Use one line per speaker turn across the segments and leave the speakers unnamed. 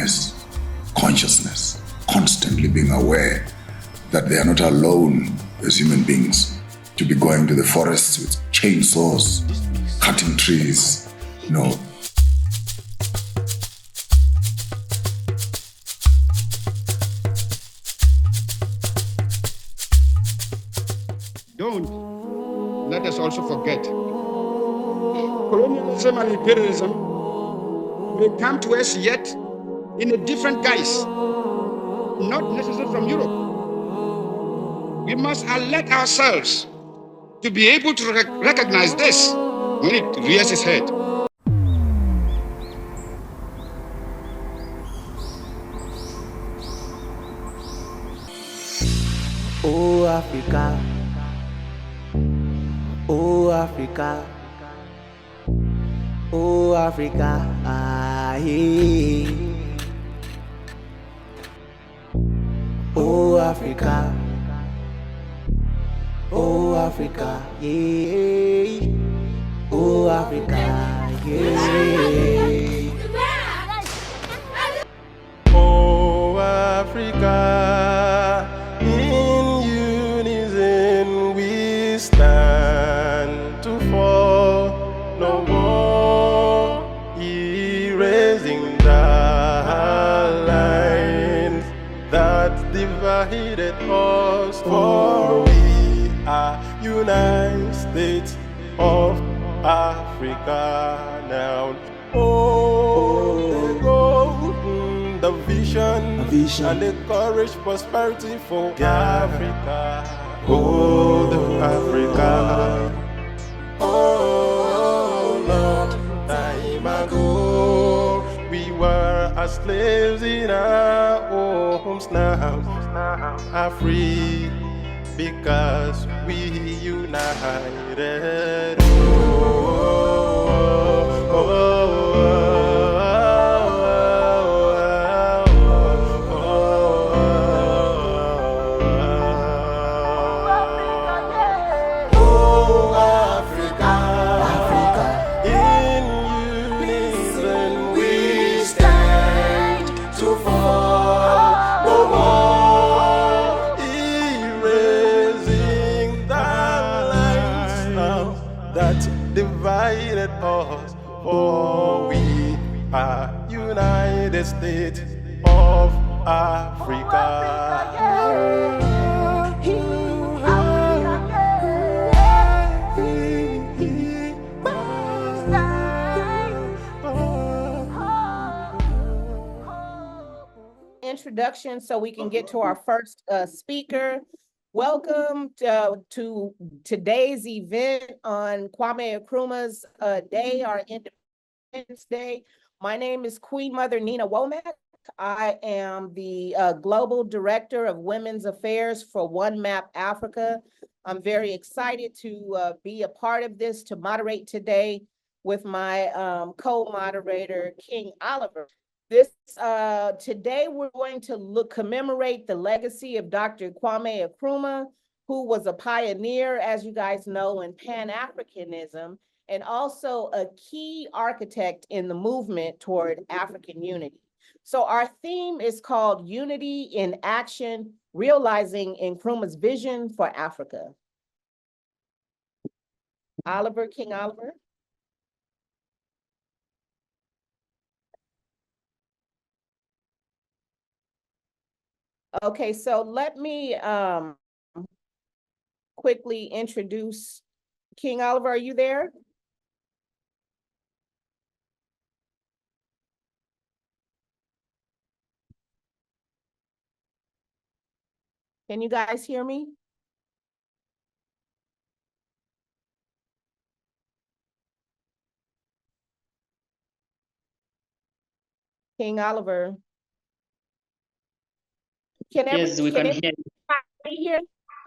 awareness, consciousness, constantly being aware that they are not alone as human beings to be going to the forests with chainsaws, cutting trees,
Don't let us also forget colonialism and imperialism may come to us yet in a different guise, not necessarily from Europe. We must alert ourselves to be able to recognize this when it rears its head.
Oh Africa, oh Africa, oh Africa, hey. Oh Africa, oh Africa, yeah. Oh Africa, yeah. Oh Africa, in unison we stand to fall no more, erasing the lines that divided us. For we are United States of Africa now. The vision and the courage, prosperity for Africa. Oh, the Africa. Oh, long time ago, we were as slaves in our homes. Now are free because we united. Divided us, for we are United States of Africa.
Introduction so we can get to our first speaker. Welcome to today's event on Kwame Nkrumah's day, our Independence Day. My name is Queen Mother Nina Womack. I am the Global Director of Women's Affairs for One Map Africa. I'm very excited to be a part of this, to moderate today with my co-moderator, King Oliver. Today we're going to commemorate the legacy of Dr. Kwame Nkrumah, who was a pioneer, as you guys know, in Pan-Africanism, and also a key architect in the movement toward African unity. So our theme is called Unity in Action, Realizing Nkrumah's Vision for Africa. Oliver, King Oliver. Okay, so let me quickly introduce King Oliver. Are you there? Can you guys hear me? King Oliver.
Yes, we can hear you.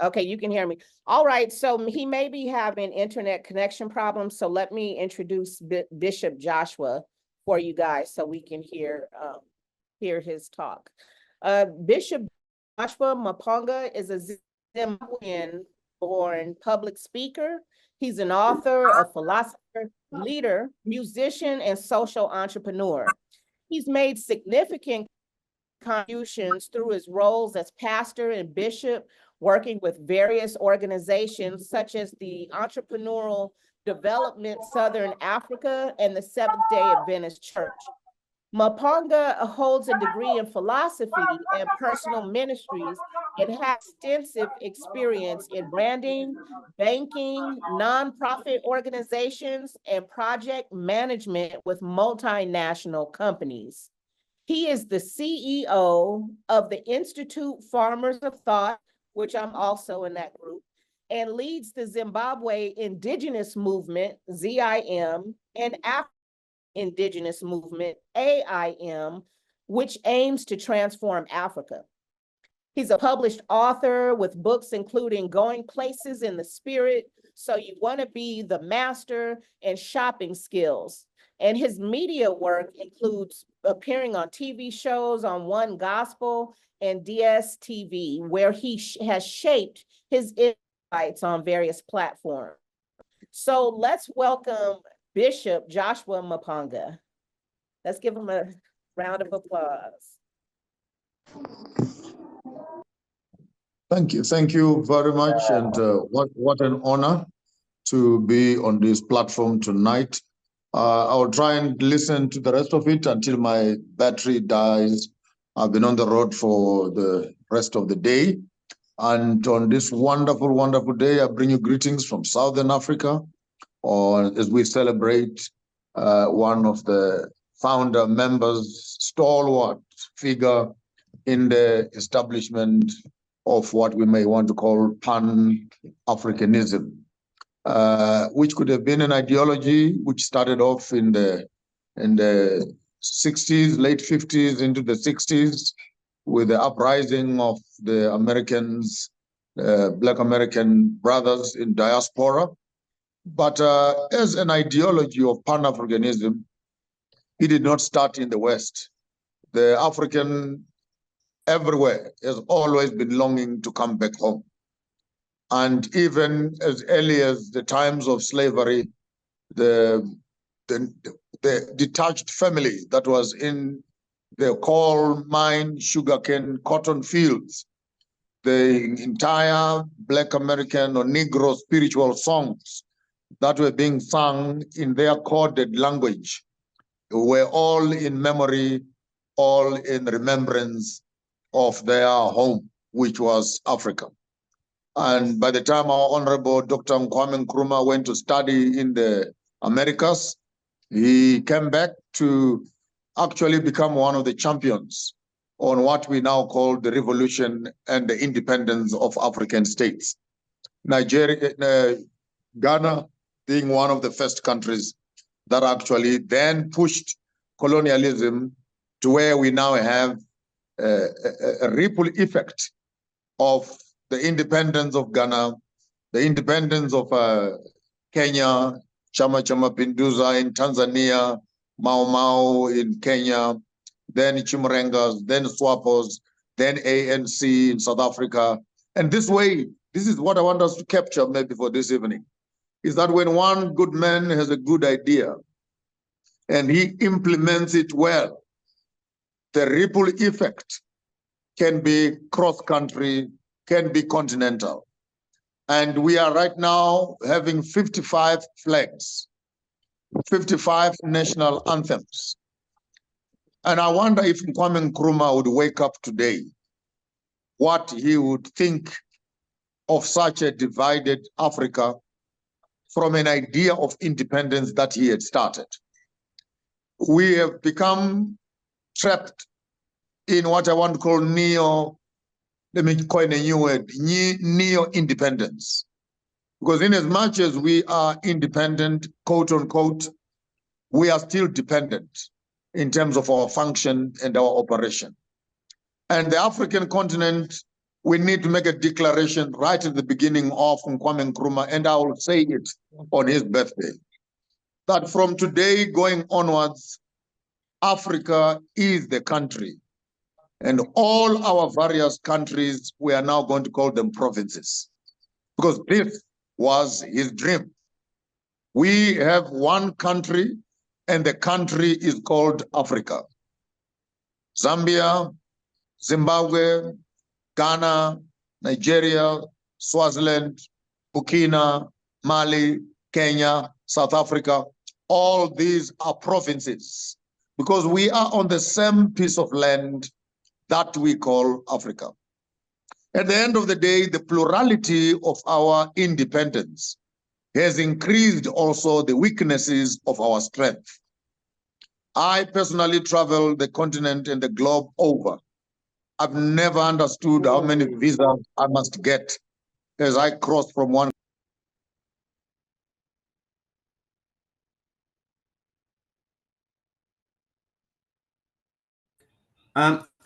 Okay, you can hear me. All right, so he may be having internet connection problems, so let me introduce Bishop Joshua for you guys so we can hear his talk. Bishop Joshua Maponga is a Zimbabwean-born public speaker. He's an author, a philosopher, leader, musician, and social entrepreneur. He's made significant contributions through his roles as pastor and bishop, working with various organizations such as the Entrepreneurial Development Southern Africa and the Seventh-day Adventist Church. Mapanga holds a degree in philosophy and personal ministries and has extensive experience in branding, banking, nonprofit organizations, and project management with multinational companies. He is the CEO of the Institute Farmers of Thought, which I'm also in that group, and leads the Zimbabwe Indigenous Movement, ZIM, and African Indigenous Movement, AIM, which aims to transform Africa. He's a published author with books including Going Places in the Spirit, So You Want to Be the Master, and Shopping Skills. And his media work includes appearing on TV shows on One Gospel and DSTV, where he has shaped his insights on various platforms. So let's welcome Bishop Joshua Mapanga. Let's give him a round of applause.
Thank you very much, and what an honor to be on this platform tonight. I will try and listen to the rest of it until my battery dies. I've been on the road for the rest of the day. And on this wonderful, wonderful day, I bring you greetings from Southern Africa, as we celebrate one of the founder members, stalwart figure in the establishment of what we may want to call Pan-Africanism. Which could have been an ideology which started off in the 60s, late 50s into the 60s, with the uprising of the Americans, Black American brothers in diaspora. But as an ideology of Pan-Africanism, it did not start in the West. The African everywhere has always been longing to come back home. And even as early as the times of slavery, the detached family that was in the coal mine, sugarcane, cotton fields, the entire Black American or Negro spiritual songs that were being sung in their coded language were all in memory, all in remembrance of their home, which was Africa. And by the time our Honorable Dr. Nkrumah went to study in the Americas, he came back to actually become one of the champions on what we now call the revolution and the independence of African states. Ghana being one of the first countries that actually then pushed colonialism to where we now have a ripple effect of the independence of Ghana, the independence of Kenya, Chama cha Mapinduzi in Tanzania, Mau Mau in Kenya, then Chimurengas, then Swapos, then ANC in South Africa. And this way, this is what I want us to capture maybe for this evening, is that when one good man has a good idea and he implements it well, the ripple effect can be cross-country, can be continental. And we are right now having 55 flags, 55 national anthems. And I wonder if Kwame Nkrumah would wake up today, what he would think of such a divided Africa from an idea of independence that he had started. We have become trapped in what I want to call let me coin a new word, neo-independence. Because in as much as we are independent, quote unquote, we are still dependent in terms of our function and our operation. And the African continent, we need to make a declaration right at the beginning of Kwame Nkrumah, and I will say it on his birthday, that from today going onwards, Africa is the country. And all our various countries, we are now going to call them provinces, because this was his dream. We have one country, and the country is called Africa. Zambia, Zimbabwe, Ghana, Nigeria, Swaziland, Burkina, Mali, Kenya, South Africa. All these are provinces because we are on the same piece of land that we call Africa. At the end of the day, the plurality of our independence has increased also the weaknesses of our strength. I personally travel the continent and the globe over. I've never understood how many visas I must get as I cross from one.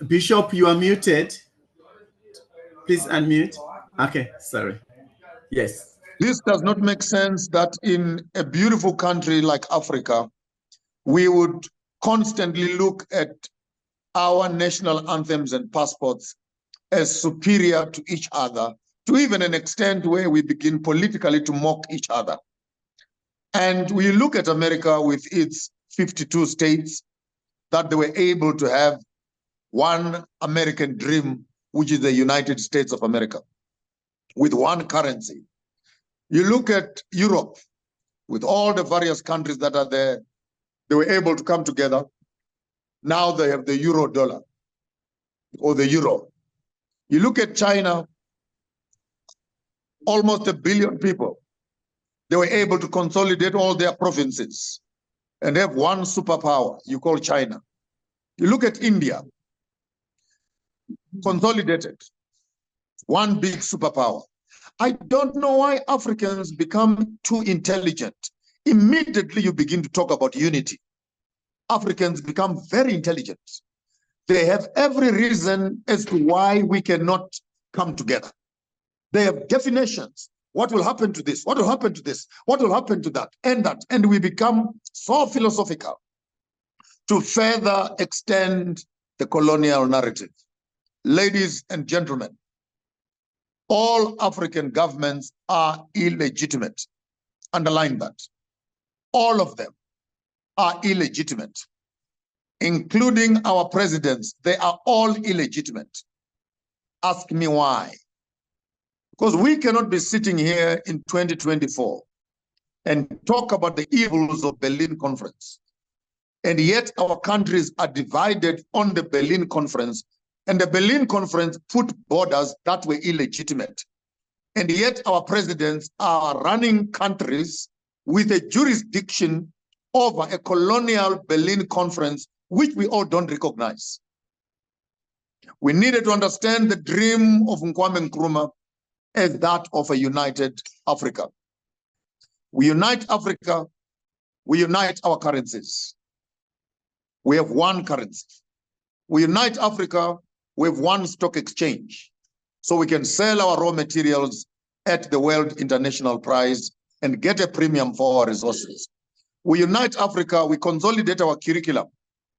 Bishop, you are muted. Please unmute. Okay, sorry. Yes.
This does not make sense that in a beautiful country like Africa, we would constantly look at our national anthems and passports as superior to each other, to even an extent where we begin politically to mock each other. And we look at America with its 52 states, that they were able to have one American dream, which is the United States of America, with one currency. You look at Europe, with all the various countries that are there, they were able to come together. Now they have the euro dollar, or the euro. You look at China, almost 1 billion people. They were able to consolidate all their provinces and have one superpower you call China. You look at India, consolidated, one big superpower. I don't know why Africans become too intelligent. Immediately you begin to talk about unity. Africans become very intelligent. They have every reason as to why we cannot come together. They have definitions. What will happen to this? What will happen to this? What will happen to that? And that. And we become so philosophical to further extend the colonial narrative. Ladies and gentlemen, all African governments are illegitimate. Underline that. All of them are illegitimate, including our presidents. They are all illegitimate. Ask me why. Because we cannot be sitting here in 2024 and talk about the evils of Berlin Conference. And yet our countries are divided on the Berlin Conference, and the Berlin Conference put borders that were illegitimate. And yet our presidents are running countries with a jurisdiction over a colonial Berlin Conference, which we all don't recognize. We needed to understand the dream of Nkrumah as that of a united Africa. We unite Africa, we unite our currencies. We have one currency. We unite Africa, we have one stock exchange. So we can sell our raw materials at the world international price and get a premium for our resources. We unite Africa, we consolidate our curriculum,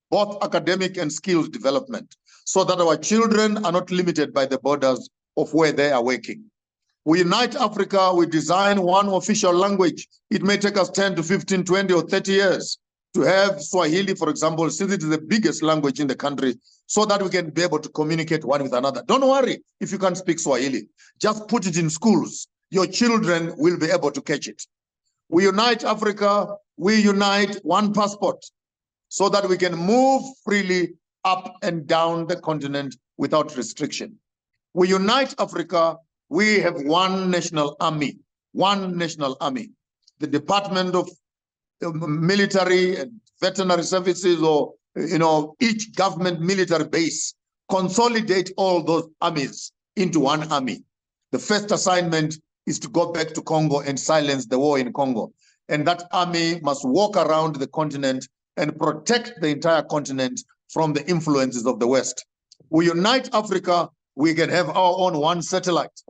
both academic and skills development, so that our children are not limited by the borders of where they are working. We unite Africa, we design one official language. It may take us 10 to 15, 20 or 30 years to have Swahili, for example, since it is the biggest language in the country, so that we can be able to communicate one with another. Don't worry if you can't speak Swahili. Just put it in schools. Your children will be able to catch it. We unite Africa, we unite one passport, so that we can move freely up and down the continent without restriction. We unite Africa, we have one national army, one national army. The Department of Military and Veterinary Services, or each government military base, consolidate all those armies into one army. The first assignment is to go back to Congo and silence the war in Congo. And that army must walk around the continent and protect the entire continent from the influences of the West. We unite Africa, we can have our own one satellite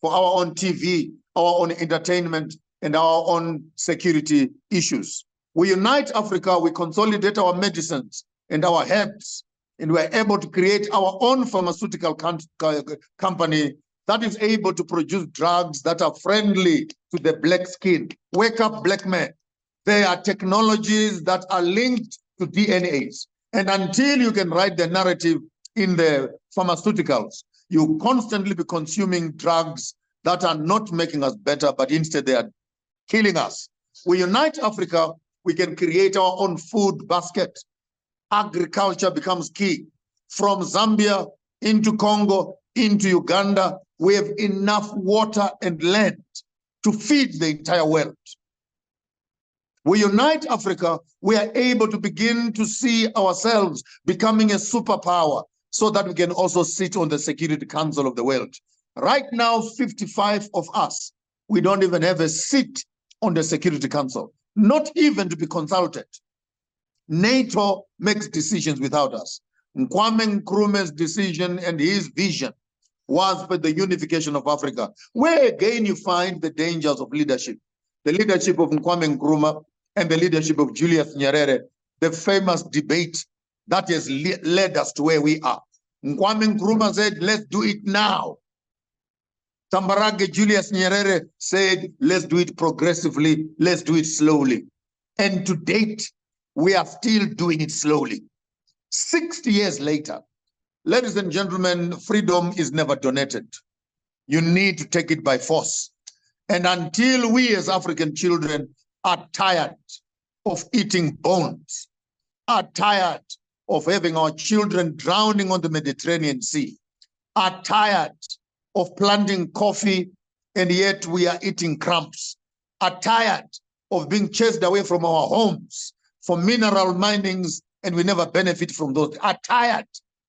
for our own TV, our own entertainment, and our own security issues. We unite Africa, we consolidate our medicines and our herbs, and we're able to create our own pharmaceutical company that is able to produce drugs that are friendly to the black skin. Wake up, black men. There are technologies that are linked to DNAs. And until you can write the narrative in the pharmaceuticals, you constantly be consuming drugs that are not making us better, but instead they are killing us. We unite Africa, we can create our own food basket. Agriculture becomes key. From Zambia into Congo, into Uganda, we have enough water and land to feed the entire world. We unite Africa, we are able to begin to see ourselves becoming a superpower so that we can also sit on the Security Council of the world. Right now, 55 of us, we don't even have a seat on the Security Council, not even to be consulted. NATO makes decisions without us. Nkrumah's decision and his vision was for the unification of Africa, where again you find the dangers of leadership. The leadership of Nkrumah and the leadership of Julius Nyerere, the famous debate that has led us to where we are. Nkrumah said, let's do it now. Tambarage Julius Nyerere said, let's do it progressively, let's do it slowly. And to date, we are still doing it slowly. 60 years later, ladies and gentlemen, freedom is never donated. You need to take it by force. And until we as African children are tired of eating bones, are tired of having our children drowning on the Mediterranean Sea, are tired of planting coffee and yet we are eating crumbs, are tired of being chased away from our homes for mineral minings and we never benefit from those, are tired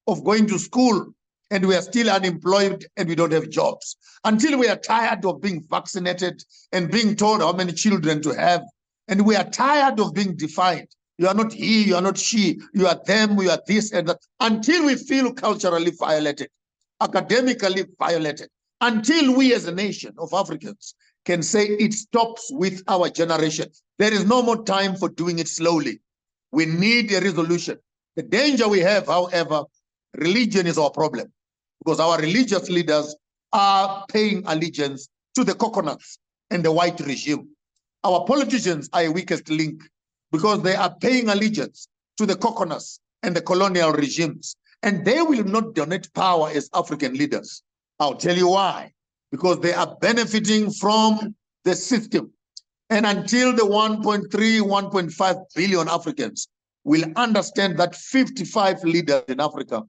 of going to school and we are still unemployed and we don't have jobs. Until we are tired of being vaccinated and being told how many children to have, and we are tired of being defined. You are not he, you are not she, you are them, you are this and that. Until we feel culturally violated, academically violated, until we as a nation of Africans can say it stops with our generation. There is no more time for doing it slowly. We need a resolution. The danger we have, however, religion is our problem because our religious leaders are paying allegiance to the coconuts and the white regime. Our politicians are a weakest link because they are paying allegiance to the coconuts and the colonial regimes, and they will not donate power as African leaders. I'll tell you why. Because they are benefiting from the system. And until the 1.3, 1.5 billion Africans will understand that 55 leaders in Africa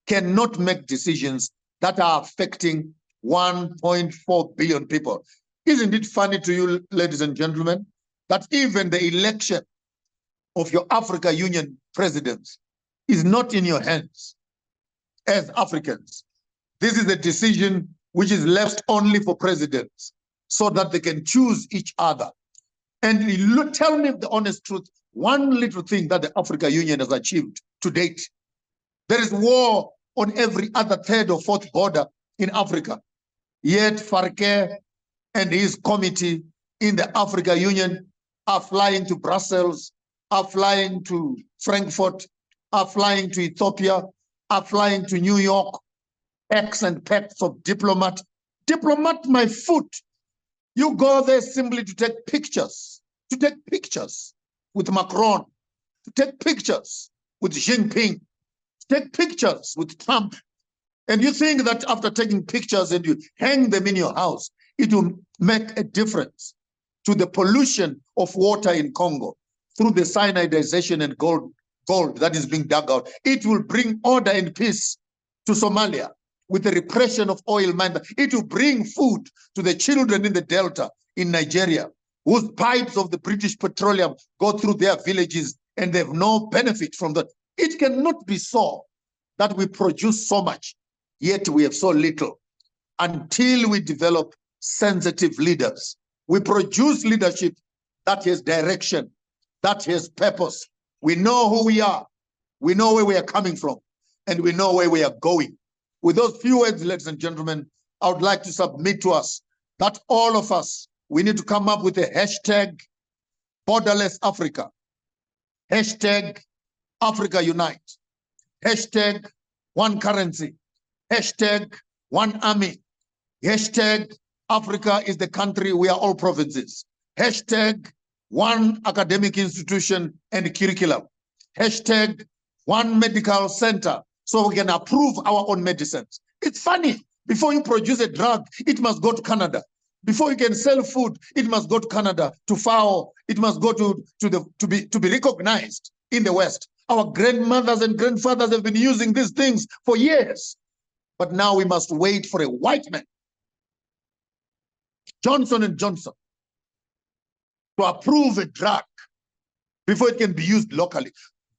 cannot make decisions that are affecting 1.4 billion people. Isn't it funny to you, ladies and gentlemen, that even the election of your Africa Union presidents is not in your hands as Africans? This is a decision which is left only for presidents so that they can choose each other. And tell me the honest truth, one little thing that the Africa Union has achieved to date. There is war on every other third or fourth border in Africa. Yet Farke and his committee in the Africa Union are flying to Brussels, are flying to Frankfurt, are flying to Ethiopia, are flying to New York, packs and packs of diplomat. Diplomat my foot. You go there simply to take pictures with Macron, to take pictures with Xi Jinping, to take pictures with Trump. And you think that after taking pictures and you hang them in your house, it will make a difference to the pollution of water in Congo through the cyanidization and gold that is being dug out. It will bring order and peace to Somalia with the repression of oil mines. It will bring food to the children in the Delta in Nigeria, whose pipes of the British Petroleum go through their villages and they have no benefit from that. It cannot be so that we produce so much, yet we have so little. Until we develop sensitive leaders, we produce leadership that has direction, that has purpose. We know who we are, we know where we are coming from, and we know where we are going. With those few words, ladies and gentlemen, I would like to submit to us that all of us, we need to come up with a hashtag borderless Africa, hashtag Africa Unite, hashtag one currency, hashtag one army, hashtag Africa is the country, we are all provinces, hashtag one academic institution and curriculum, hashtag one medical center, so we can approve our own medicines. It's funny. Before you produce a drug, it must go to Canada. Before you can sell food, it must go to Canada to file. It must go to be recognized in the West. Our grandmothers and grandfathers have been using these things for years. But now we must wait for a white man, Johnson & Johnson, to approve a drug before it can be used locally.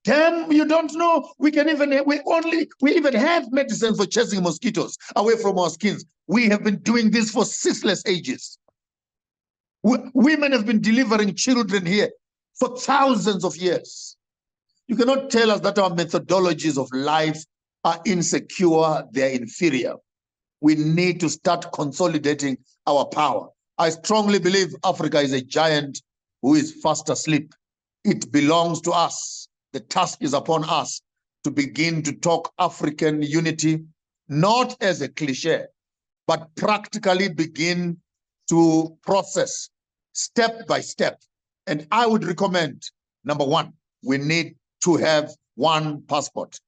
Damn, you don't know. We even have medicine for chasing mosquitoes away from our skins. We have been doing this for ceaseless ages. Women have been delivering children here for thousands of years. You cannot tell us that our methodologies of life are insecure, they're inferior. We need to start consolidating our power. I strongly believe Africa is a giant who is fast asleep. It belongs to us. The task is upon us to begin to talk African unity, not as a cliche, but practically begin to process step by step. And I would recommend, number one, we need to have one passport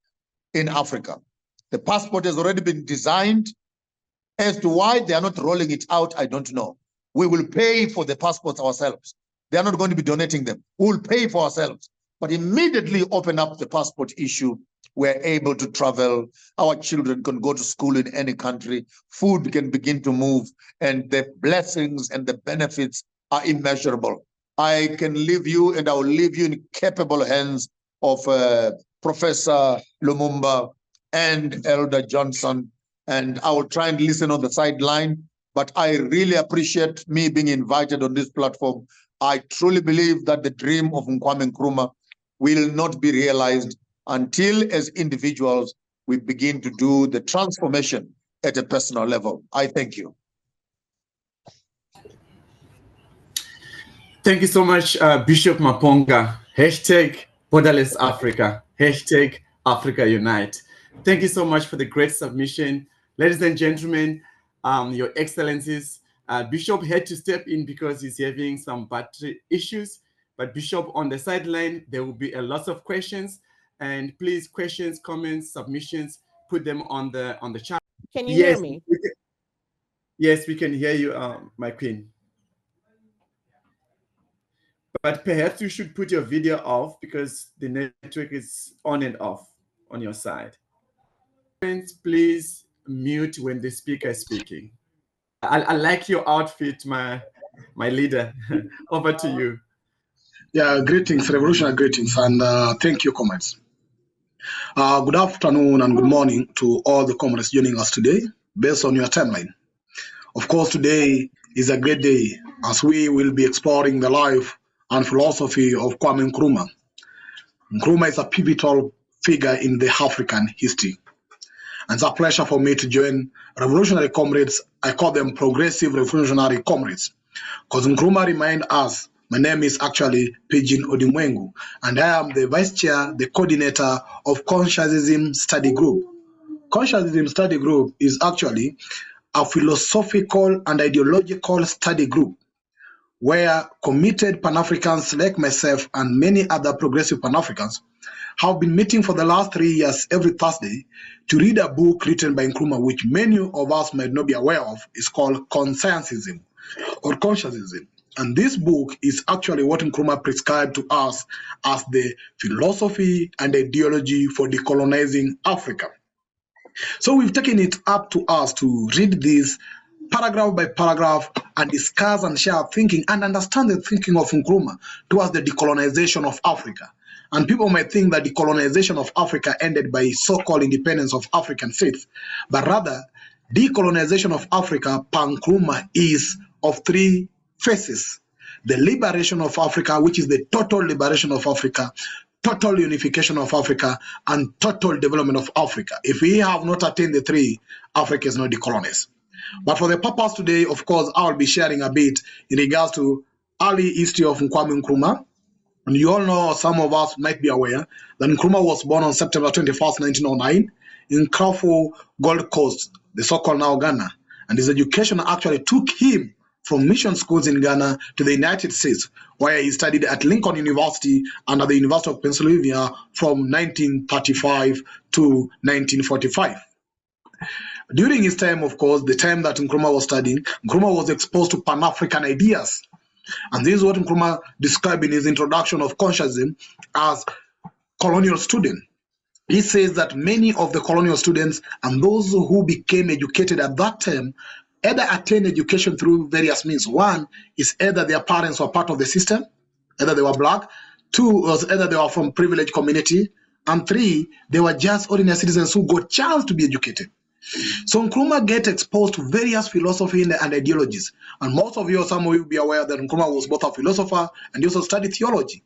in Africa. The passport has already been designed. As to why they are not rolling it out, I don't know. We will pay for the passports ourselves. They are not going to be donating them. We will pay for ourselves. But immediately open up the passport issue. We're able to travel. Our children can go to school in any country. Food can begin to move. And the blessings and the benefits are immeasurable. I can leave you, and I will leave you in capable hands of Professor Lumumba and Elder Johnson. And I will try and listen on the sideline. But I really appreciate me being invited on this platform. I truly believe that the dream of Nkrumah will not be realized until, as individuals, we begin to do the transformation at a personal level. I thank you.
Thank you so much, Bishop Maponga. Hashtag Borderless Africa. Hashtag Africa Unite. Thank you so much for the great submission. Ladies and gentlemen, Your Excellencies, Bishop had to step in because he's having some battery issues. But Bishop, on the sideline, there will be a lot of questions. And please, questions, comments, submissions, put them on the chat.
Can you hear me?
Yes, we can hear you, my queen. But perhaps you should put your video off because the network is on and off on your side. Please mute when the speaker is speaking. I like your outfit, my leader. Over to you.
Yeah, greetings, revolutionary greetings, and thank you, comrades. Good afternoon and good morning to all the comrades joining us today, based on your timeline. Of course, today is a great day as we will be exploring the life and philosophy of Kwame Nkrumah. Nkrumah is a pivotal figure in the African history. And it's a pleasure for me to join revolutionary comrades. I call them progressive revolutionary comrades, because Nkrumah reminds us, my name is actually Pidgin Odimwengu, and I am the vice chair, the coordinator of Consciousism Study Group. Consciousism Study Group is actually a philosophical and ideological study group where committed Pan-Africans like myself and many other progressive Pan-Africans have been meeting for the last 3 years every Thursday to read a book written by Nkrumah, which many of us might not be aware of. It's called Conscientism or Consciousism. And this book is actually what Nkrumah prescribed to us as the philosophy and ideology for decolonizing Africa. So we've taken it up to us to read this paragraph by paragraph and discuss and share our thinking and understand the thinking of Nkrumah towards the decolonization of Africa. And people might think that decolonization of Africa ended by so-called independence of African states, but rather decolonization of Africa, per Nkrumah, is of three phases: the liberation of Africa, which is the total liberation of Africa, total unification of Africa, and total development of Africa. If we have not attained the three, Africa is not decolonized. But for the purpose today, of course, I will be sharing a bit in regards to early history of Kwame Nkrumah. And you all know, some of us might be aware, that Nkrumah was born on September 21st, 1909 in Nkrumah, Gold Coast, the so-called now Ghana. And his education actually took him from mission schools in Ghana to the United States, where he studied at Lincoln University and at the University of Pennsylvania from 1935 to 1945. During his time, of course, the time that Nkrumah was studying, Nkrumah was exposed to Pan-African ideas. And this is what Nkrumah described in his introduction of consciousness as colonial student. He says that many of the colonial students and those who became educated at that time either attained education through various means. One is either their parents were part of the system, either they were black. Two was either they were from privileged community. And three, they were just ordinary citizens who got chance to be educated. So Nkrumah get exposed to various philosophy and ideologies. And most of you, some of you will be aware that Nkrumah was both a philosopher and he also studied theology.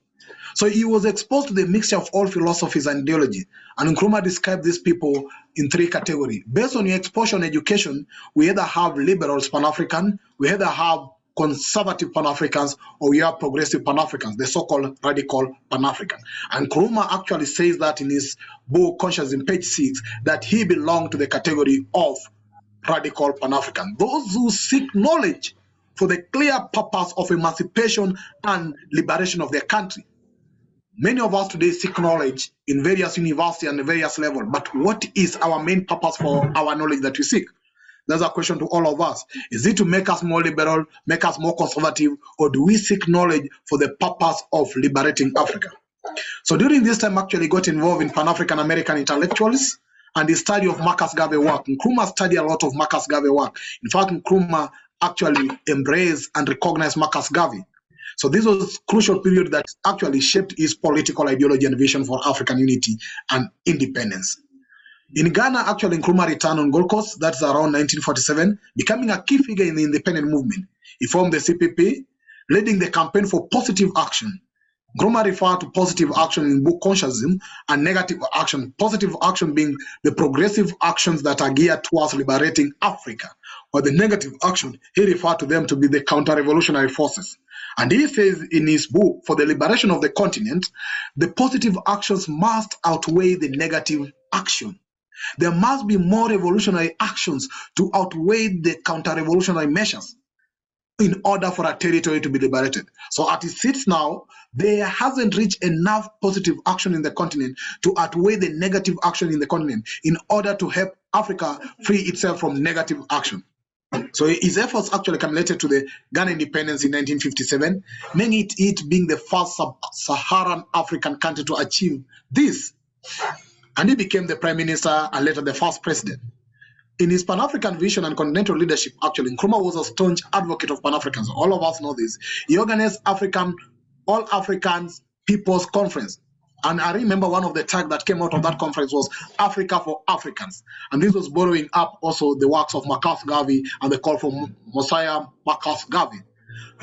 So he was exposed to the mixture of all philosophies and ideology. And Nkrumah described these people in three categories. Based on your exposure on education, we either have liberals Pan-African, we either have conservative Pan-Africans, or we have progressive Pan-Africans, the so-called radical Pan-African. And Nkrumah actually says that in his book, Conscience, in page 6, that he belonged to the category of radical Pan-African. Those who seek knowledge for the clear purpose of emancipation and liberation of their country. Many of us today seek knowledge in various universities and various levels, but what is our main purpose for our knowledge that we seek? That's a question to all of us. Is it to make us more liberal, make us more conservative, or do we seek knowledge for the purpose of liberating Africa? So during this time, actually got involved in Pan-African American intellectuals and the study of Marcus Garvey work. Nkrumah studied a lot of Marcus Garvey work. In fact, Nkrumah actually embraced and recognized Marcus Garvey. So this was a crucial period that actually shaped his political ideology and vision for African unity and independence. In Ghana, actually, Nkrumah returned on Gold Coast, that's around 1947, becoming a key figure in the independent movement. He formed the CPP, leading the campaign for positive action. Nkrumah referred to positive action in book Consciousness and negative action, positive action being the progressive actions that are geared towards liberating Africa, or the negative action, he referred to them to be the counter-revolutionary forces. And he says in his book, For the Liberation of the Continent, the positive actions must outweigh the negative action. There must be more revolutionary actions to outweigh the counter-revolutionary measures in order for a territory to be liberated. So as it sits now, there hasn't reached enough positive action in the continent to outweigh the negative action in the continent in order to help Africa free itself from negative action. So his efforts actually culminated to the Ghana independence in 1957, making it being the first sub-Saharan African country to achieve this. And he became the prime minister and later the first president. In his Pan-African vision and continental leadership, actually, Nkrumah was a staunch advocate of Pan-Africans. All of us know this. He organized All Africans People's Conference. And I remember one of the tags that came out of that conference was Africa for Africans. And this was borrowing up also the works of Marcus Garvey and the call for Messiah Marcus Garvey.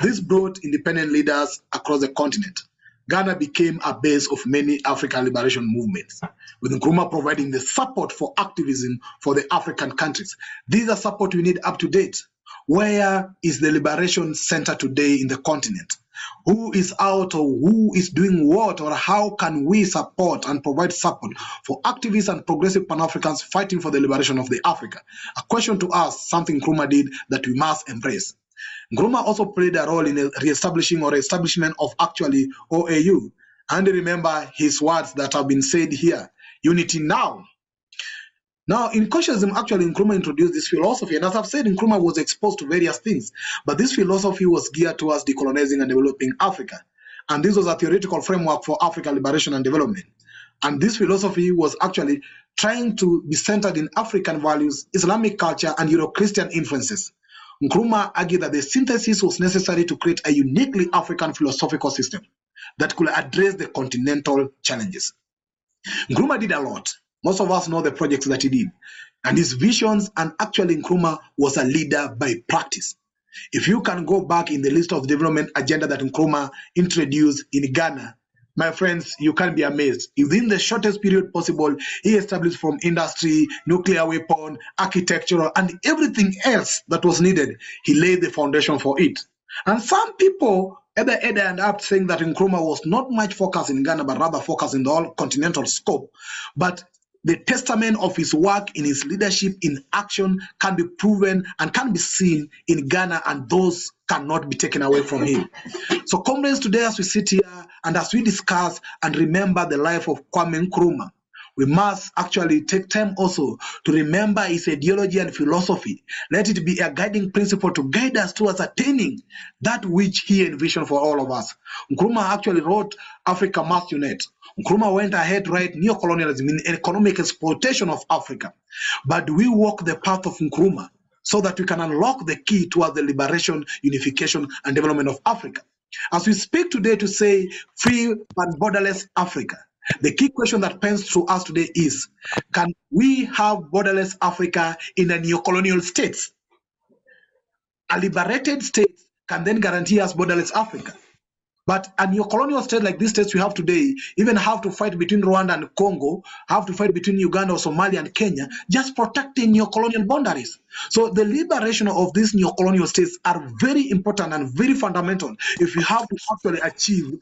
This brought independent leaders across the continent. Ghana became a base of many African liberation movements, with Nkrumah providing the support for activism for the African countries. These are support we need up to date. Where is the Liberation Center today in the continent? Who is out or who is doing what, or how can we support and provide support for activists and progressive Pan-Africans fighting for the liberation of the Africa? A question to us, something Nkrumah did that we must embrace. Nkrumah also played a role in the re-establishing or establishment of actually OAU. And remember his words that have been said here, unity now. Now, in Consciousness, actually, Nkrumah introduced this philosophy. And as I've said, Nkrumah was exposed to various things. But this philosophy was geared towards decolonizing and developing Africa. And this was a theoretical framework for African liberation and development. And this philosophy was actually trying to be centered in African values, Islamic culture, and Euro-Christian influences. Nkrumah argued that the synthesis was necessary to create a uniquely African philosophical system that could address the continental challenges. Nkrumah did a lot. Most of us know the projects that he did. And his visions, and actually Nkrumah was a leader by practice. If you can go back in the list of development agenda that Nkrumah introduced in Ghana, my friends, you can be amazed. Within the shortest period possible, he established from industry, nuclear weapon, architectural, and everything else that was needed. He laid the foundation for it. And some people either end up saying that Nkrumah was not much focused in Ghana, but rather focused in the whole continental scope. But the testament of his work in his leadership in action can be proven and can be seen in Ghana and those cannot be taken away from him. So comrades, today as we sit here and as we discuss and remember the life of Kwame Nkrumah, we must actually take time also to remember his ideology and philosophy. Let it be a guiding principle to guide us towards attaining that which he envisioned for all of us. Nkrumah actually wrote Africa Must Unite. Nkrumah went ahead to write neocolonialism in economic exploitation of Africa. But we walk the path of Nkrumah so that we can unlock the key towards the liberation, unification, and development of Africa. As we speak today to say free and borderless Africa, the key question that pens to us today is, can we have borderless Africa in a neocolonial state? A liberated state can then guarantee us borderless Africa. But a neocolonial state like these states we have today even have to fight between Rwanda and Congo, have to fight between Uganda or Somalia and Kenya, just protecting neocolonial boundaries. So the liberation of these neocolonial states are very important and very fundamental if we have to actually achieve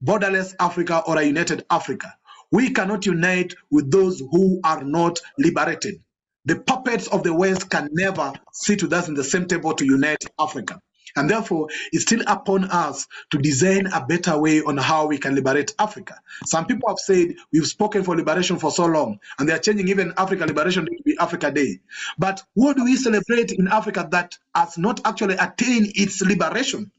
borderless Africa or a united Africa. We cannot unite with those who are not liberated. The puppets of the West can never sit with us in the same table to unite Africa. And therefore, it's still upon us to design a better way on how we can liberate Africa. Some people have said we've spoken for liberation for so long, and they are changing even Africa Liberation Day to be Africa Day. But what do we celebrate in Africa that has not actually attained its liberation?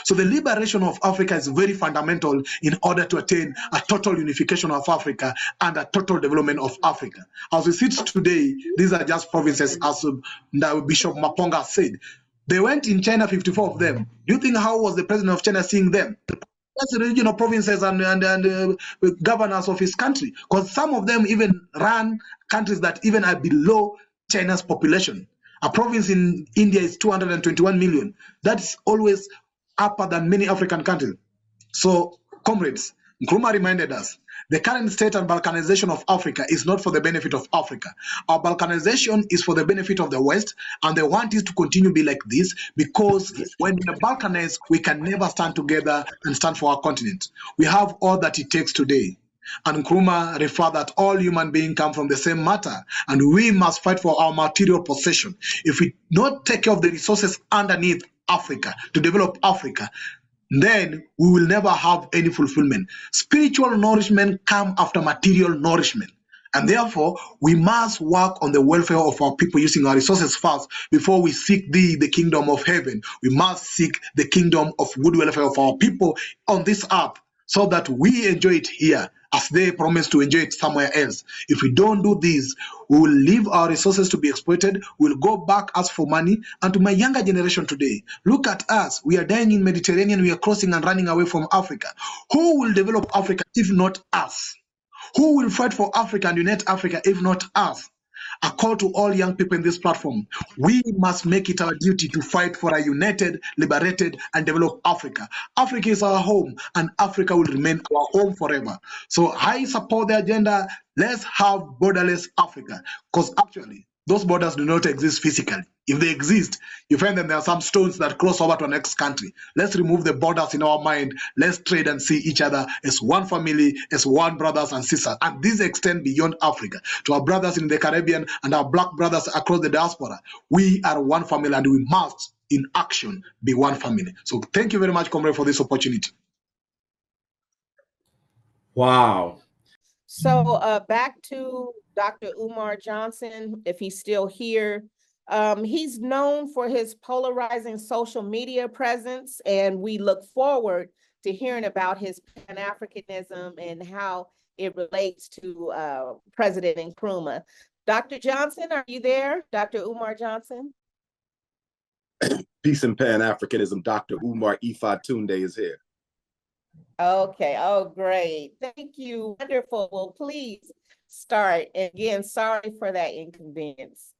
So the liberation of Africa is very fundamental in order to attain a total unification of Africa and a total development of Africa. As we sit today, these are just provinces, as Bishop Maponga said. They went in China, 54 of them. Do you think how was the president of China seeing them? That's the regional provinces and governors of his country. Because some of them even ran countries that even are below China's population. A province in India is 221 million. That's always upper than many African countries. So, comrades, Nkrumah reminded us, the current state and balkanization of Africa is not for the benefit of Africa. Our balkanization is for the benefit of the West, and they want it to continue to be like this because when we are balkanized, we can never stand together and stand for our continent. We have all that it takes today. And Nkrumah referred that all human beings come from the same matter, and we must fight for our material possession. If we don't take care of the resources underneath Africa to develop Africa, then we will never have any fulfillment. Spiritual nourishment comes after material nourishment. And therefore, we must work on the welfare of our people using our resources first before we seek the kingdom of heaven. We must seek the kingdom of good welfare of our people on this earth so that we enjoy it here as they promise to enjoy it somewhere else. If we don't do this, we will leave our resources to be exploited. We'll go back ask for money. And to my younger generation today, look at us. We are dying in Mediterranean. We are crossing and running away from Africa. Who will develop Africa if not us? Who will fight for Africa and unite Africa if not us? A call to all young people in this platform. We must make it our duty to fight for a united, liberated, and developed Africa. Africa is our home, and Africa will remain our home forever. So I support the agenda. Let's have borderless Africa, because actually, those borders do not exist physically. If they exist, you find that there are some stones that cross over to the next country. Let's remove the borders in our mind. Let's trade and see each other as one family, as one brothers and sisters. And this extends beyond Africa to our brothers in the Caribbean and our black brothers across the diaspora. We are one family, and we must, in action, be one family. So thank you very much, comrade, for this opportunity.
Wow.
So back to Dr. Umar Johnson, if he's still here. He's known for his polarizing social media presence, and we look forward to hearing about his Pan-Africanism and how it relates to President Nkrumah. Dr. Johnson, are you there? Dr. Umar Johnson?
Peace and Pan-Africanism. Dr. Umar Ifatunde is here.
Okay. Oh, great. Thank you. Wonderful. Well, please start. And again, sorry for that inconvenience.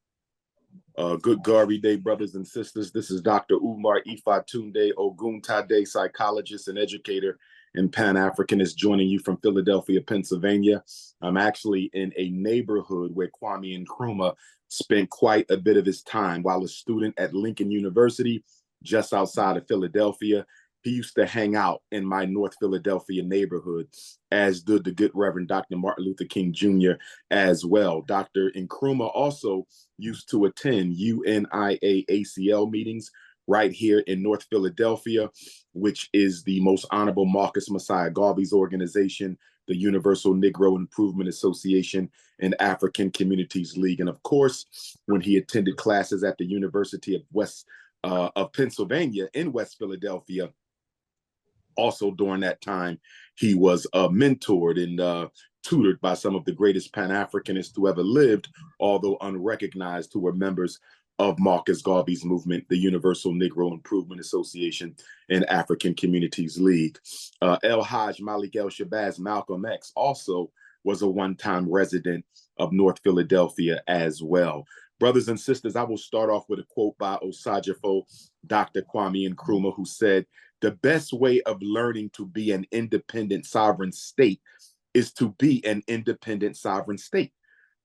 Good Gari Day, brothers and sisters. This is Dr. Umar Ifatunde Oguntade, psychologist and educator and Pan-Africanist, joining you from Philadelphia, Pennsylvania. I'm actually in a neighborhood where Kwame Nkrumah spent quite a bit of his time while a student at Lincoln University, just outside of Philadelphia. He used to hang out in my North Philadelphia neighborhood, as did the good Reverend Dr. Martin Luther King Jr. as well. Dr. Nkrumah also used to attend UNIA ACL meetings, right here in North Philadelphia, which is the Most Honorable Marcus Messiah Garvey's organization, the Universal Negro Improvement Association, and African Communities League. And of course, when he attended classes at the University of Pennsylvania in West Philadelphia, also during that time, he was mentored and tutored by some of the greatest Pan-Africanists who ever lived, although unrecognized, who were members of Marcus Garvey's movement, the Universal Negro Improvement Association and African Communities League. El Hajj Malik El Shabazz, Malcolm X, also was a one-time resident of North Philadelphia as well. Brothers and sisters, I will start off with a quote by Osajifo, Dr. Kwame Nkrumah, who said, "The best way of learning to be an independent sovereign state is to be an independent sovereign state."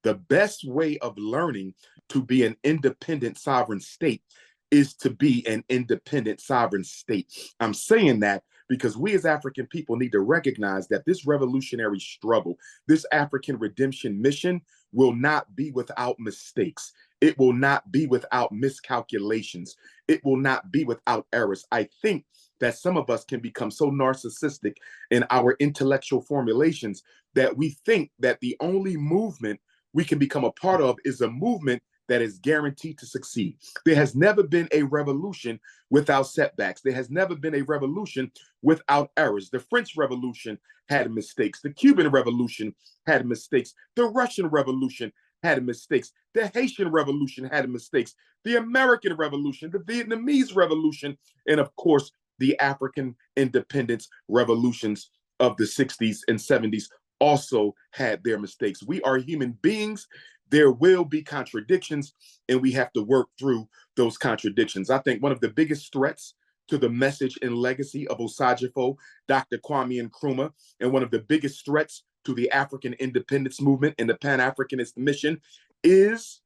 The best way of learning to be an independent sovereign state is to be an independent sovereign state. I'm saying that because we as African people need to recognize that this revolutionary struggle, this African redemption mission, will not be without mistakes. It will not be without miscalculations. It will not be without errors. I think that some of us can become so narcissistic in our intellectual formulations that we think that the only movement we can become a part of is a movement that is guaranteed to succeed. There has never been a revolution without setbacks. There has never been a revolution without errors. The French Revolution had mistakes. The Cuban Revolution had mistakes. The Russian Revolution had mistakes. The Haitian Revolution had mistakes. The American Revolution, the Vietnamese Revolution, and of course, the African independence revolutions of the 60s and 70s also had their mistakes. We are human beings. There will be contradictions, and we have to work through those contradictions. I think one of the biggest threats to the message and legacy of Osajifo, Dr. Kwame Nkrumah, and one of the biggest threats to the African independence movement and the Pan-Africanist mission is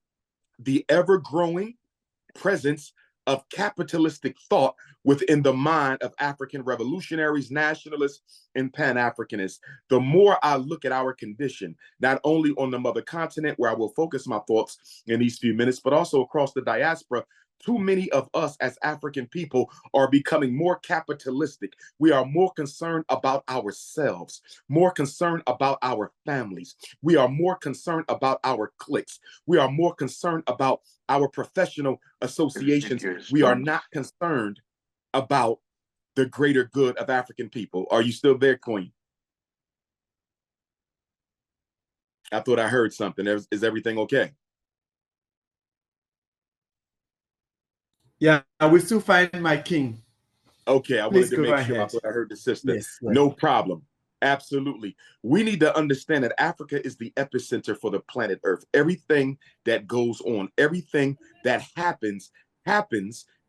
the ever-growing presence of capitalistic thought within the mind of African revolutionaries, nationalists, and Pan-Africanists. The more I look at our condition, not only on the mother continent, where I will focus my thoughts in these few minutes, but also across the diaspora, too many of us as African people are becoming more capitalistic. We are more concerned about ourselves, more concerned about our families. We are more concerned about our cliques. We are more concerned about our professional associations. We are not concerned about the greater good of African people. Are you still there, Queen? I thought I heard something. Is everything okay?
Yeah, I will still find my king.
Okay, I wanted to make sure. I thought I heard the sister.
Yes,
no problem. Absolutely. We need to understand that Africa is the epicenter for the planet Earth. Everything that goes on, everything that happens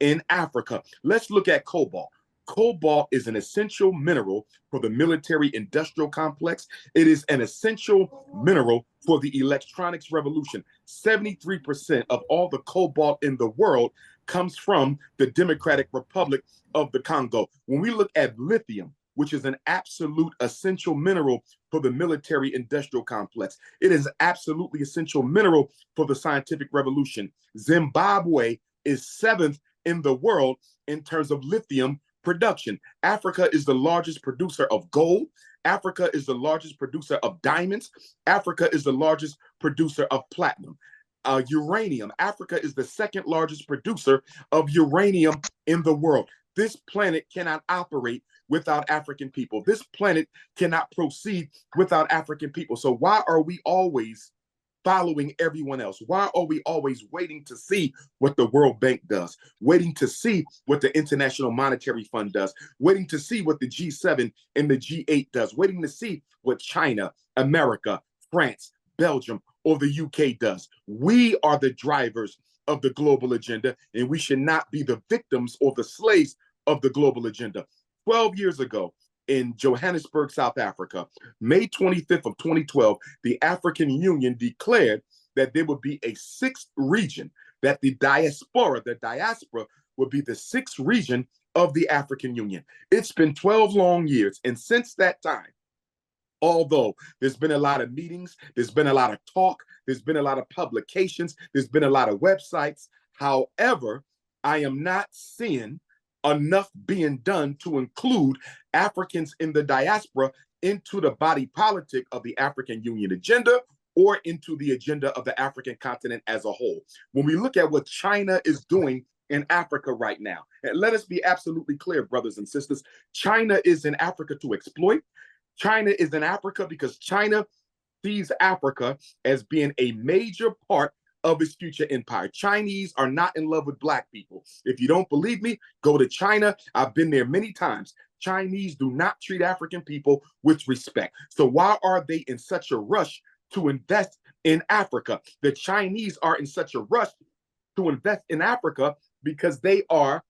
in Africa. Let's look at cobalt. Cobalt is an essential mineral for the military industrial complex. It is an essential mineral for the electronics revolution. 73% of all the cobalt in the world comes from the Democratic Republic of the Congo. When we look at lithium, which is an absolute essential mineral for the military industrial complex, it is absolutely essential mineral for the scientific revolution. Zimbabwe is 7th in the world in terms of lithium production. Africa is the largest producer of gold. Africa is the largest producer of diamonds. Africa is the largest producer of platinum. Uranium. Africa is the 2nd largest producer of uranium in the world. This planet cannot operate without African people. This planet cannot proceed without African people. So why are we always following everyone else? Why are we always waiting to see what the World Bank does, waiting to see what the International Monetary Fund does, waiting to see what the G7 and the G8 does, waiting to see what China, America, France, Belgium, or the UK does? We are the drivers of the global agenda, and we should not be the victims or the slaves of the global agenda. 12 years ago, in Johannesburg, South Africa, May 25th of 2012, the African Union declared that there would be a 6th region, that the diaspora would be the 6th region of the African Union. It's been 12 long years, and since that time, although there's been a lot of meetings, there's been a lot of talk, there's been a lot of publications, there's been a lot of websites, however, I am not seeing enough being done to include Africans in the diaspora into the body politic of the African Union agenda or into the agenda of the African continent as a whole. When we look at what China is doing in Africa right now, and let us be absolutely clear, brothers and sisters, China is in Africa to exploit. China is in Africa because China sees Africa as being a major part of its future empire. Chinese are not in love with Black people. If you don't believe me, go to China. I've been there many times. Chinese do not treat African people with respect. So why are they in such a rush to invest in Africa? The Chinese are in such a rush to invest in Africa because they are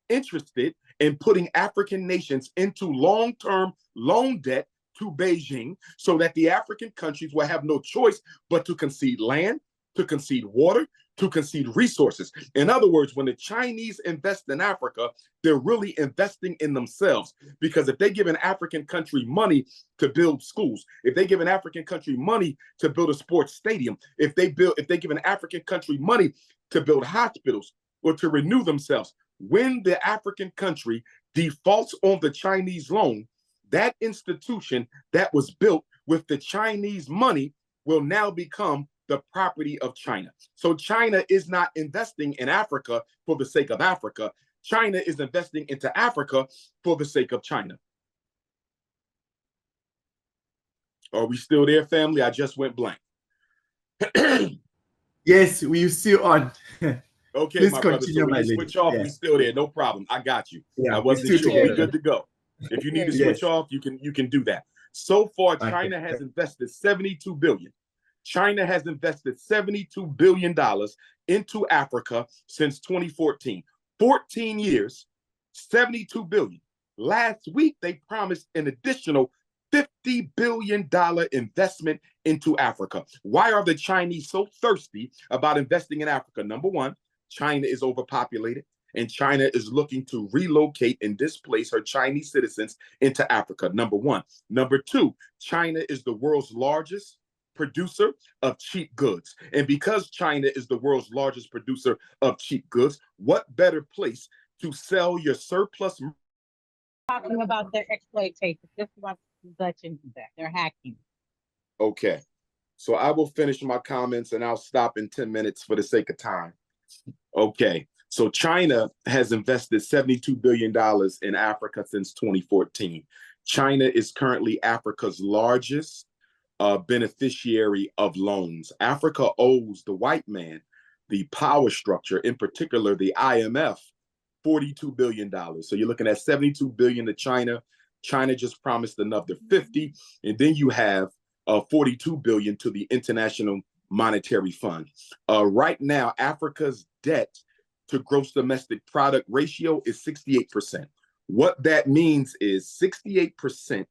interested in putting African nations into long-term loan debt to Beijing so that the African countries will have no choice but to concede land, to concede water, to concede resources. In other words, when the Chinese invest in Africa, they're really investing in themselves, because if they give an African country money to build schools, if they give an African country money to build a sports stadium, if they give an African country money to build hospitals or to renew themselves, when the African country defaults on the Chinese loan, that institution that was built with the Chinese money will now become the property of China. So China is not investing in Africa for the sake of Africa. China is investing into Africa for the sake of China. Are we still there, family? I just went blank.
Yes, we still on.
Okay,
Please
my brother. So when you switch off, we still there. No problem. I got you.
Yeah,
I wasn't sure. We good to go. If you need to switch off, you can do that. So far, China has invested $72 billion. China has invested $72 billion into Africa since 2014. 14 years, $72 billion. Last week, they promised an additional $50 billion investment into Africa. Why are the Chinese so thirsty about investing in Africa? Number one, China is overpopulated, and China is looking to relocate and displace her Chinese citizens into Africa. Number one. Number two, China is the world's largest producer of cheap goods. And because China is the world's largest producer of cheap goods, what better place to sell your surplus?
Talking about their exploitation. This is what Dutch into that. They're hacking.
Okay. So I will finish my comments and I'll stop in 10 minutes for the sake of time. Okay. So China has invested $72 billion in Africa since 2014. China is currently Africa's largest beneficiary of loans. Africa owes the white man, the power structure, in particular the IMF, $42 billion. So you're looking at $72 billion to China. China just promised another 50, and then you have $42 billion to the International Monetary Fund. Right now, Africa's debt to gross domestic product ratio is 68%. What that means is 68%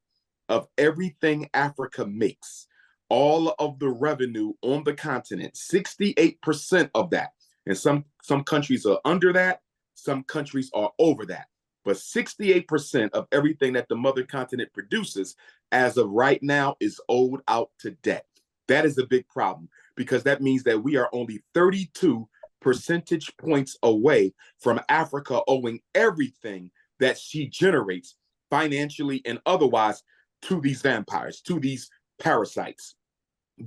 of everything Africa makes, all of the revenue on the continent, 68% of that. And some countries are under that, some countries are over that. But 68% of everything that the mother continent produces as of right now is owed out to debt. That is a big problem, because that means that we are only 32 percentage points away from Africa owing everything that she generates financially and otherwise to these vampires, to these parasites,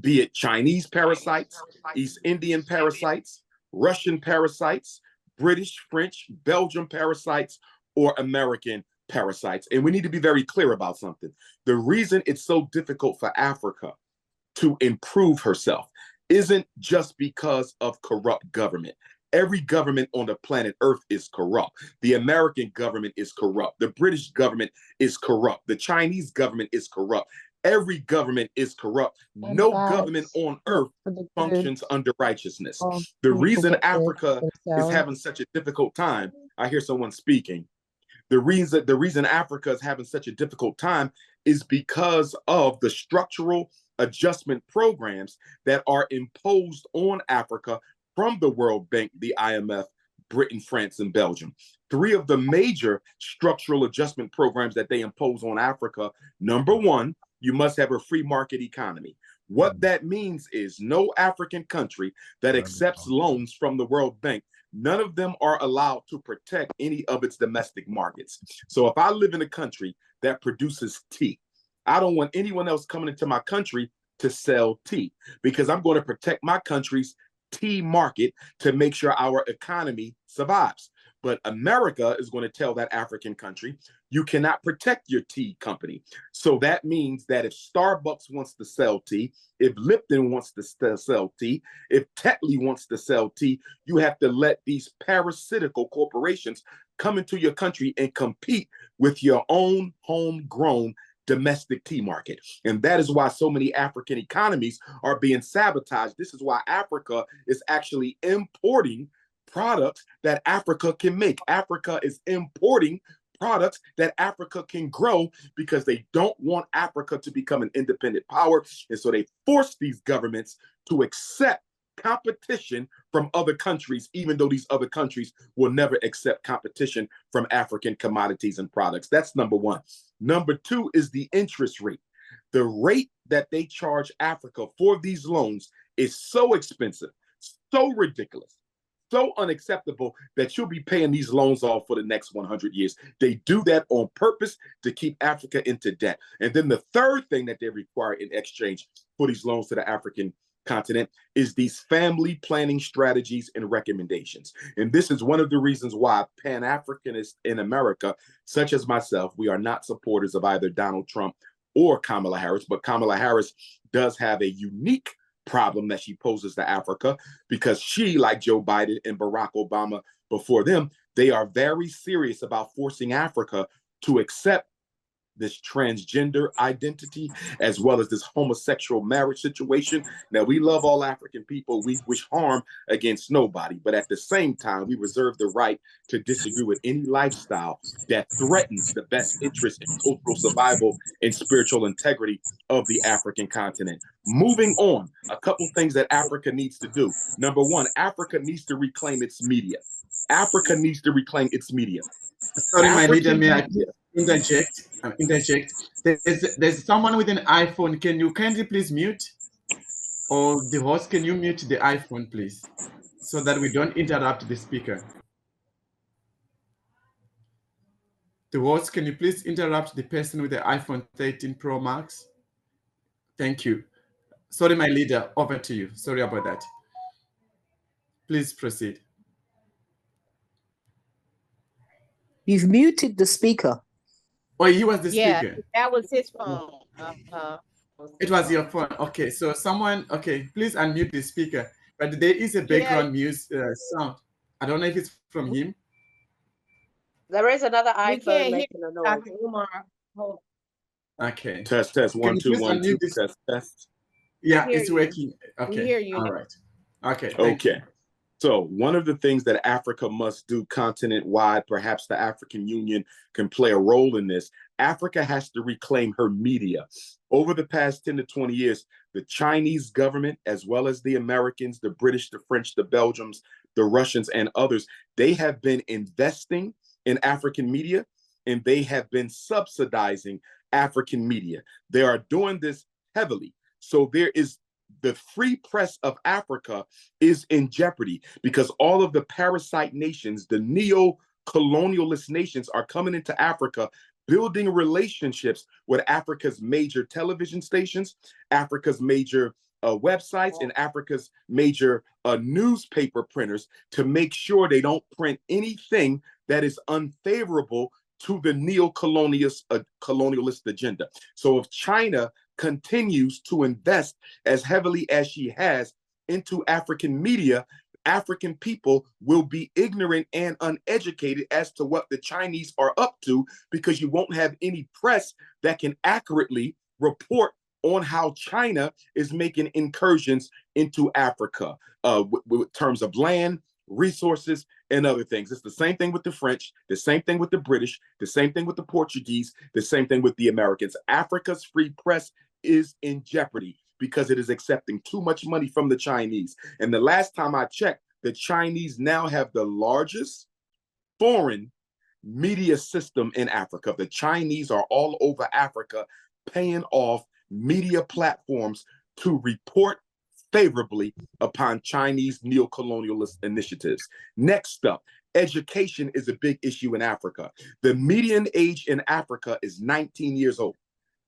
be it Chinese parasites, East Indian parasites, Russian parasites, British, French, Belgian parasites, or American parasites. And we need to be very clear about something. The reason it's so difficult for Africa to improve herself isn't just because of corrupt government. Every government on the planet Earth is corrupt. The American government is corrupt. The British government is corrupt. The Chinese government is corrupt. Every government is corrupt. No government on earth functions under righteousness. The reason Africa is having such a difficult time, I hear someone speaking. The reason Africa is having such a difficult time is because of the structural adjustment programs that are imposed on Africa from the World Bank, the IMF, Britain, France, and Belgium. Three of the major structural adjustment programs that they impose on Africa. Number one, you must have a free market economy. What that means is no African country that accepts loans from the World Bank none of them are allowed to protect any of its domestic markets. So if I live in a country that produces tea, I don't want anyone else coming into my country to sell tea, because I'm going to protect my country's tea market to make sure our economy survives. But America is going to tell that African country, you cannot protect your tea company. So that means that if Starbucks wants to sell tea, if Lipton wants to sell tea, if Tetley wants to sell tea, you have to let these parasitical corporations come into your country and compete with your own homegrown domestic tea market. And that is why so many African economies are being sabotaged. This is why Africa is actually importing products that Africa can make. Africa is importing products that Africa can grow because they don't want Africa to become an independent power. And so they force these governments to accept competition from other countries, even though these other countries will never accept competition from African commodities and products. That's number one. Number two is the interest rate. The rate that they charge Africa for these loans is so expensive, so ridiculous, so unacceptable that you'll be paying these loans off for the next 100 years. They do that on purpose to keep Africa into debt. And then the third thing that they require in exchange for these loans to the African continent is these family planning strategies and recommendations. And this is one of the reasons why Pan-Africanists in America, such as myself, we are not supporters of either Donald Trump or Kamala Harris, but Kamala Harris does have a unique problem that she poses to Africa, because she, like Joe Biden and Barack Obama before them, they are very serious about forcing Africa to accept this transgender identity, as well as this homosexual marriage situation. Now, we love all African people. We wish harm against nobody. But at the same time, we reserve the right to disagree with any lifestyle that threatens the best interest in cultural survival and spiritual integrity of the African continent. Moving on, a couple things that Africa needs to do. Number one, Africa needs to reclaim its media. Africa needs to reclaim its media.
Sorry, my leader, may I interject? There's someone with an iPhone. Can you kindly please mute? Or the host, can you mute the iPhone, please? So that we don't interrupt the speaker. The host, can you please interrupt the person with the iPhone 13 Pro Max? Thank you. Sorry, my leader, over to you. Sorry about that. Please proceed.
You've muted the speaker.
Oh, he was the speaker.
Yeah, that was his phone.
It was your phone. Okay, so someone, okay, please unmute the speaker. But there is a background music sound. I don't know if it's from him.
There is another
We
iPhone
can't hear
making a noise.
Dr. Umar. Hold
Okay.
Test, 1, 2, 1, 2, test.
Yeah,
hear
it's
you.
working. Okay.
We hear you.
All right. Okay.
Okay. So one of the things that Africa must do continent-wide, perhaps the African Union can play a role in this, Africa has to reclaim her media. Over the past 10 to 20 years, the Chinese government, as well as the Americans, the British, the French, the Belgians, the Russians, and others, they have been investing in African media, and they have been subsidizing African media. They are doing this heavily. So there is the free press of Africa is in jeopardy because all of the parasite nations, the neo-colonialist nations, are coming into Africa, building relationships with Africa's major television stations, Africa's major websites, and Africa's major newspaper printers to make sure they don't print anything that is unfavorable to the neo-colonialist agenda. So if China continues to invest as heavily as she has into African media, African people will be ignorant and uneducated as to what the Chinese are up to, because you won't have any press that can accurately report on how China is making incursions into Africa with terms of land, resources, and other things. It's the same thing with the French, the same thing with the British, the same thing with the Portuguese, the same thing with the Americans. Africa's free press is in jeopardy because it is accepting too much money from the Chinese. And the last time I checked, the Chinese now have the largest foreign media system in Africa. The Chinese are all over Africa paying off media platforms to report favorably upon Chinese neocolonialist initiatives. Next up, education is a big issue in Africa. The median age in Africa is 19 years old.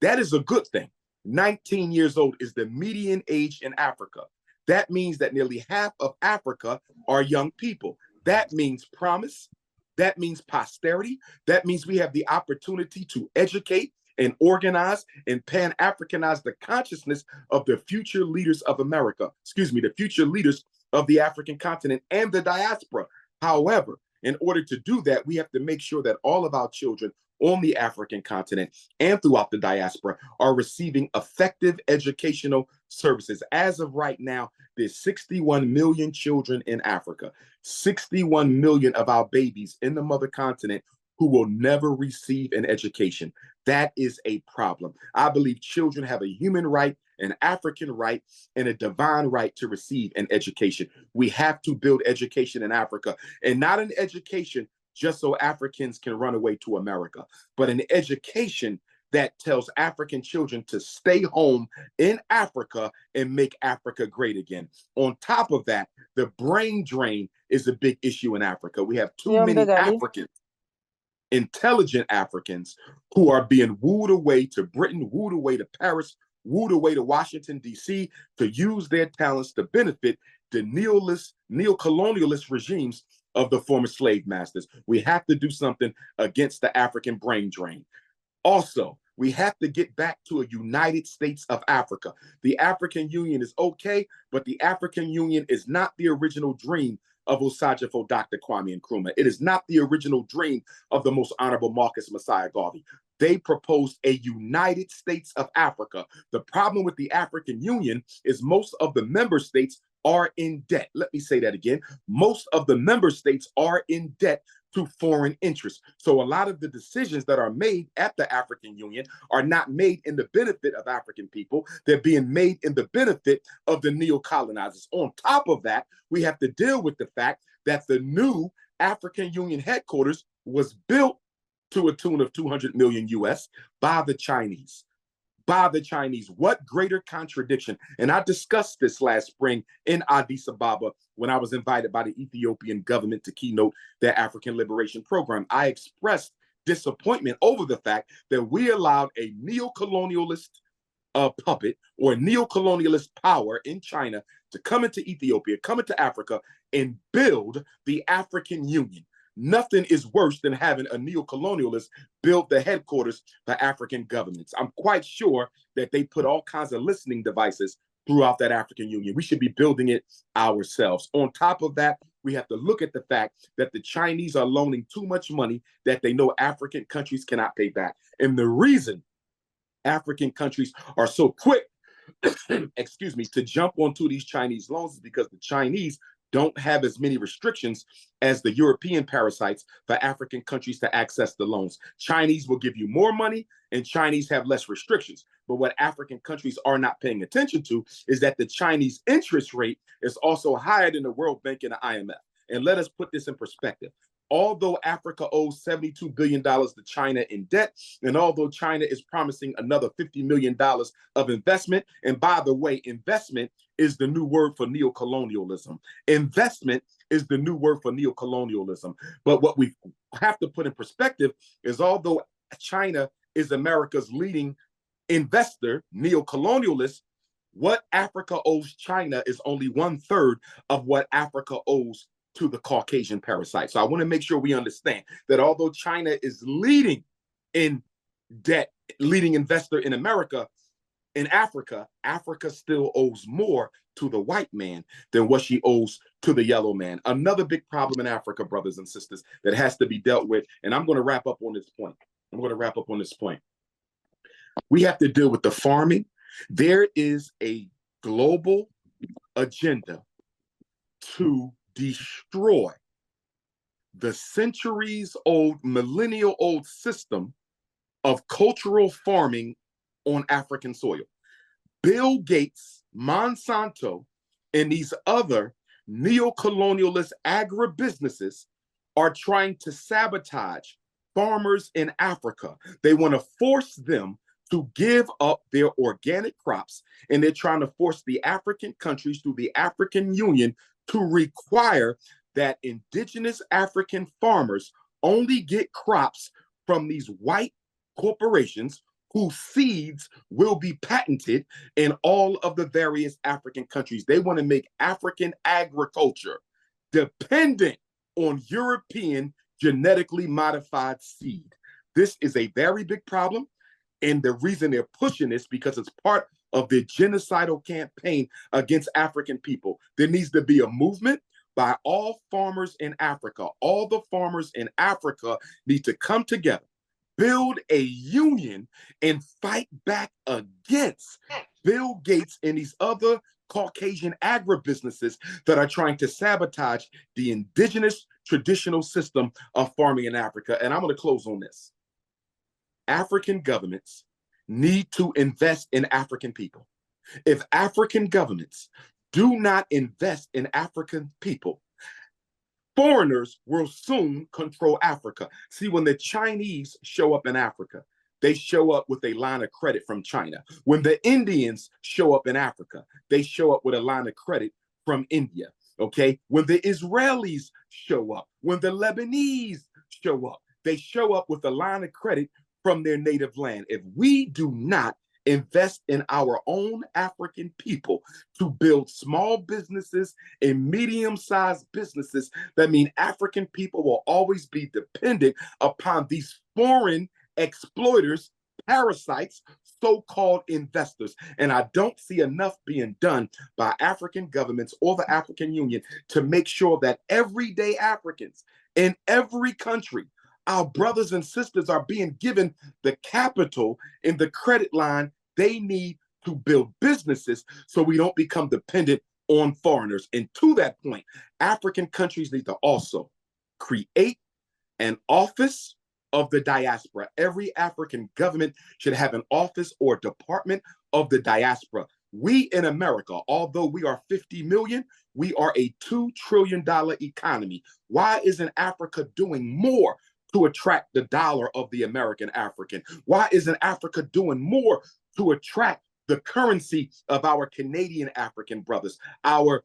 That is a good thing. 19 years old is the median age in Africa. That means that nearly half of Africa are young people. That means promise. That means posterity. That means we have the opportunity to educate and organize and pan-Africanize the consciousness of the future leaders of America, the future leaders of the African continent and the diaspora. However, in order to do that, we have to make sure that all of our children on the African continent and throughout the diaspora are receiving effective educational services. As of right now, there's 61 million children in Africa, 61 million of our babies in the mother continent who will never receive an education. That is a problem. I believe children have a human right, an African right, and a divine right to receive an education. We have to build education in Africa, and not an education just so Africans can run away to America, but an education that tells African children to stay home in Africa and make Africa great again. On top of that, the brain drain is a big issue in Africa. We have too many Africans, intelligent Africans, who are being wooed away to Britain, wooed away to Paris, wooed away to Washington, D.C. to use their talents to benefit the neocolonialist regimes of the former slave masters. We have to do something against the African brain drain. Also, we have to get back to a United States of Africa. The African Union is okay, but the African Union is not the original dream of Osajifo Dr. Kwame Nkrumah. It is not the original dream of the most honorable Marcus Messiah Garvey. They proposed a United States of Africa. The problem with the African Union is most of the member states are in debt. Let me say that again. Most of the member states are in debt to foreign interests. So a lot of the decisions that are made at the African Union are not made in the benefit of African people. They're being made in the benefit of the neocolonizers. On top of that, we have to deal with the fact that the new African Union headquarters was built to a tune of 200 million US by the Chinese. What greater contradiction? And I discussed this last spring in Addis Ababa when I was invited by the Ethiopian government to keynote their African Liberation Program. I expressed disappointment over the fact that we allowed a neocolonialist puppet or neocolonialist power in China to come into Ethiopia, come into Africa, and build the African Union. Nothing is worse than having a neocolonialist build the headquarters for African governments. I'm quite sure that they put all kinds of listening devices throughout that African Union. We should be building it ourselves. On top of that, we have to look at the fact that the Chinese are loaning too much money that they know African countries cannot pay back. And the reason African countries are so quick, to jump onto these Chinese loans is because the Chinese don't have as many restrictions as the European parasites for African countries to access the loans. Chinese will give you more money and Chinese have less restrictions. But what African countries are not paying attention to is that the Chinese interest rate is also higher than the World Bank and the IMF. And let us put this in perspective. Although Africa owes $72 billion to China in debt, and although China is promising another $50 million of investment, and by the way, investment is the new word for neocolonialism. Investment is the new word for neocolonialism. But what we have to put in perspective is although China is America's leading investor, neocolonialist, what Africa owes China is only 1/3 of what Africa owes to the Caucasian parasite. So I want to make sure we understand that although China is leading in debt, leading investor in America, in Africa, Africa still owes more to the white man than what she owes to the yellow man. Another big problem in Africa, brothers and sisters, that has to be dealt with. And I'm going to wrap up on this point. We have to deal with the farming. There is a global agenda to destroy the centuries-old, millennial-old system of cultural farming on African soil. Bill Gates, Monsanto, and these other neocolonialist agribusinesses are trying to sabotage farmers in Africa. They want to force them to give up their organic crops, and they're trying to force the African countries through the African Union to require that indigenous African farmers only get crops from these white corporations whose seeds will be patented in all of the various African countries. They want to make African agriculture dependent on European genetically modified seed. This is a very big problem. And the reason they're pushing this because it's part of the genocidal campaign against African people. There needs to be a movement by all farmers in Africa. All the farmers in Africa need to come together, build a union, and fight back against Bill Gates and these other Caucasian agribusinesses that are trying to sabotage the indigenous traditional system of farming in Africa. And I'm going to close on this. African governments need to invest in African people. If African governments do not invest in African people, foreigners will soon control Africa. See, when the Chinese show up in Africa, they show up with a line of credit from China. When the Indians show up in Africa, they show up with a line of credit from India, okay? When the Israelis show up, when the Lebanese show up, they show up with a line of credit from their native land. If we do not invest in our own African people to build small businesses and medium-sized businesses, that mean African people will always be dependent upon these foreign exploiters, parasites, so-called investors. And I don't see enough being done by African governments or the African Union to make sure that everyday Africans in every country, our brothers and sisters, are being given the capital and the credit line they need to build businesses so we don't become dependent on foreigners. And to that point, African countries need to also create an office of the diaspora. Every African government should have an office or department of the diaspora. We in America, although we are 50 million, we are a $2 trillion economy. Why isn't Africa doing more to attract the dollar of the American African? Why isn't Africa doing more to attract the currency of our Canadian African brothers, our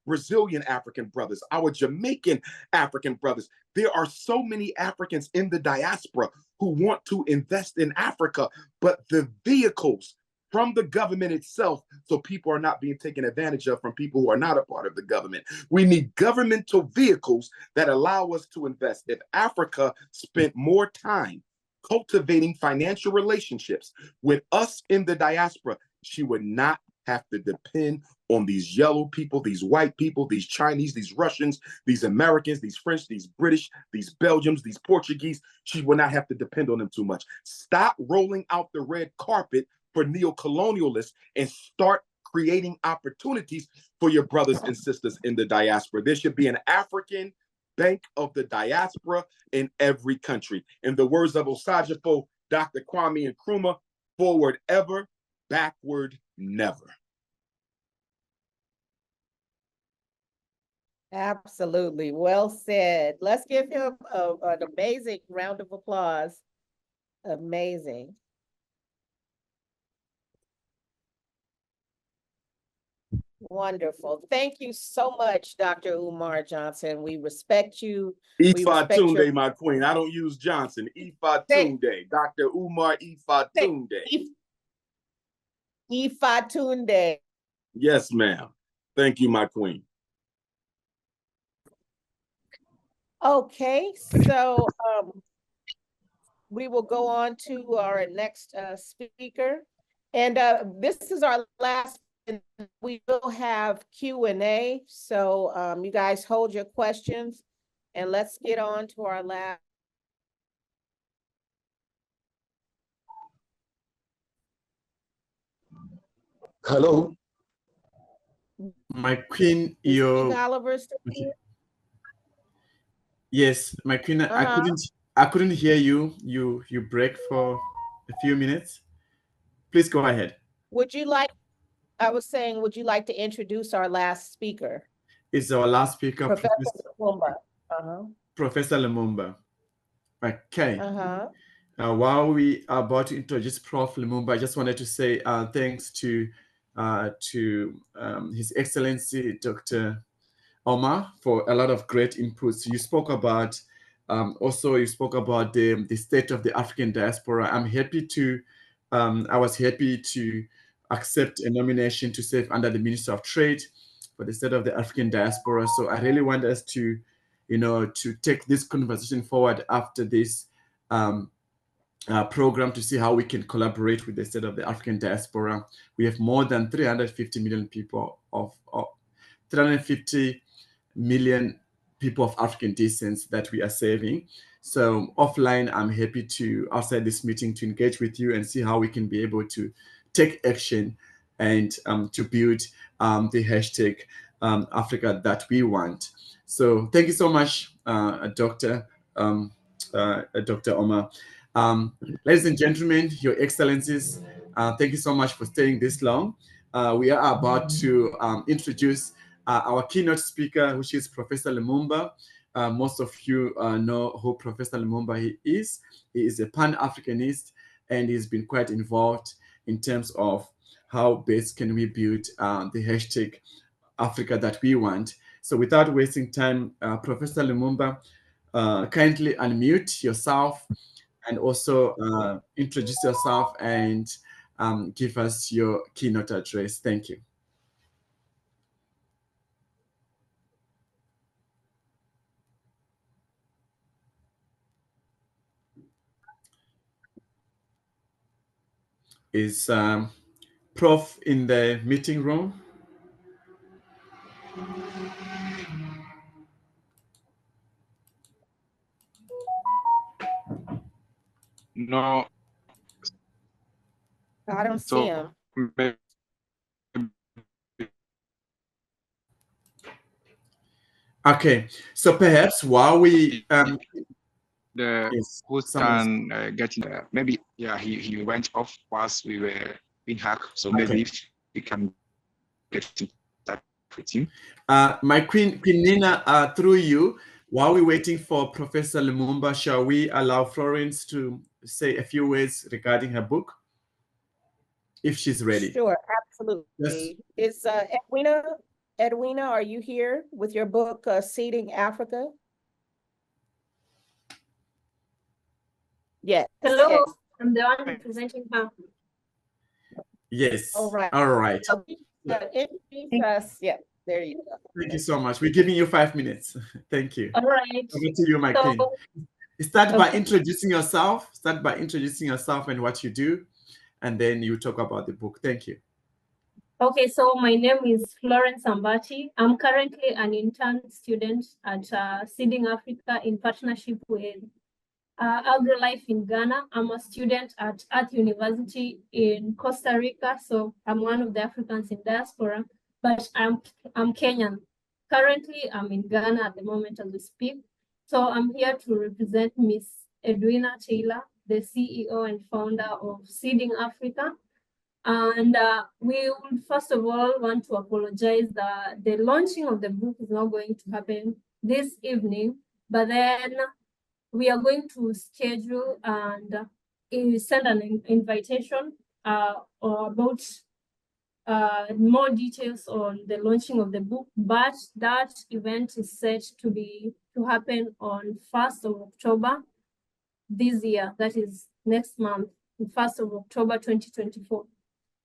Brazilian African brothers, our Jamaican African brothers? There are so many Africans in the diaspora who want to invest in Africa, but the vehicles from the government itself, so people are not being taken advantage of from people who are not a part of the government. We need governmental vehicles that allow us to invest. If Africa spent more time cultivating financial relationships with us in the diaspora, she would not have to depend on these yellow people, these white people, these Chinese, these Russians, these Americans, these French, these British, these Belgians, these Portuguese. She would not have to depend on them too much. Stop rolling out the red carpet for neo-colonialists and start creating opportunities for your brothers and sisters in the diaspora. There should be an African Bank of the Diaspora in every country. In the words of Osajifo, Dr. Kwame Nkrumah, forward ever, backward never.
Absolutely. Well said. Let's give him an amazing round of applause. Amazing. Wonderful. Thank you so much, Dr. Umar Johnson. We respect you.
Ifa Tunde, my queen. I don't use Johnson. Ifa Tunde. Dr. Umar Ifa Tunde.
Ifa Tunde.
Yes, ma'am. Thank you, my queen.
Okay, so we will go on to our next speaker. And this is our last. We will have Q&A, so you guys hold your questions and let's get on to our last.
Hello. My queen,
okay.
Yes, my queen, I couldn't hear you. You break for a few minutes. Please go ahead.
Would you like, I was saying, would you like to introduce our last speaker?
It's our last speaker,
Professor Lumumba.
Professor Lumumba. Okay. While we are about to introduce Prof. Lumumba, I just wanted to say thanks to His Excellency Dr. Omar for a lot of great inputs. You spoke about you spoke about the state of the African diaspora. I was happy to accept a nomination to serve under the Minister of Trade for the state of the African diaspora. So I really want us to, to take this conversation forward after this program to see how we can collaborate with the state of the African diaspora. We have more than 350 million people 350 million people of African descent that we are serving. So offline, I'm happy to, outside this meeting, to engage with you and see how we can be able to take action and to build the hashtag Africa that we want. So thank you so much, Dr. Omar. Ladies and gentlemen, Your Excellencies, thank you so much for staying this long. We are about to introduce our keynote speaker, which is Professor Lumumba. Most of you know who Professor Lumumba is. He is a Pan-Africanist, and he's been quite involved in terms of how best can we build the hashtag Africa that we want. So without wasting time, Professor Lumumba, kindly unmute yourself and also introduce yourself and give us your keynote address. Thank you. Is Prof in the meeting room?
No.
I don't see him.
Okay, so perhaps while we
the host can get in there. Maybe he went off whilst we were being hacked. So maybe if we can get in touch with him.
My Queen Nina, through you, while we're waiting for Professor Lumumba, shall we allow Florence to say a few words regarding her book, if she's ready?
Sure, absolutely. Yes. Is Edwina, are you here with your book, Seeding Africa? Yes.
Hello,
yes.
I'm the one representing her.
Yes.
All right.
All right.
Introduce us. Yeah, there you go.
Thank you so much. We're giving you 5 minutes. Thank you.
All right.
Over to you, my queen. Start by introducing yourself. Start by introducing yourself and what you do, and then you talk about the book. Thank you.
Okay, so my name is Florence Ambati. I'm currently an intern student at Seeding Africa in partnership with AgriLife in Ghana. I'm a student at Earth University in Costa Rica, so I'm one of the Africans in diaspora, but I'm Kenyan. Currently, I'm in Ghana at the moment as we speak. So I'm here to represent Miss Edwina Taylor, the CEO and founder of Seeding Africa. And we would first of all want to apologize that the launching of the book is not going to happen this evening, but then we are going to schedule and send an invitation about more details on the launching of the book, but that event is set to happen on 1st of October this year, that is next month, 1st of October 2024.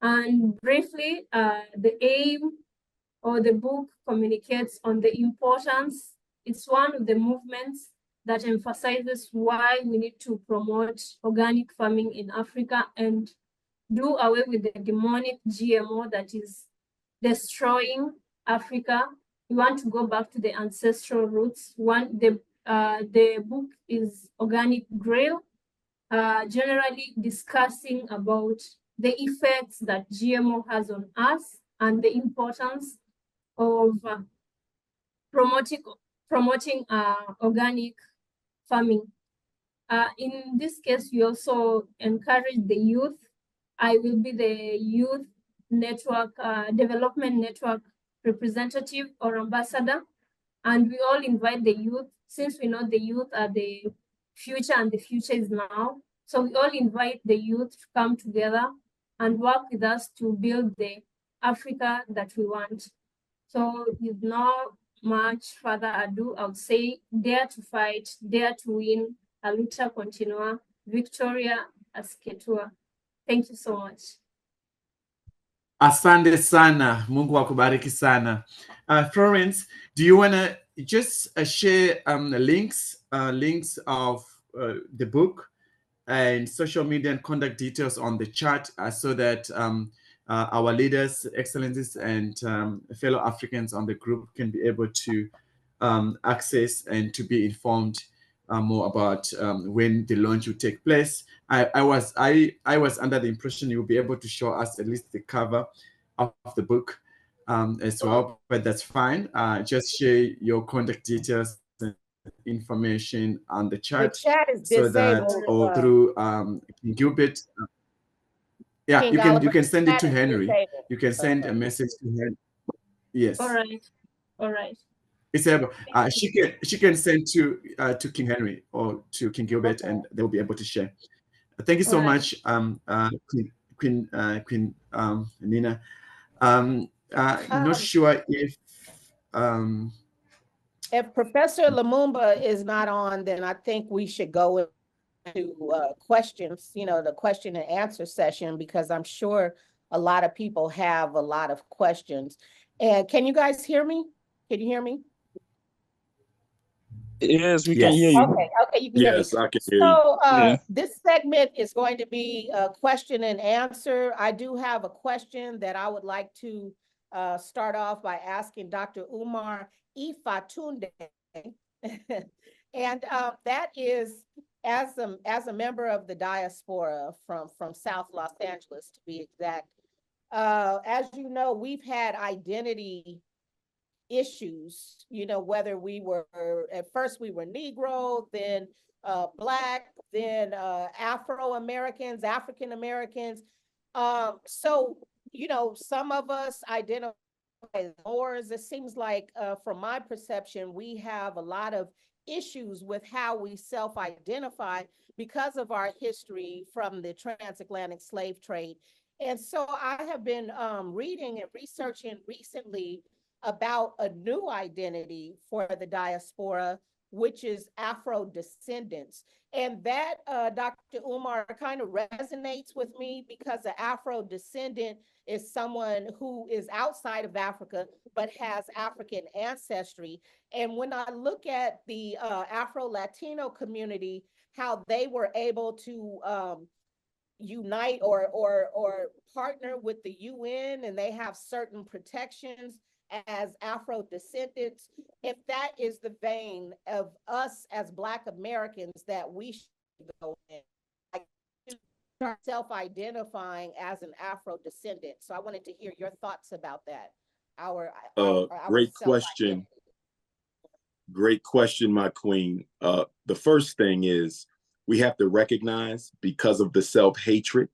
And briefly, the aim of the book communicates on the importance. It's one of the movements that emphasizes why we need to promote organic farming in Africa and do away with the demonic GMO that is destroying Africa. We want to go back to the ancestral roots. The book is Organic Grail, generally discussing about the effects that GMO has on us and the importance of promoting organic farming. In this case, we also encourage the youth. I will be the youth network, development network representative or ambassador, and we all invite the youth, since we know the youth are the future and the future is now. So we all invite the youth to come together and work with us to build the Africa that we want. So with no much further ado, I would say dare to fight, dare to win, a lucha continua, Victoria Asketua. Thank you so much.
Asante sana, Mungu akubariki sana. Florence, do you want to just share links of the book and social media and contact details on the chat so that our leaders, excellencies, and fellow Africans on the group can be able to access and to be informed more about when the launch will take place. I was under the impression you'll be able to show us at least the cover of the book as well, but that's fine. Just share your contact details and information on the chat.
The chat is
so
disabled.
that or through Gilbert. Yeah,
King
you
Oliver,
can send it to
chat is
Henry.
disabled.
You can send a message to Henry. Yes.
All right. All right.
It's able. She can send to King Henry or to King Gilbert, and they'll be able to share. Thank you so much, Queen Nina. Not sure if
Professor Lumumba is not on, then I think we should go into questions, the question and answer session, because I'm sure a lot of people have a lot of questions. And can you guys hear me? Can you hear me?
Yes, we can hear you.
Okay, you can hear me.
Yes, I can hear you.
So this segment is going to be a question and answer. I do have a question that I would like to start off by asking Dr. Umar Ifatunde. And that is, as a member of the diaspora from South Los Angeles, to be exact, as you know, we've had identity issues, whether we were, at first we were Negro, then Black, then Afro-Americans, African-Americans. So, some of us identify as Moors. It seems like, from my perception, we have a lot of issues with how we self-identify because of our history from the transatlantic slave trade. And so I have been reading and researching recently about a new identity for the diaspora, which is Afro-descendants. And that, Dr. Umar, kind of resonates with me, because an Afro-descendant is someone who is outside of Africa, but has African ancestry. And when I look at the Afro-Latino community, how they were able to unite or partner with the UN, and they have certain protections as Afro-descendants, if that is the vein of us as Black Americans that we should go in, start self-identifying as an Afro-descendant. So I wanted to hear your thoughts about that. Our
great question. Great question, my queen. The first thing is we have to recognize, because of the self-hatred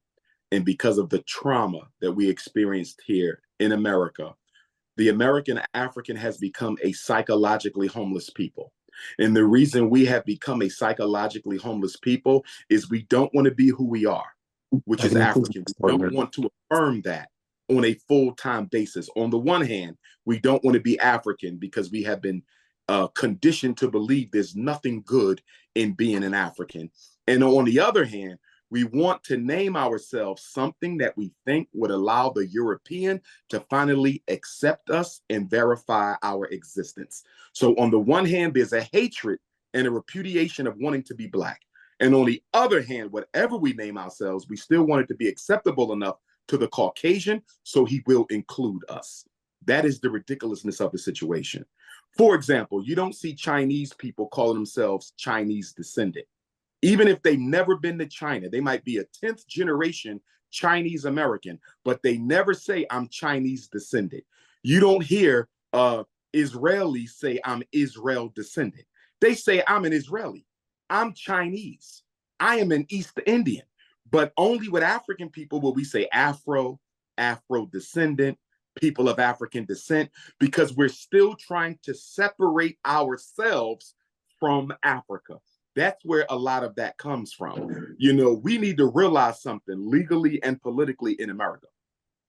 and because of the trauma that we experienced here in America, the American African has become a psychologically homeless people. And the reason we have become a psychologically homeless people is we don't want to be who we are, which is African. We don't want to affirm that on a full-time basis. On the one hand, we don't want to be African because we have been conditioned to believe there's nothing good in being an African. And on the other hand, we want to name ourselves something that we think would allow the European to finally accept us and verify our existence. So on the one hand, there's a hatred and a repudiation of wanting to be Black. And on the other hand, whatever we name ourselves, we still want it to be acceptable enough to the Caucasian, so he will include us. That is the ridiculousness of the situation. For example, you don't see Chinese people calling themselves Chinese descendant. Even if they've never been to China, they might be a 10th generation Chinese American, but they never say I'm Chinese descendant. You don't hear Israelis say I'm Israel descendant. They say I'm an Israeli. I'm Chinese. I am an East Indian. But only with African people will we say Afro, Afro descendant, people of African descent, because we're still trying to separate ourselves from Africa. That's where a lot of that comes from. You know, we need to realize something legally and politically in America.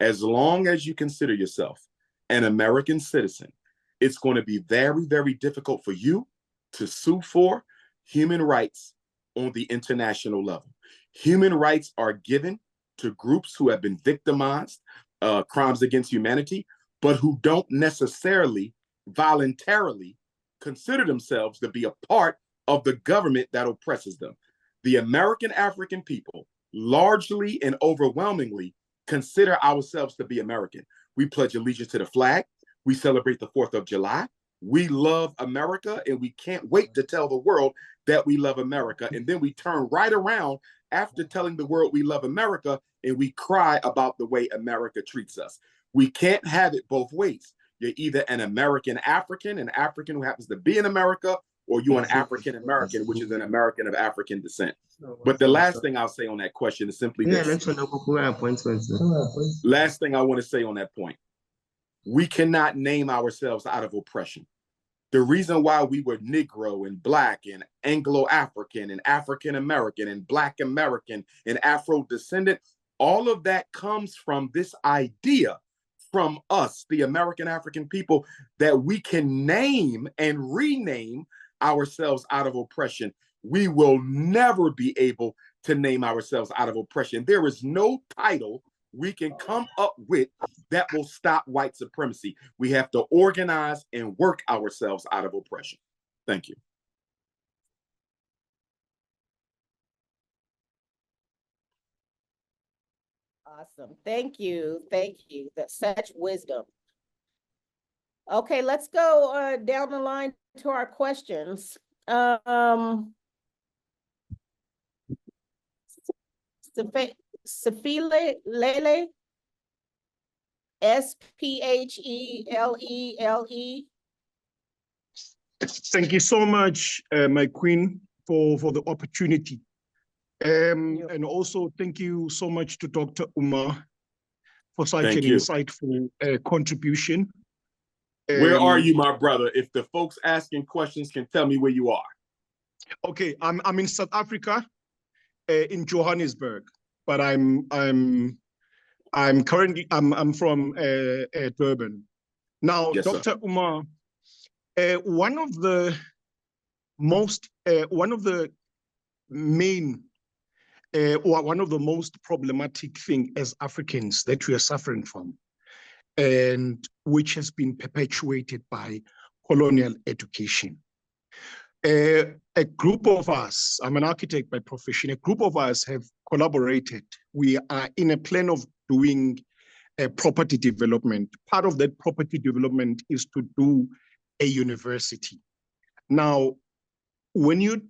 As long as you consider yourself an American citizen, it's going to be very, very difficult for you to sue for human rights on the international level. Human rights are given to groups who have been victimized, crimes against humanity, but who don't necessarily voluntarily consider themselves to be a part of the government that oppresses them. The American African people largely and overwhelmingly consider ourselves to be American. We pledge allegiance to the flag. We celebrate the 4th of July. We love America, and we can't wait to tell the world that we love America. And then we turn right around after telling the world we love America, and we cry about the way America treats us. We can't have it both ways. You're either an American African, an African who happens to be in America, or you're an African American, which is an American of African descent. But the last thing I'll say on that question is simply this. Last thing I want to say on that point. We cannot name ourselves out of oppression. The reason why we were Negro and Black and Anglo-African and African-American and Black American and Afro-descendant, all of that comes from this idea from us, the American African people, that we can name and rename ourselves out of oppression. We will never be able to name ourselves out of oppression. There is no title we can come up with that will stop white supremacy. We have to organize and work ourselves out of oppression. Thank you.
Awesome. Thank you. Thank you. That's such wisdom. Okay, let's go down the line to our questions. Sphele Lele, Sphele.
Thank you so much, my queen, for the opportunity. And also thank you so much to Dr. Umar for such an insightful contribution.
Where are you, my brother? If the folks asking questions can tell me where you are.
Okay, I'm in South Africa, in Johannesburg, but I'm currently from Durban. Now, yes, Dr. Umar, one of the most problematic thing as Africans that we are suffering from, and which has been perpetuated by colonial education. A group of us, I'm an architect by profession, a group of us have collaborated. We are in a plan of doing a property development. Part of that property development is to do a university. Now, when you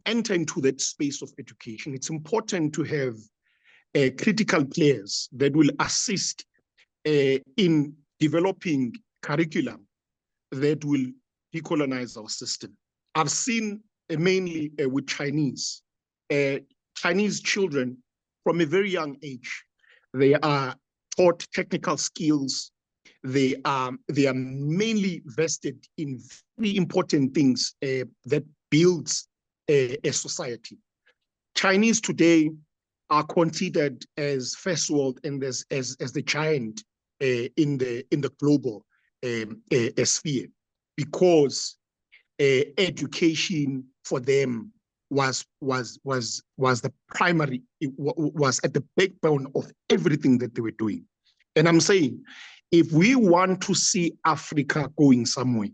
enter into that space of education, it's important to have critical players that will assist in developing curriculum that will decolonize our system. I've seen mainly with Chinese children from a very young age. They are taught technical skills. They are mainly vested in very important things that builds a society. Chinese today are considered as first world and as the giant in the global sphere, because education for them was the primary, was at the backbone of everything that they were doing. And I'm saying, if we want to see Africa going somewhere,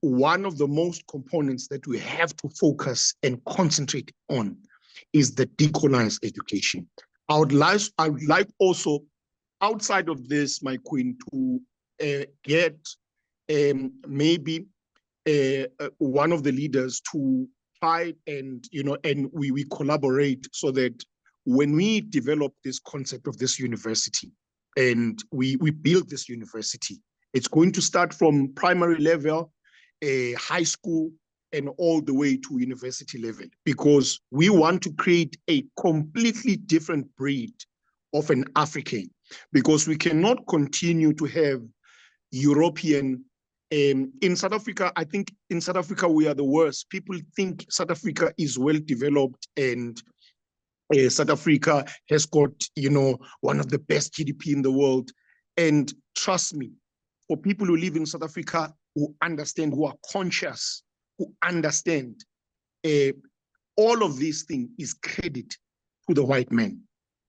one of the most components that we have to focus and concentrate on is the decolonized education. I would like also, outside of this, my queen, to get maybe one of the leaders to try and we collaborate, so that when we develop this concept of this university and we build this university, it's going to start from primary level, high school, and all the way to university level, because we want to create a completely different breed of an African, because we cannot continue to have European In South Africa, I think in South Africa, we are the worst. People think South Africa is well developed and South Africa has got, one of the best GDP in the world. And trust me, for people who live in South Africa, who understand, who are conscious, who understand, all of these things is credit to the white man.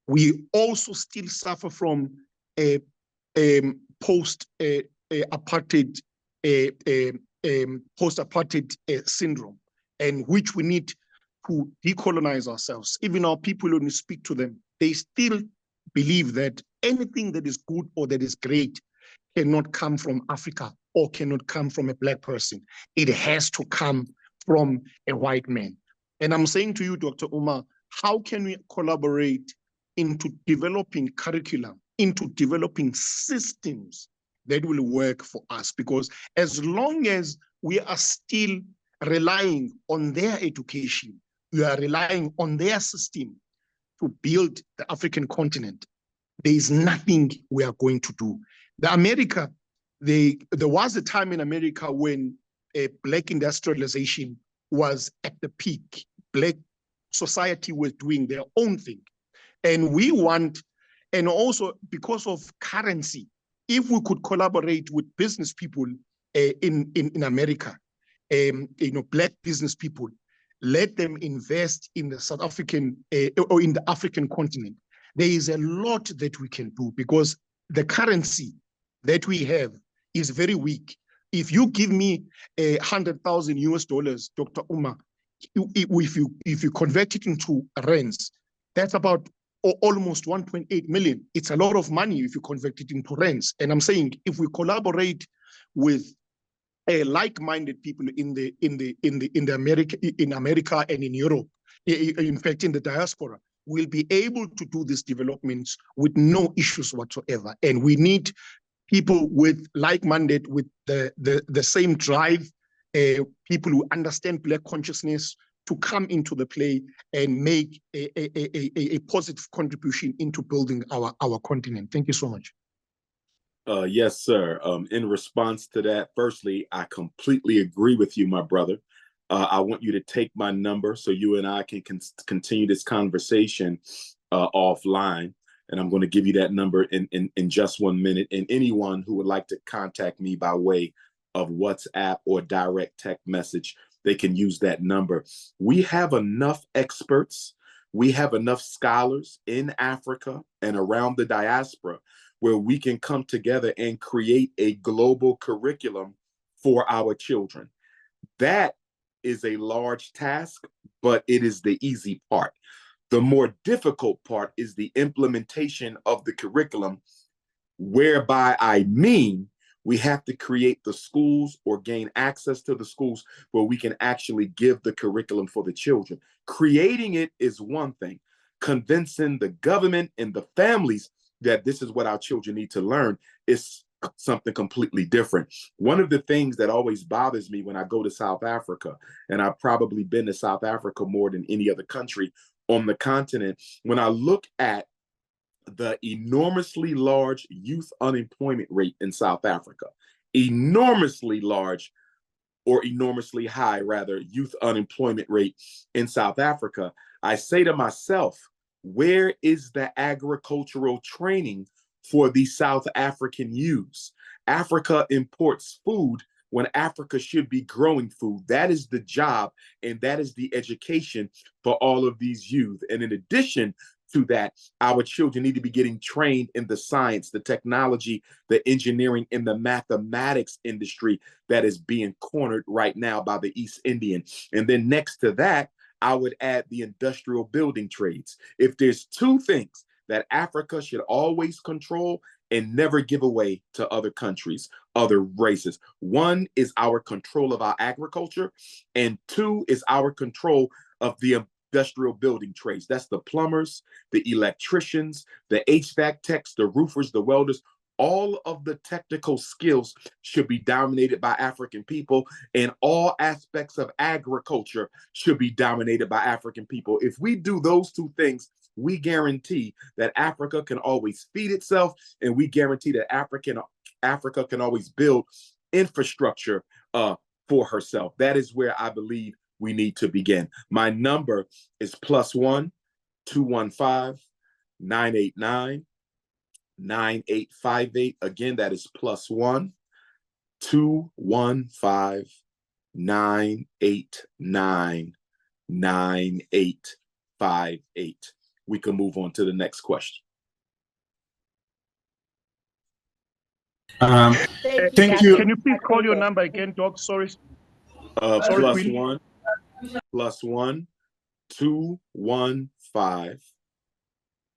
We also still suffer from a post-apartheid syndrome, and which we need to decolonize ourselves. Even our people, when you speak to them, they still believe that anything that is good or that is great cannot come from Africa or cannot come from a black person. It has to come from a white man. And I'm saying to you, Dr. Umar, how can we collaborate into developing curriculum, into developing systems that will work for us? Because as long as we are still relying on their education, we are relying on their system to build the African continent, there is nothing we are going to do. There was a time in America when black industrialization was at the peak. Black society was doing their own thing. And we want, and also because of currency, if we could collaborate with business people in America, black business people, let them invest in the South African or in the African continent. There is a lot that we can do because the currency that we have is very weak. If you give me $100,000 US, Dr. Umar, if you convert it into rands, that's about almost 1.8 million. It's a lot of money if you convert it into rands. And I'm saying if we collaborate with like-minded people in America and in Europe, in fact in the diaspora, we'll be able to do these developments with no issues whatsoever. And we need people with like-minded, with the same drive, people who understand black consciousness, to come into the play and make a positive contribution into building our continent. Thank you so much.
Yes, sir. In response to that, firstly, I completely agree with you, my brother. I want you to take my number so you and I can continue this conversation offline. And I'm going to give you that number in just 1 minute. And anyone who would like to contact me by way of WhatsApp or direct text message, they can use that number. We have enough experts. We have enough scholars in Africa and around the diaspora where we can come together and create a global curriculum for our children. That is a large task, but it is the easy part. The more difficult part is the implementation of the curriculum, whereby I mean we have to create the schools or gain access to the schools where we can actually give the curriculum for the children. Creating it is one thing. Convincing the government and the families that this is what our children need to learn is something completely different. One of the things that always bothers me when I go to South Africa, and I've probably been to South Africa more than any other country on the continent, when I look at the enormously large youth unemployment rate in South Africa, enormously large or enormously high, rather, youth unemployment rate in South Africa, I say to myself, where is the agricultural training for the South African youths? Africa imports food when Africa should be growing food. That is the job and that is the education for all of these youth. And in addition to that, our children need to be getting trained in the science, the technology, the engineering, and the mathematics industry that is being cornered right now by the East Indian. And then next to that, I would add the industrial building trades. If there's two things that Africa should always control and never give away to other countries, other races, one is our control of our agriculture, and two is our control of the industrial building trades. That's the plumbers, the electricians, the HVAC techs, the roofers, the welders. All of the technical skills should be dominated by African people, and all aspects of agriculture should be dominated by African people. If we do those two things, we guarantee that Africa can always feed itself, and we guarantee that Africa can always build infrastructure for herself. That is where I believe we need to begin. My number is +1 215 989 9858. Again, that is +1 215 989 9858. We can move on to the next question.
Thank you.
Can you please call your number again, Doc? Sorry.
+1 215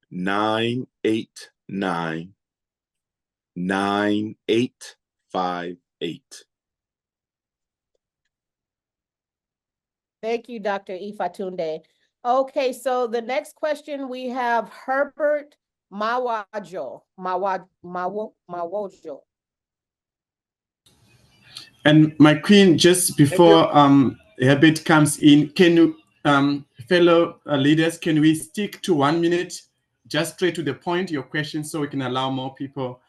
989 9858.
Thank you, Dr. Ifatunde. Okay, so the next question we have Herbert Mawojo.
And my queen, just before Herbert comes in, can you, fellow leaders, can we stick to 1 minute, just straight to the point, your question, so we can allow more people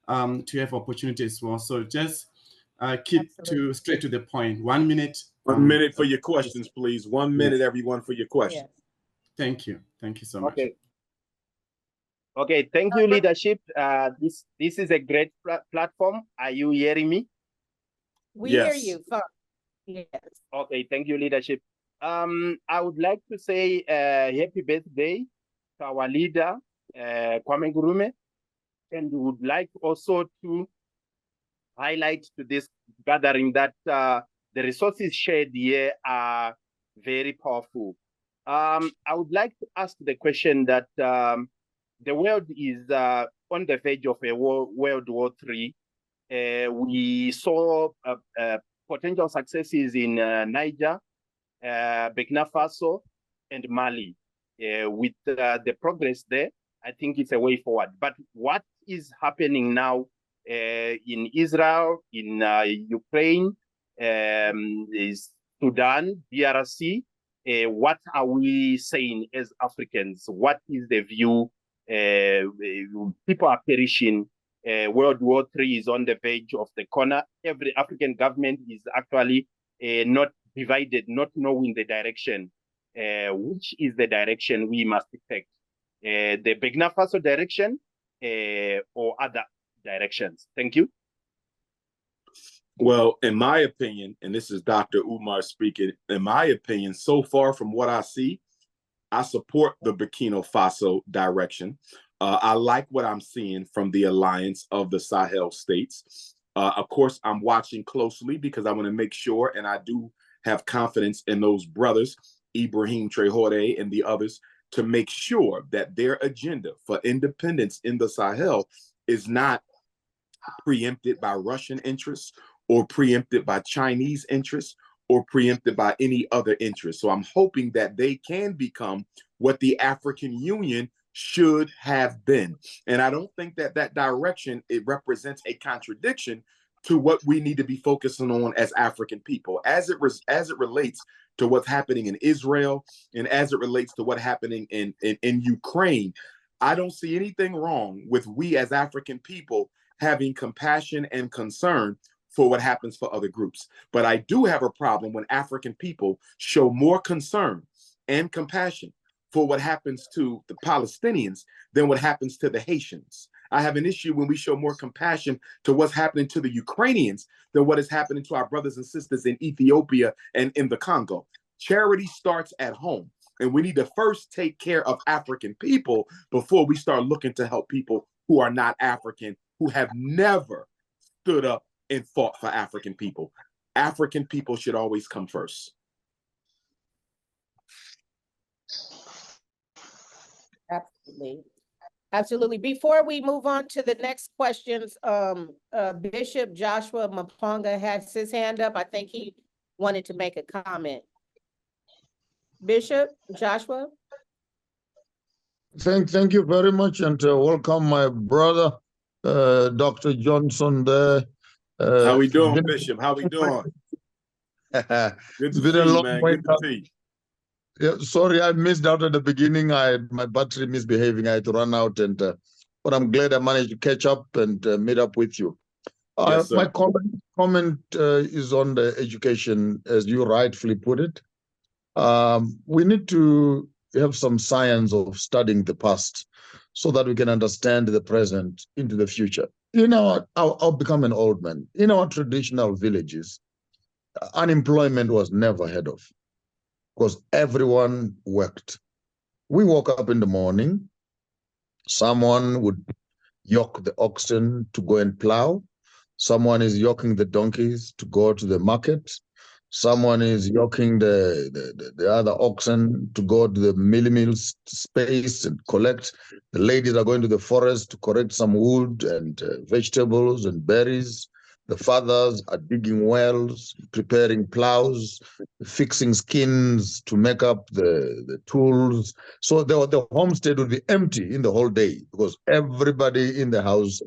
to have opportunity as well. So just keep to straight to the point. 1 minute.
1 minute for your questions, please. 1 minute, everyone, for your questions.
Yes.
Thank you. Thank you so much.
Okay. Okay, thank you, leadership. This is a great platform. Are you hearing me?
We hear you. Yes.
Okay, thank you, leadership. I would like to say happy birthday to our leader, Kwame Nkrumah, and would like also to highlight to this gathering that the resources shared here are very powerful. I would like to ask the question that the world is on the verge of a World War III. We saw potential successes in Niger, Burkina Faso, and Mali. With the progress there, I think it's a way forward. But what is happening now in Israel, in Ukraine, is Sudan, DRC? What are we saying as Africans? What is the view? People are perishing. World War III is on the verge of the corner. Every African government is actually not divided, not knowing the direction. Which is the direction we must take? The Burkina Faso direction or other directions? Thank you.
Well, in my opinion, and this is Dr. Umar speaking, in my opinion, so far from what I see, I support the Burkina Faso direction. I like what I'm seeing from the alliance of the Sahel states. Of course, I'm watching closely because I want to make sure, and I do have confidence in those brothers, Ibrahim Traoré and the others, to make sure that their agenda for independence in the Sahel is not preempted by Russian interests or preempted by Chinese interests or preempted by any other interest. So I'm hoping that they can become what the African Union should have been. And I don't think that that direction, it represents a contradiction to what we need to be focusing on as African people, as it relates to what's happening in Israel and as it relates to what's happening in Ukraine. I don't see anything wrong with we as African people having compassion and concern for what happens for other groups. But I do have a problem when African people show more concern and compassion for what happens to the Palestinians than what happens to the Haitians. I have an issue when we show more compassion to what's happening to the Ukrainians than what is happening to our brothers and sisters in Ethiopia and in the Congo. Charity starts at home, and we need to first take care of African people before we start looking to help people who are not African, who have never stood up and fought for African people. African people should always come first.
Absolutely. Absolutely. Before we move on to the next questions, Bishop Joshua Maponga has his hand up. I think he wanted to make a comment. Bishop Joshua?
Thank you very much, and welcome my brother, Dr. Johnson there.
How we doing, Bishop? How we doing?
Good to
see you, man. Good to see you.
Yeah, sorry, I missed out at the beginning. My battery misbehaving. I had to run out, but I'm glad I managed to catch up and meet up with you.
Yes, sir.
My comment is on the education, as you rightfully put it. We need to have some science of studying the past so that we can understand the present into the future. I'll become an old man. In our traditional villages, unemployment was never heard of because everyone worked. We woke up in the morning, someone would yoke the oxen to go and plow. Someone is yoking the donkeys to go to the market. Someone is yoking the other oxen to go to the mill space and collect. The ladies are going to the forest to collect some wood and vegetables and berries. The fathers are digging wells, preparing plows, fixing skins to make up the tools. So the homestead would be empty in the whole day because everybody in the house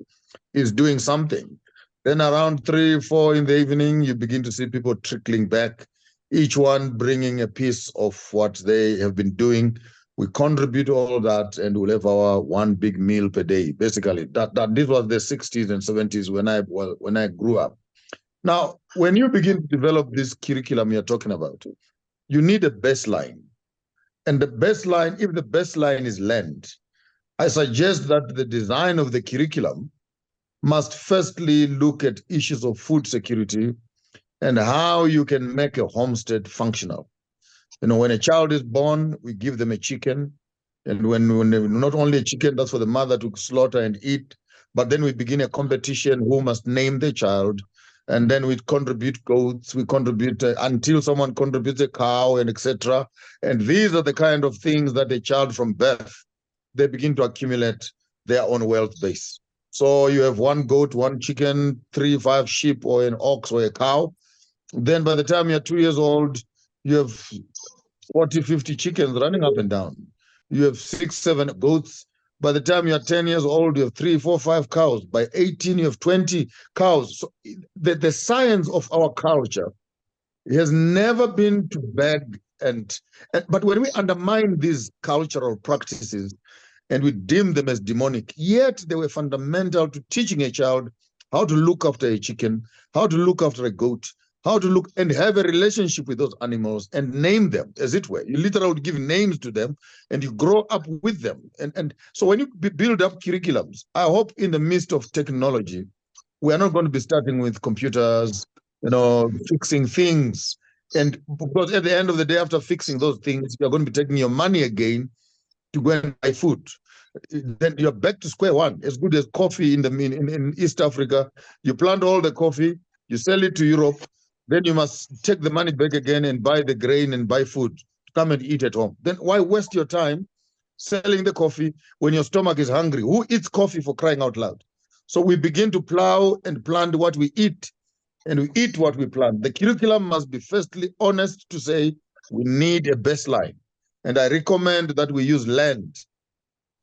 is doing something. Then around 3, 4 in the evening, you begin to see people trickling back, each one bringing a piece of what they have been doing. We contribute all that and we'll have our one big meal per day. Basically, this was the 60s and 70s when I grew up. Now, when you begin to develop this curriculum you're talking about, you need a baseline. And the baseline, if the baseline is land, I suggest that the design of the curriculum must firstly look at issues of food security and how you can make a homestead functional. When a child is born, we give them a chicken. And when not only a chicken, that's for the mother to slaughter and eat, but then we begin a competition who must name the child. And then we contribute goats, we contribute until someone contributes a cow and etc. And these are the kind of things that a child from birth, they begin to accumulate their own wealth base. So you have 1 goat, 1 chicken, 3, 5 sheep or an ox or a cow. Then by the time you're 2 years old, you have 40, 50 chickens running up and down. You have 6, 7 goats. By the time you're 10 years old, you have 3, 4, 5 cows. By 18, you have 20 cows. So the science of our culture has never been to beg but when we undermine these cultural practices, and we deem them as demonic, yet they were fundamental to teaching a child how to look after a chicken, how to look after a goat, how to look and have a relationship with those animals and name them, as it were. You literally give names to them and you grow up with them. And so when you build up curriculums, I hope in the midst of technology, we are not going to be starting with computers, fixing things. And because at the end of the day, after fixing those things, you're going to be taking your money again to go and buy food. Then you're back to square one. As good as coffee in East Africa, you plant all the coffee, you sell it to Europe, then you must take the money back again and buy the grain and buy food to come and eat at home. Then why waste your time selling the coffee when your stomach is hungry? Who eats coffee, for crying out loud? So we begin to plow and plant what we eat, and we eat what we plant. The curriculum must be firstly honest to say we need a baseline. And I recommend that we use land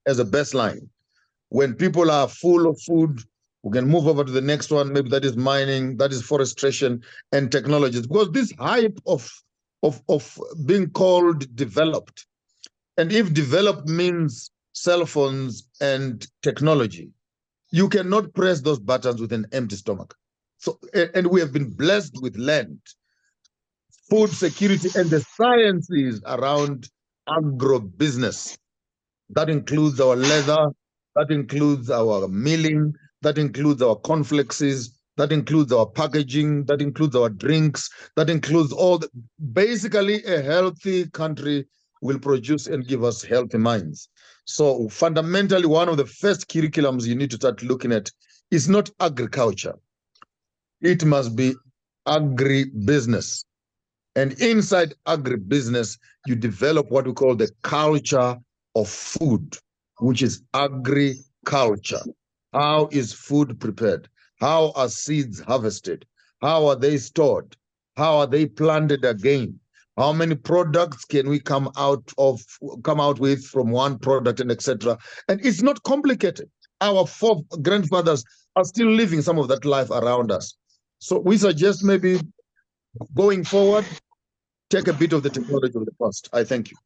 as a baseline. When people are full of food, we can move over to the next one. Maybe that is mining, that is forestation and technologies. Because this hype of being called developed, and if developed means cell phones and technology, you cannot press those buttons with an empty stomach. So, and we have been blessed with land, food security, and the sciences around agro-business. That includes our leather, that includes our milling, that includes our cornflakes, that includes our packaging, that includes our drinks, that includes basically a healthy country will produce and give us healthy minds. So fundamentally, one of the first curriculums you need to start looking at is not agriculture. It must be agribusiness. And inside agribusiness, you develop what we call the culture of food, which is agriculture. How is food prepared? How are seeds harvested? How are they stored? How are they planted again? How many products can we come out with from one product, and etc. And it's not complicated. Our grandfathers are still living some of that life around us. So we suggest maybe going forward, take a bit of the technology of the past. I thank you.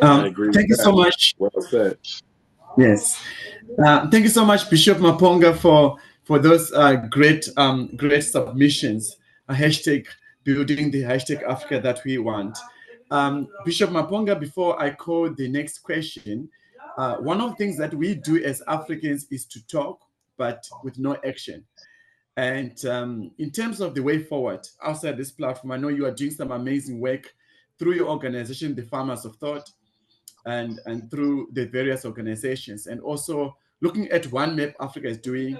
I agree.
Thank you so much.
Well said.
Yes. Thank you so much, Bishop Maponga, for those great submissions. Hashtag building the hashtag Africa that we want. Bishop Maponga, before I call the next question, one of the things that we do as Africans is to talk, but with no action. And in terms of the way forward outside this platform, I know you are doing some amazing work through your organization, the Farmers of Thought, and through the various organizations, and also looking at One Map Africa is doing,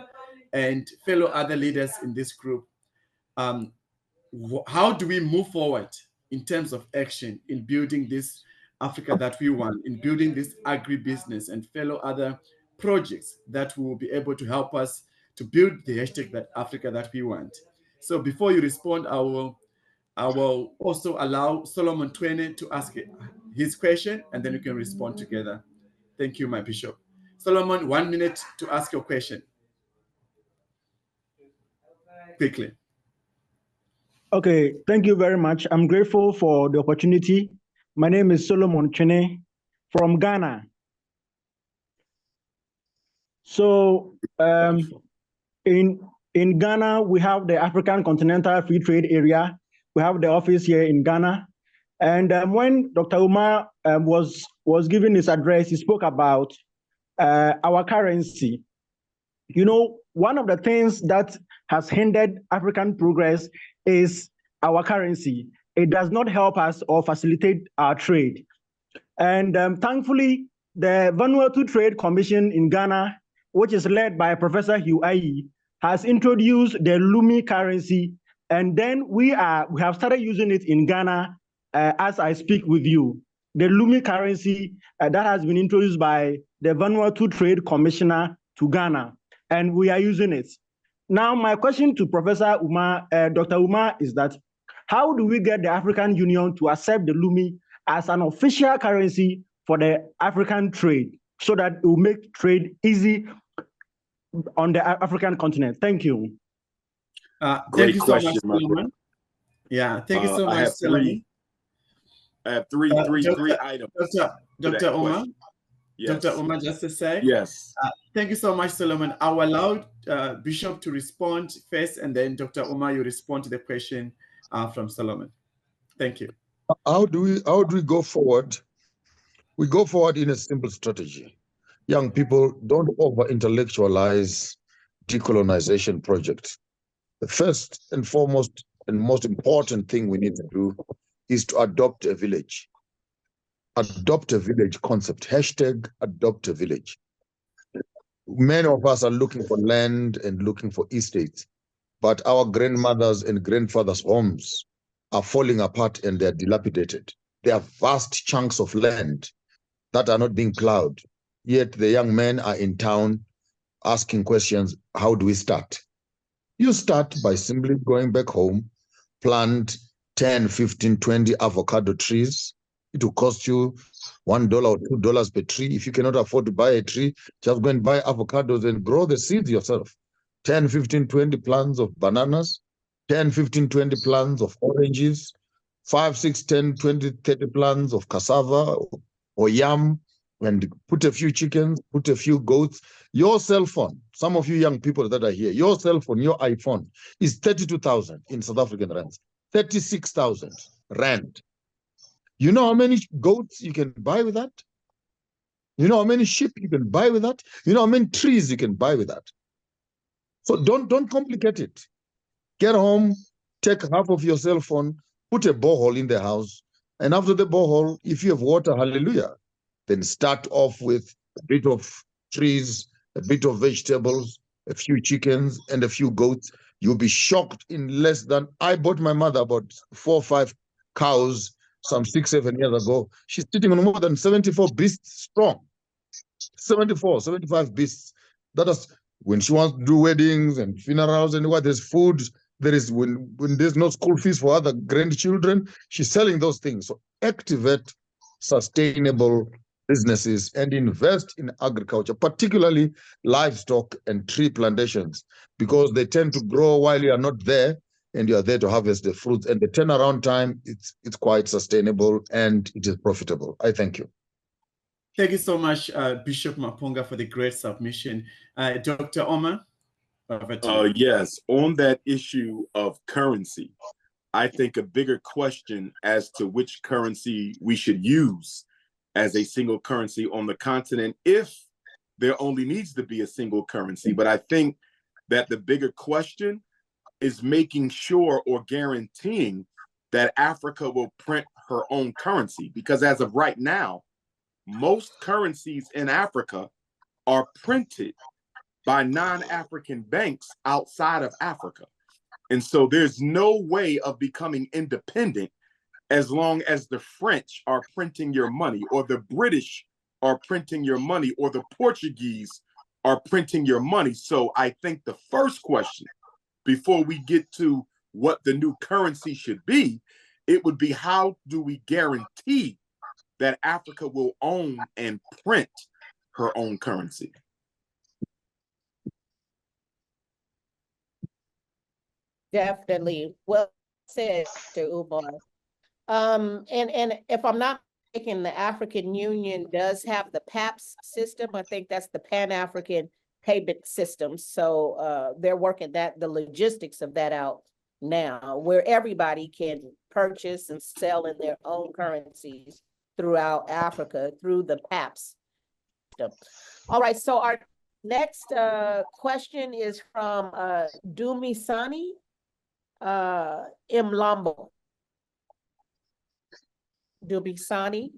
and fellow other leaders in this group. How do we move forward in terms of action in building this Africa that we want, in building this agribusiness and fellow other projects that will be able to help us to build the hashtag that Africa that we want? So before you respond, I will also allow Solomon Twene to ask his question, and then you can respond together. Thank you, my bishop. Solomon, 1 minute to ask your question. Quickly.
Okay, thank you very much. I'm grateful for the opportunity. My name is Solomon Twene from Ghana. So in Ghana, we have the African Continental Free Trade Area. We have the office here in Ghana. And when Dr. Umar was giving his address, he spoke about our currency. You know, one of the things that has hindered African progress is our currency. It does not help us or facilitate our trade. And thankfully, the Vanuatu Trade Commission in Ghana, which is led by Professor Hugh Ayi, has introduced the Lumi currency. And then we have started using it in Ghana as I speak with you. The Lumi currency that has been introduced by the Vanuatu Trade Commissioner to Ghana, and we are using it. Now, my question to Professor Umar, Dr. Umar, is that how do we get the African Union to accept the Lumi as an official currency for the African trade so that it will make trade easy on the African continent? Thank you.
Great
thank you
question,
so much, Solomon. Yeah, thank you so much, Solomon.
I have three items.
Dr. Umar?
Yes.
Dr. Umar, just a sec.
Yes.
Thank you so much, Solomon. I will allow Bishop to respond first, and then Dr. Umar, you respond to the question from Solomon. Thank you.
How do we go forward? We go forward in a simple strategy. Young people, don't over-intellectualize decolonization projects. The first and foremost and most important thing we need to do is to adopt a village. Adopt a village concept. Hashtag adopt a village. Many of us are looking for land and looking for estates, but our grandmothers and grandfathers' homes are falling apart and they're dilapidated. There are vast chunks of land that are not being plowed, yet the young men are in town asking questions, how do we start? You start by simply going back home, plant 10, 15, 20 avocado trees. It will cost you $1 or $2 per tree. If you cannot afford to buy a tree, just go and buy avocados and grow the seeds yourself. 10, 15, 20 plants of bananas, 10, 15, 20 plants of oranges, 5, 6, 10, 20, 30 plants of cassava or yam, and put a few chickens, put a few goats. Your cell phone, some of you young people that are here, your cell phone, your iPhone is 32,000 in South African rands, 36,000 rand. You know how many goats you can buy with that? You know how many sheep you can buy with that? You know how many trees you can buy with that? So don't complicate it. Get home, take half of your cell phone, put a borehole in the house, and after the borehole, if you have water, hallelujah, then start off with a bit of trees, a bit of vegetables, a few chickens, and a few goats. You'll be shocked in less than, I bought my mother about 4 or 5 cows some 6, 7 years ago. She's sitting on more than 74 beasts strong. 74, 75 beasts. That is when she wants to do weddings and funerals and what, there's food. There is when there's no school fees for other grandchildren, she's selling those things. So activate sustainable businesses and invest in agriculture, particularly livestock and tree plantations, because they tend to grow while you are not there, and you are there to harvest the fruits. And the turnaround time, it's quite sustainable and it is profitable. I thank you.
Thank you so much, Bishop Maponga, for the great submission. Dr. Omar, over to you.
Yes, on that issue of currency, I think a bigger question as to which currency we should use as a single currency on the continent, if there only needs to be a single currency. But I think that the bigger question is making sure or guaranteeing that Africa will print her own currency. Because as of right now, most currencies in Africa are printed by non-African banks outside of Africa. And so there's no way of becoming independent as long as the French are printing your money, or the British are printing your money, or the Portuguese are printing your money. So I think the first question, before we get to what the new currency should be, it would be, how do we guarantee that Africa will own and print her own currency?
Definitely. Well said, Mr. Umar. And if I'm not mistaken, the African Union does have the PAPS system. I think that's the Pan-African Payment System. So they're working the logistics of that out now, where everybody can purchase and sell in their own currencies throughout Africa through the PAPS system. All right, so our next question is from Dumisani Mlambo. Dumisani.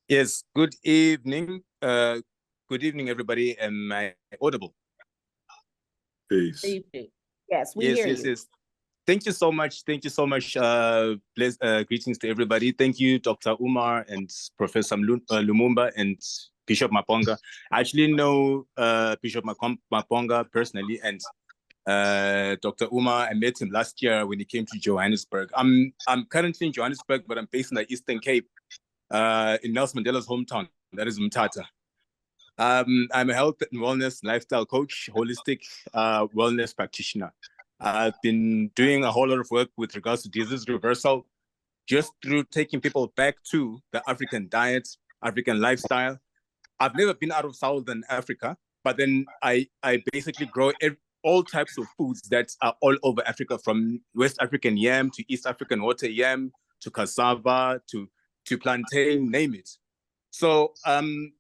Yes, good evening. Good evening, everybody. Am I audible?
Peace.
Yes, we hear you.
Yes. Thank you so much. Thank you so much. Greetings to everybody. Thank you, Dr. Umar and Professor Lumumba and Bishop Maponga. I actually know Bishop Maponga personally, and Dr. Umar, I met him last year when he came to Johannesburg. I'm currently in Johannesburg, but I'm based in the Eastern Cape, in Nelson Mandela's hometown. That is Mthatha. I'm a health and wellness lifestyle coach, holistic wellness practitioner. I've been doing a whole lot of work with regards to disease reversal, just through taking people back to the African diet, African lifestyle. I've never been out of Southern Africa, but then I basically grow all types of foods that are all over Africa, from West African yam to East African water yam to cassava to plantain, name it. So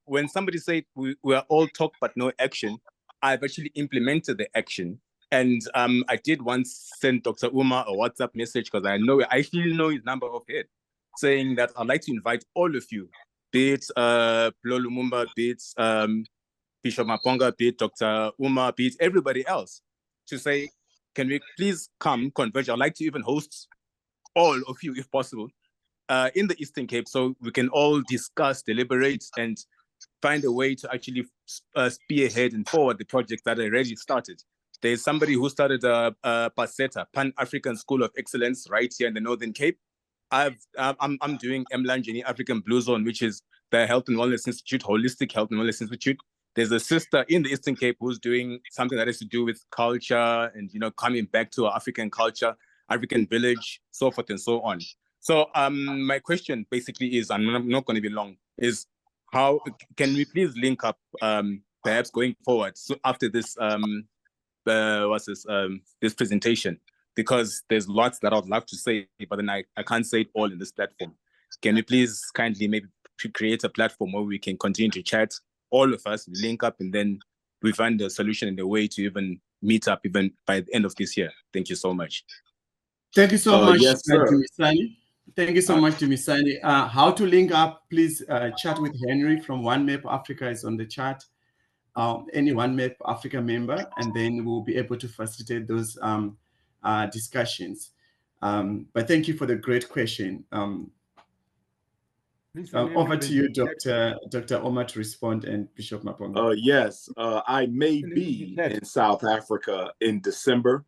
when somebody said we are all talk but no action, I've actually implemented the action. And I did once send Dr. Umar a WhatsApp message, because I actually know his number off head, saying that I'd like to invite all of you, be it Flo Lumumba, be it Bishop Maponga, be it Dr. Umar, be it everybody else, to say, can we please come converge? I'd like to even host all of you, if possible, in the Eastern Cape, so we can all discuss, deliberate, and find a way to actually spearhead and forward the project that I already started. There's somebody who started a PASETA, Pan-African School of Excellence, right here in the Northern Cape. I'm doing Mlanjeni African Blue Zone, which is the Health and Wellness Institute, Holistic Health and Wellness Institute. There's a sister in the Eastern Cape who's doing something that has to do with culture and, coming back to our African culture, African village, so forth and so on. So my question basically is, and I'm not going to be long, is how can we please link up, perhaps going forward, so after this this presentation, because there's lots that I'd love to say, but then I can't say it all in this platform. Can you please kindly maybe create a platform where we can continue to chat, all of us, link up, and then we find a solution and a way to even meet up even by the end of this year? Thank you so much.
Thank you so much,
yes, sir.
Dumisani. Thank you so much, Dumisani. How to link up, please chat with Henry from One Map Africa is on the chat. Any One Map Africa member, and then we'll be able to facilitate those discussions. But thank you for the great question. Over to you, Dr. Omar, to respond, and Bishop Maponga.
Yes, I may be in South Africa in December.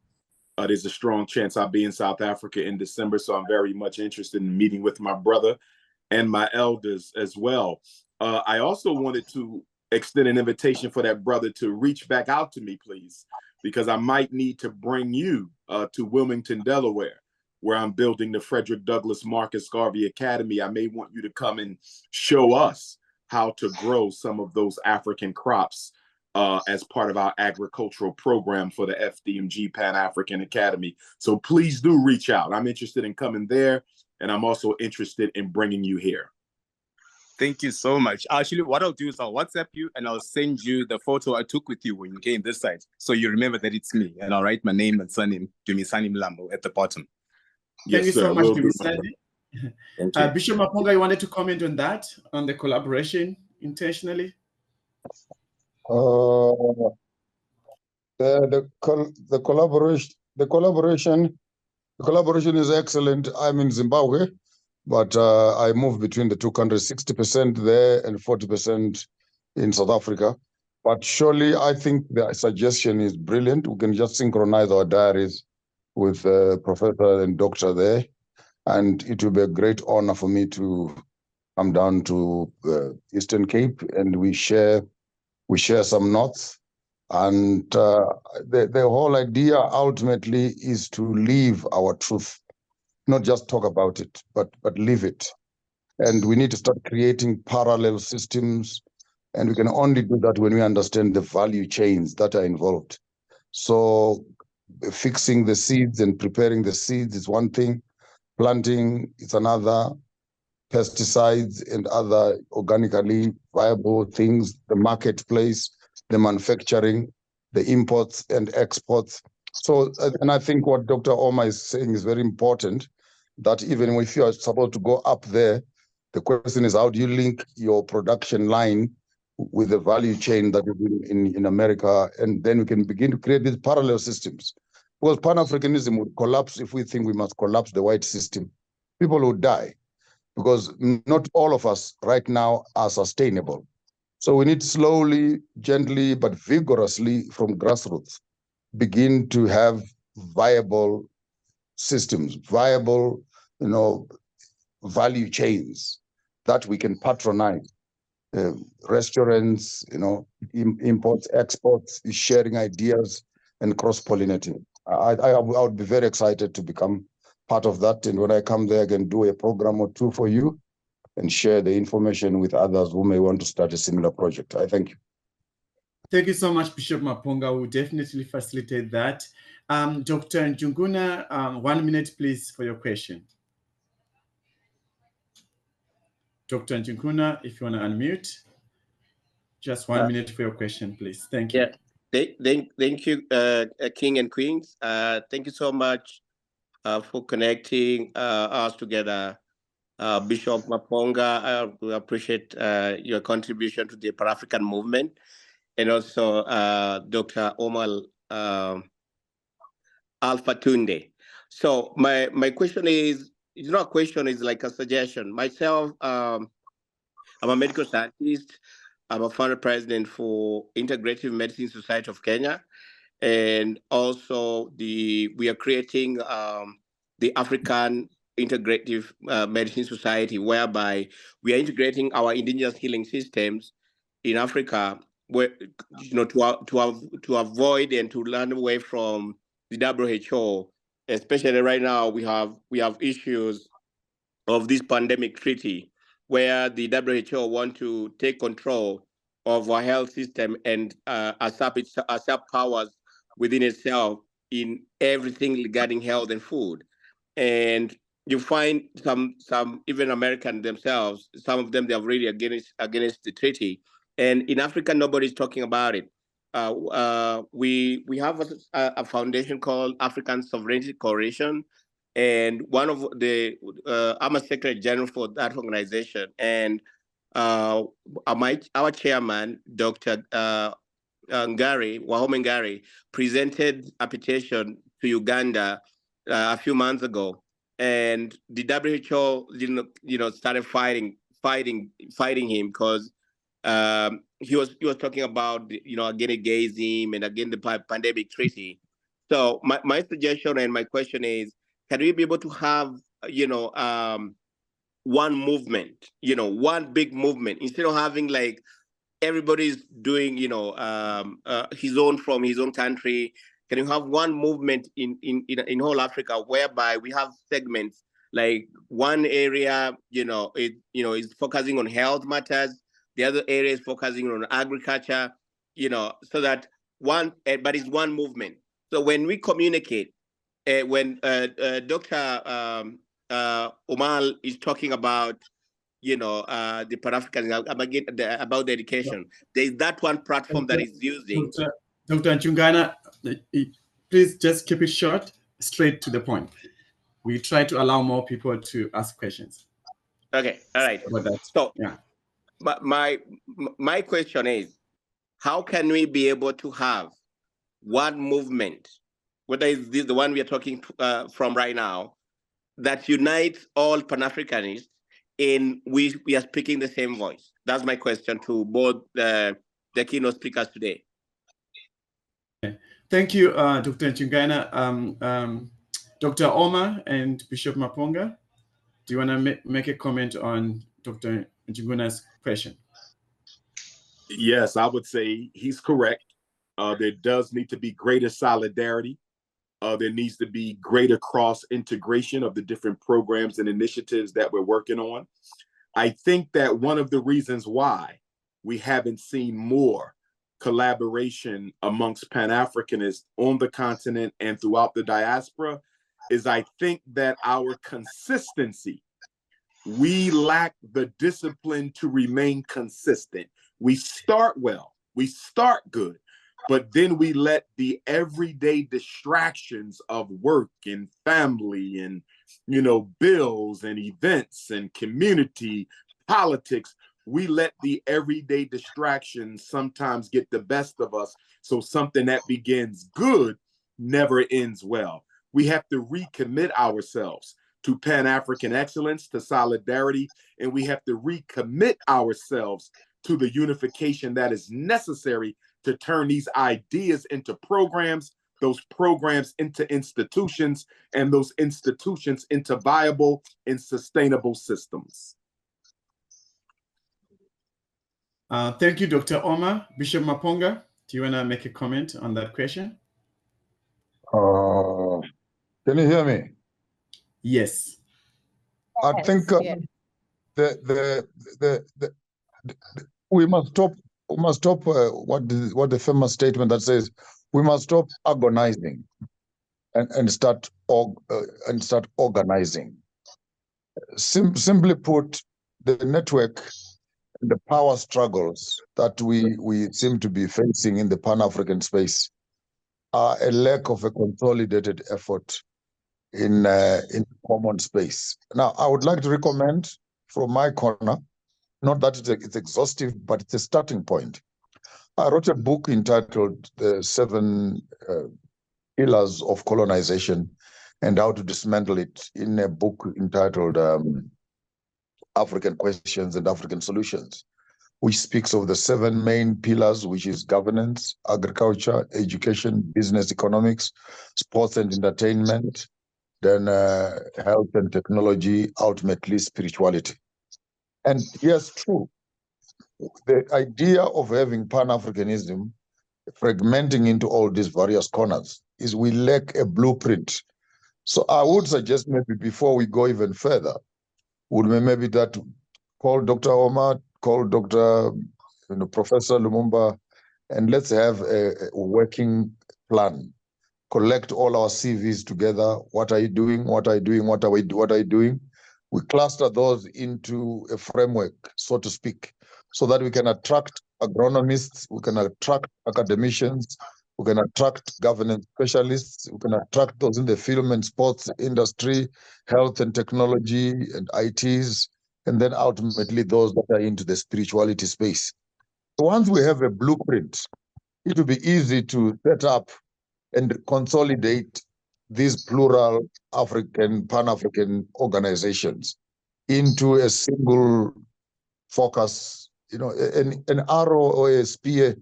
There's a strong chance I'll be in South Africa in December, so I'm very much interested in meeting with my brother and my elders as well. I also wanted to extend an invitation for that brother to reach back out to me, please, because I might need to bring you to Wilmington, Delaware, where I'm building the Frederick Douglass Marcus Garvey Academy, I may want you to come and show us how to grow some of those African crops as part of our agricultural program for the FDMG Pan-African Academy. So please do reach out. I'm interested in coming there, and I'm also interested in bringing you here.
Thank you so much. Actually, what I'll do is I'll WhatsApp you and I'll send you the photo I took with you when you came this side. So you remember that it's me, and I'll write my name and surname, Dumisani Mlambo, at the bottom.
Thank you so much,
Dumisani.
Bishop Maponga, you wanted to comment on that, on the collaboration intentionally?
The collaboration is excellent. I'm in Zimbabwe, but I move between the two countries, 60% there and 40% in South Africa. But surely I think the suggestion is brilliant. We can just synchronize our diaries with professor and doctor there. And it will be a great honor for me to come down to Eastern Cape, and we share some notes. And the whole idea ultimately is to live our truth, not just talk about it, but live it. And we need to start creating parallel systems, and we can only do that when we understand the value chains that are involved. So fixing the seeds and preparing the seeds is one thing, planting is another, pesticides and other organically viable things, the marketplace, the manufacturing, the imports and exports. So, and I think what Dr. Omar is saying is very important, that even if you are supposed to go up there, the question is, how do you link your production line with the value chain that is in America? And then we can begin to create these parallel systems. Because Pan-Africanism would collapse if we think we must collapse the white system. People will die, because not all of us right now are sustainable. So we need slowly, gently, but vigorously from grassroots, begin to have viable systems, viable, value chains that we can patronize. Restaurants, imports, exports, sharing ideas and cross-pollinating. I would be very excited to become part of that. And when I come there, I can do a program or two for you and share the information with others who may want to start a similar project. I thank you.
Thank you so much, Bishop Maponga. We'll definitely facilitate that. Dr. Njunguna, 1 minute, please, for your question. Dr. Njunguna, if you want to unmute, just 1 minute for your question, please. Thank you.
Yeah, thank you, King and Queens. Thank you so much for connecting us together. Bishop Maponga, we appreciate your contribution to the Pan-African movement, and also Dr. Omar Alpha Tunde. So my question is, it's not a question, it's like a suggestion. Myself, I'm a medical scientist. I'm a founder president for Integrative Medicine Society of Kenya. And also we are creating the African Integrative Medicine Society, whereby we are integrating our indigenous healing systems in Africa, where, to avoid and to learn away from the WHO. Especially right now, we have issues of this pandemic treaty, where the WHO want to take control of our health system and usurp powers within itself in everything regarding health and food. And you find some even American themselves, some of them, they are really against the treaty. And in Africa, nobody's talking about it. We have a foundation called African Sovereignty Coalition, and one of the I'm a secretary general for that organization, and our chairman, Dr. Wahome Ngari, presented a petition to Uganda a few months ago, and the WHO started fighting him, because he was talking about again gayism and again the pandemic treaty. So my suggestion and my question is, can we be able to have one movement, one big movement, instead of having like everybody's doing his own from his own country, Can you have one movement in whole Africa whereby we have segments, like one area, is focusing on health matters, the other area is focusing on agriculture, so that but it's one movement. So when we communicate, when Dr. Umar is talking about, the Pan-African, about the education, there's that one platform that is using.
Dr. Njungana, please just keep it short, straight to the point. We try to allow more people to ask questions.
Okay, all right. So, yeah. But my question is, how can we be able to have one movement, whether it's the one we are talking from right now, that unites all Pan-Africanists, and we are speaking the same voice? That's my question to both the keynote speakers today.
Okay. Thank you, Dr. Njungana. Dr. Omar and Bishop Maponga, do you want to make a comment on Dr. Njungana's question?
Yes, I would say he's correct. There does need to be greater solidarity. There needs to be greater cross-integration of the different programs and initiatives that we're working on. I think that one of the reasons why we haven't seen more collaboration amongst Pan-Africanists on the continent and throughout the diaspora is I think that our consistency, we lack the discipline to remain consistent. We start well, we start good, but then we let the everyday distractions of work and family and, bills and events and community politics, we let the everyday distractions sometimes get the best of us. So something that begins good never ends well. We have to recommit ourselves to Pan-African excellence, to solidarity, and we have to recommit ourselves to the unification that is necessary to turn these ideas into programs, those programs into institutions, and those institutions into viable and sustainable systems.
Thank you, Dr. Omar. Bishop Maponga, do you want to make a comment on that question?
Can you hear me?
Yes.
I think we must stop. We must stop. What the famous statement that says we must stop agonizing and start organizing. Simply put, the network, the power struggles that we seem to be facing in the Pan-African space are a lack of a consolidated effort in common space. Now, I would like to recommend from my corner, not that it's exhaustive, but it's a starting point. I wrote a book entitled The 7 Pillars of Colonization and How to Dismantle It, in a book entitled African Questions and African Solutions, which speaks of the 7 main pillars, which is governance, agriculture, education, business, economics, sports and entertainment, then health and technology, ultimately spirituality. And yes, true, the idea of having Pan-Africanism fragmenting into all these various corners is we lack a blueprint. So I would suggest maybe before we go even further, would maybe that call Dr. Omar, call Dr. Professor Lumumba, and let's have a working plan. Collect all our CVs together. What are you doing? What are you doing? What are you doing? We cluster those into a framework, so to speak, so that we can attract agronomists, we can attract academicians, we can attract governance specialists, we can attract those in the film and sports industry, health and technology and ITs, and then ultimately those that are into the spirituality space. Once we have a blueprint, it will be easy to set up and consolidate these plural African, Pan-African organizations into a single focus. An arrow or a spear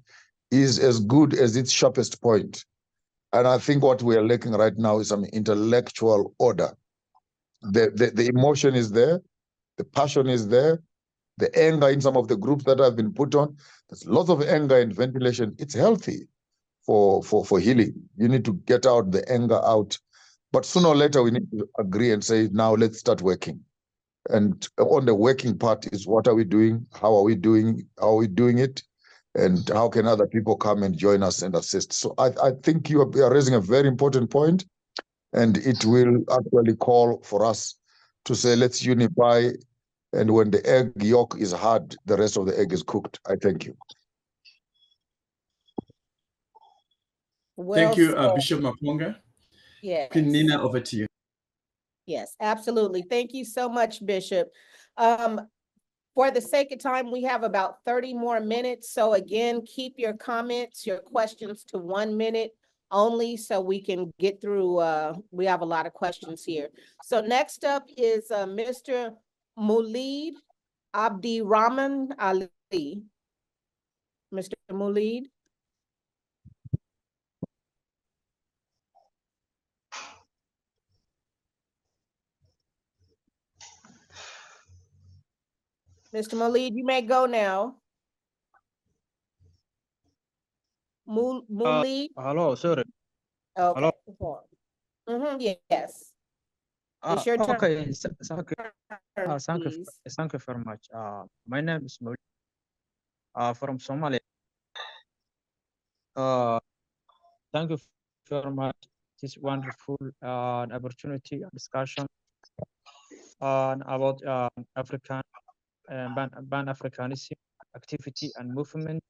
is as good as its sharpest point. And I think what we are lacking right now is some intellectual order. The emotion is there, the passion is there, the anger in some of the groups that have been put on. There's lots of anger and ventilation. It's healthy for healing. You need to get out the anger out. But sooner or later, we need to agree and say, now let's start working. And on the working part is, what are we doing? How are we doing? How are we doing it? And how can other people come and join us and assist? So I think you are raising a very important point, and it will actually call for us to say, let's unify. And when the egg yolk is hard, the rest of the egg is cooked. I thank you.
Thank you, Bishop Maponga.
Yes.
Queen Nina, over to you.
Yes, absolutely. Thank you so much, Bishop. For the sake of time, we have about 30 more minutes. So again, keep your comments, your questions to 1 minute only so we can get through. We have a lot of questions here. So next up is Mr. Mulid Abdirahman Ali. Mr. Mulid. Mr. Mulid, you may go now. Mulid.
Hello, sorry.
Okay.
Hello.
Yes. It's your turn.
Okay. Thank you very much. My name is Mulid. From Somalia. Thank you very much. This wonderful opportunity and discussion about African Pan-Africanism activity and movement.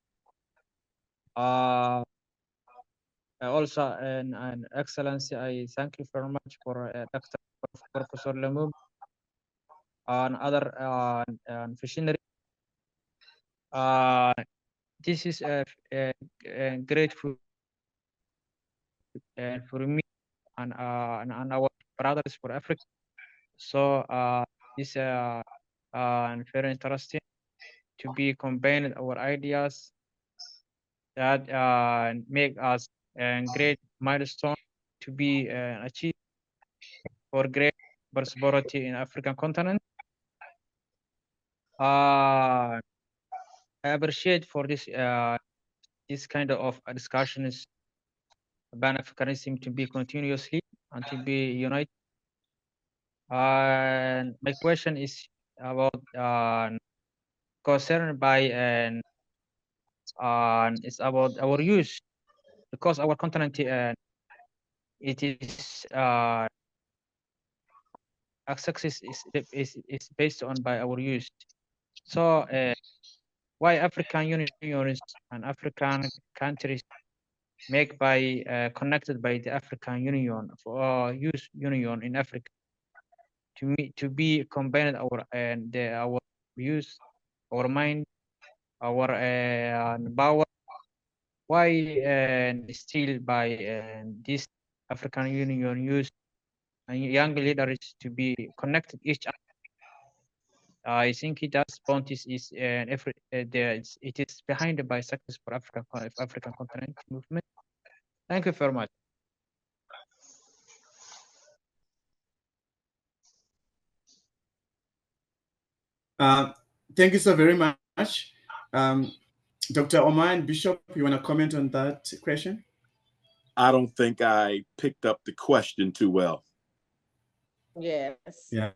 Also, an excellency, I thank you very much for Dr. Professor Lumumba and other visionary. This is grateful for me and our brothers for Africa. So this very interesting to be combined our ideas that make us a great milestone to be achieved for great prosperity in African continent. I appreciate for this kind of discussions Pan-Africanism to be continuously and to be united. And my question is about concerned by it's about our use, because our continent it is success is based on by our use. So why African unions and African countries make by connected by the African Union for use union in Africa to be combined our our use, our mind, our power. Why still by this African Union use and young leaders to be connected each other? I think it does point is it is behind by success for African continent movement. Thank you very much.
Thank you so very much. Dr. Omar and Bishop, you want to comment on that question?
I don't think I picked up the question too well.
Yes.
Yeah,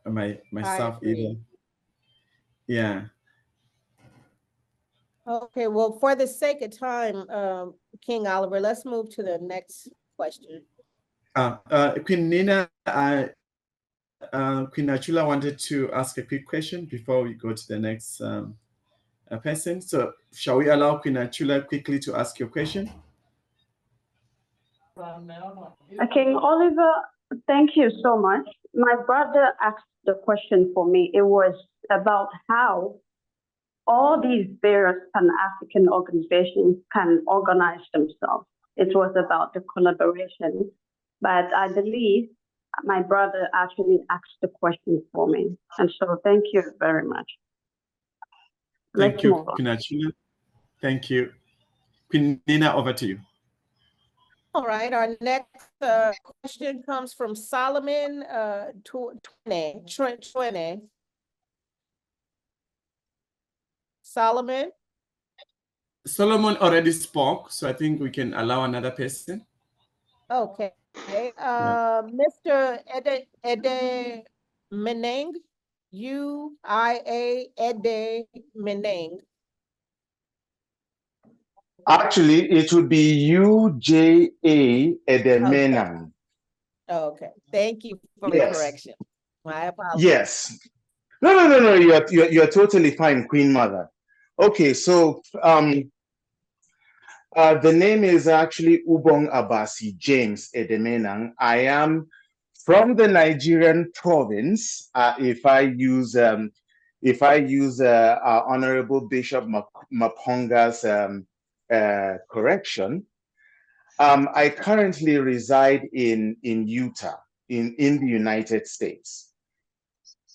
myself either. Yeah.
Okay, well, for the sake of time, King Oliver, let's move to the next question.
Queen Nina, Queen Achula wanted to ask a quick question before we go to the next person. So shall we allow Queen Achula quickly to ask your question?
King Oliver, thank you so much. My brother asked the question for me. It was about how all these various Pan-African organizations can organize themselves. It was about the collaboration, but I believe my brother actually asked the question for me. And so thank you very much.
Thank you, Queen Achula. Thank you. Queen Nina, over to you.
All right, our next question comes from Solomon Twene. Solomon?
Solomon already spoke, so I think we can allow another person.
Okay. Mr. Ede Meneng, UIA Ede Meneng.
Actually, it would be UJA Edemenang.
Okay. Thank you for the correction. My apologies.
Yes. No. You're totally fine, Queen Mother. Okay, so the name is actually Ubong Abasi James Edemenang. I am from the Nigerian province. If I use our Honorable Bishop Maponga's correction, I currently reside in Utah, in the United States.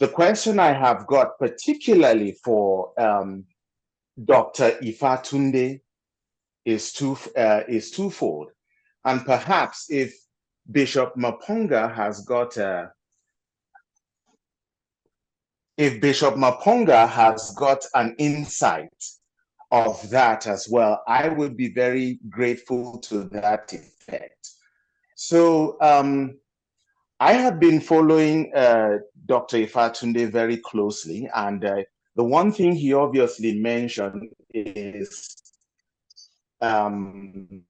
The question I have got particularly for Dr. Ifatunde is twofold. And perhaps if Bishop Maponga has got an insight of that as well, I would be very grateful to that effect. So I have been following Dr. Ifatunde very closely, and the one thing he obviously mentioned is the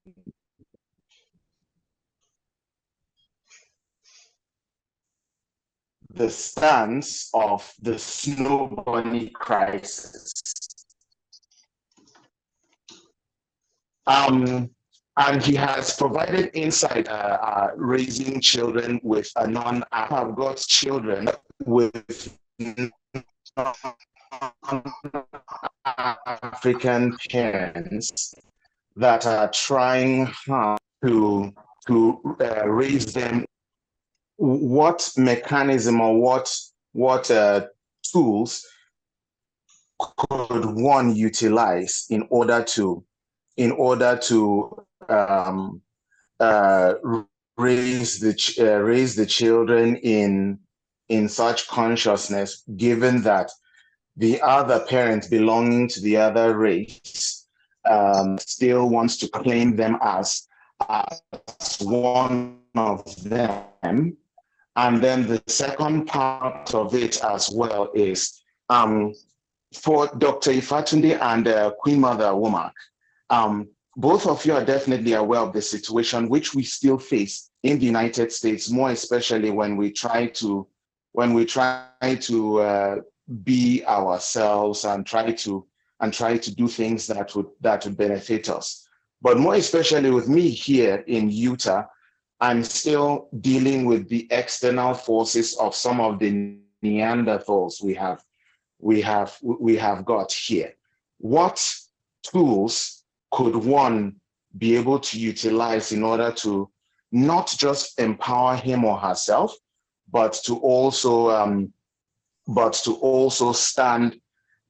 stance of the snow bunny crisis. And he has provided insight raising children with have got children with African parents that are trying hard to raise them. What mechanism or what tools could one utilize in order to raise the children in such consciousness, given that the other parent belonging to the other race still wants to claim them as one of them. And then the second part of it as well is for Dr. Ifatunde and Queen Mother Womack, both of you are definitely aware of the situation which we still face in the United States, more especially when we try to be ourselves and try to do things that would benefit us. But more especially with me here in Utah, I'm still dealing with the external forces of some of the Neanderthals we have got here. What tools could one be able to utilize in order to not just empower him or herself, but to also stand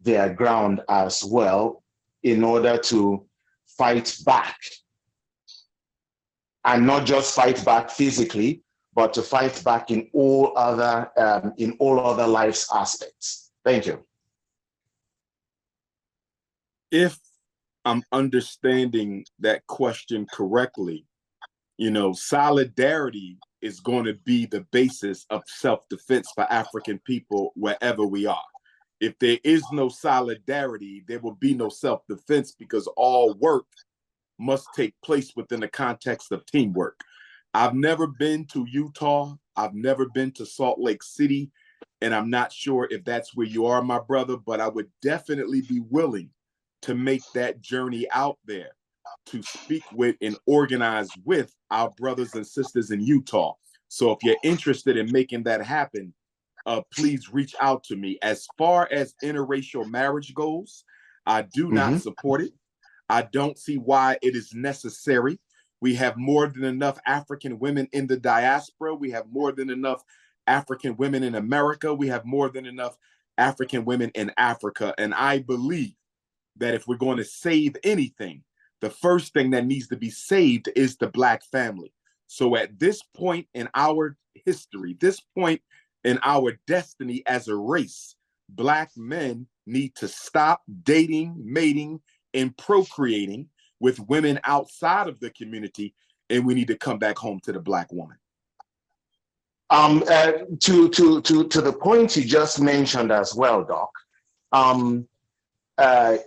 their ground as well in order to fight back? And not just fight back physically, but to fight back in all other life's aspects. Thank you.
If I'm understanding that question correctly, solidarity is going to be the basis of self-defense for African people wherever we are. If there is no solidarity, there will be no self-defense, because all work must take place within the context of teamwork. I've never been to Utah. I've never been to Salt Lake City, and I'm not sure if that's where you are, my brother, but I would definitely be willing to make that journey out there to speak with and organize with our brothers and sisters in Utah. So if you're interested in making that happen, please reach out to me. As far as interracial marriage goes, I do not support it. I don't see why it is necessary. We have more than enough African women in the diaspora. We have more than enough African women in America. We have more than enough African women in Africa. And I believe that if we're going to save anything, the first thing that needs to be saved is the Black family. So at this point in our history, this point in our destiny as a race, Black men need to stop dating, mating, in procreating with women outside of the community, and we need to come back home to the Black woman.
To the point you just mentioned as well, Doc.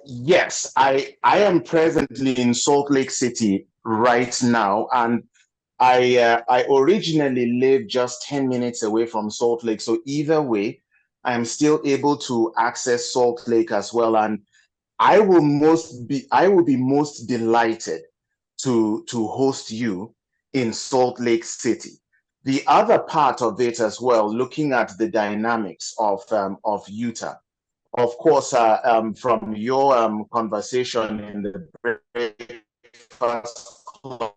Yes, I am presently in Salt Lake City right now, and I originally lived just 10 minutes away from Salt Lake. So either way, I'm still able to access Salt Lake as well. And I will be most delighted to host you in Salt Lake City. The other part of it as well, looking at the dynamics of Utah. Of course, from your conversation in the breakfast club,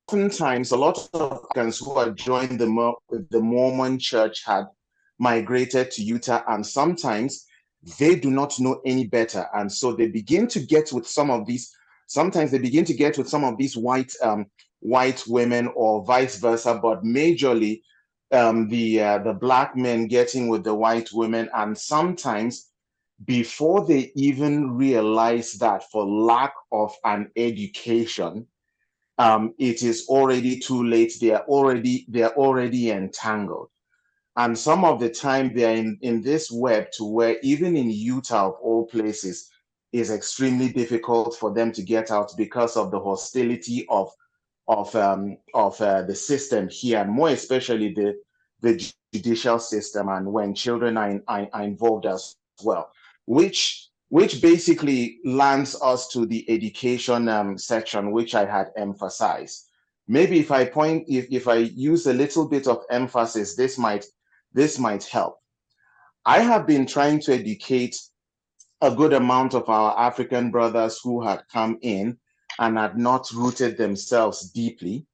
oftentimes a lot of Africans who had joined the Mormon church had migrated to Utah, and sometimes they do not know any better. And so they begin to get with some of these, sometimes they begin to get with some of these white women, or vice versa, but majorly the Black men getting with the white women. And sometimes before they even realize that, for lack of an education, it is already too late. They are already entangled. And some of the time they're in this web to where even in Utah, of all places, is extremely difficult for them to get out because of the hostility of the system here, and more especially the judicial system, and when children are involved as well, which basically lands us to the education section, which I had emphasized. Maybe if I use a little bit of emphasis, this might help. I have been trying to educate a good amount of our African brothers who had come in and had not rooted themselves deeply,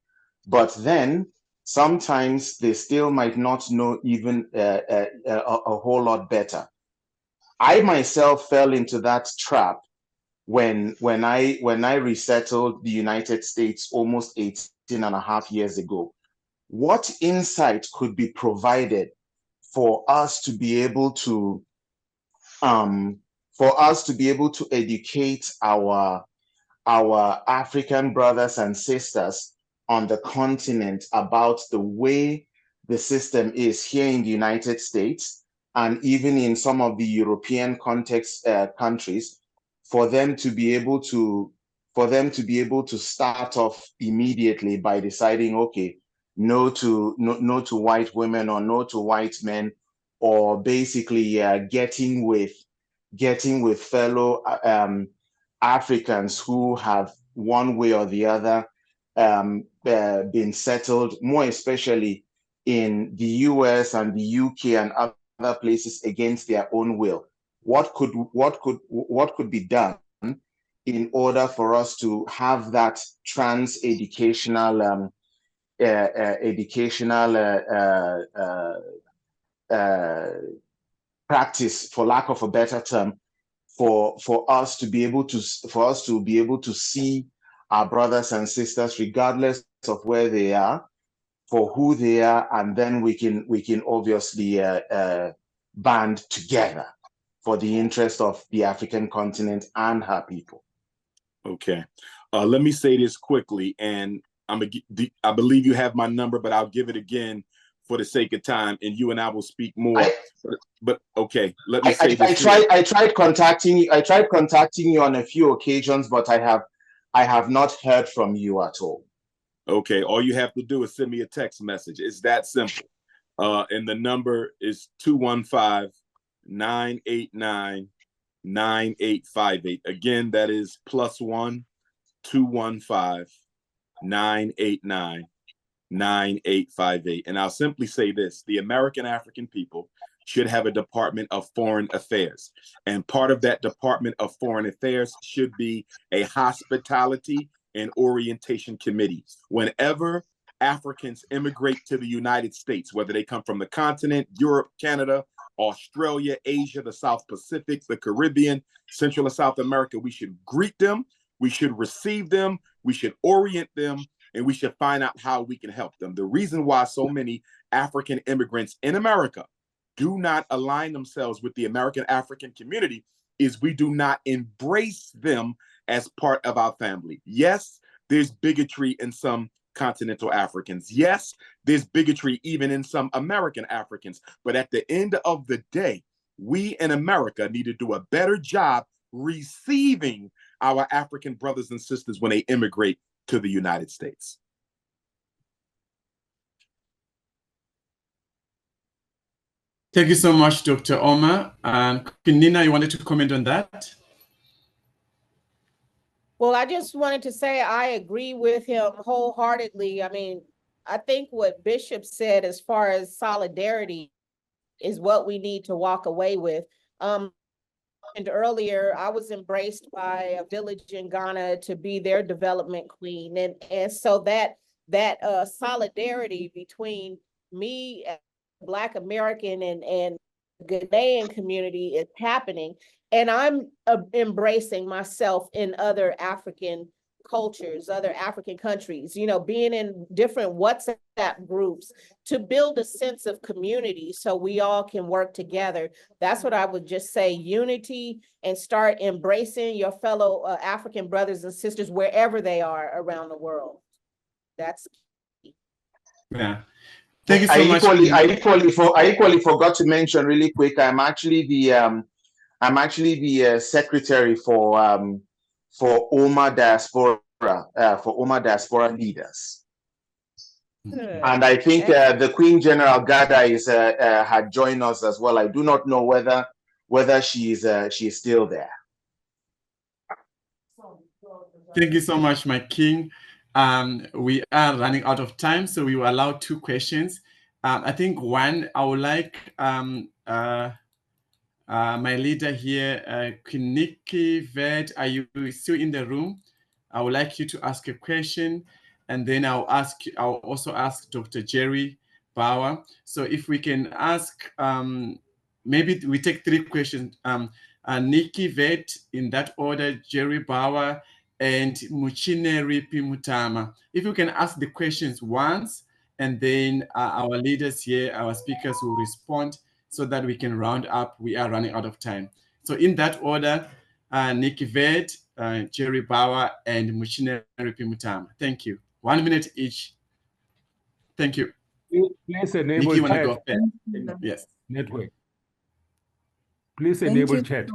but then sometimes they still might not know even a whole lot better. I myself fell into that trap when I resettled the United States almost 18 and a half years ago. What insight could be provided for us to be able to educate our African brothers and sisters on the continent about the way the system is here in the United States, and even in some of the European countries, for them to be able to start off immediately by deciding, okay, no to white women, or no to white men, or basically getting with fellow Africans who have one way or the other been settled, more especially in the US and the UK and other places, against their own will. What could be done in order for us to have that trans educational practice, for lack of a better term, for us to be able to see our brothers and sisters, regardless of where they are, for who they are, and then we can obviously band together for the interest of the African continent and her people.
Okay, let me say this quickly, and I believe you have my number, but I'll give it again for the sake of time, and you and I will speak more. But okay, let me say this.
I tried contacting you on a few occasions, but I have not heard from you at all.
Okay, all you have to do is send me a text message. It's that simple. And the number is 215-989-9858. Again, that is +1 215-989-9858. And I'll simply say this: the American African people should have a Department of Foreign Affairs. And part of that Department of Foreign Affairs should be a hospitality and orientation committee. Whenever Africans immigrate to the United States, whether they come from the continent, Europe, Canada, Australia, Asia, the South Pacific, the Caribbean, Central and South America, we should greet them, we should receive them, we should orient them, and we should find out how we can help them. The reason why so many African immigrants in America do not align themselves with the American African community is we do not embrace them as part of our family. Yes, there's bigotry in some continental Africans. Yes, there's bigotry even in some American Africans. But at the end of the day, we in America need to do a better job receiving our African brothers and sisters when they immigrate to the United States.
Thank you so much, Dr. Omar. And Nina, you wanted to comment on that?
Well, I just wanted to say I agree with him wholeheartedly. I mean, I think what Bishop said as far as solidarity is what we need to walk away with. And earlier, I was embraced by a village in Ghana to be their development queen. And so that solidarity between me as a Black American and Ghanaian community is happening. And I'm embracing myself in other African cultures, other African countries, you know, being in different WhatsApp groups to build a sense of community so we all can work together. That's what I would just say, unity, and start embracing your fellow African brothers and sisters wherever they are around the world. That's key.
Yeah. Thank you so much.
I equally forgot to mention really quick. I'm actually the secretary for Oma Diaspora leaders. And I think the Queen General Gada is had joined us as well. I do not know whether she is still there.
Thank you so much, my king. We are running out of time, so we will allow 2 questions. I think one, I would like my leader here, Kiniki Ved, are you still in the room? I would like you to ask a question, and then I'll also ask Dr. Jerry Bauer. So if we can ask, maybe we take 3 questions. Nikki Ved in that order, Jerry Bauer, and Muchine Ripi Mutama. If you can ask the questions once, and then our leaders here, our speakers will respond so that we can round up. We are running out of time. So in that order, Nikki Ved, Jerry Bauer, and Muchine Ripi Mutama. Thank you. 1 minute each. Thank you.
Please enable
Nikki, you want to
chat.
go first? Yes.
Network. Please enable chat.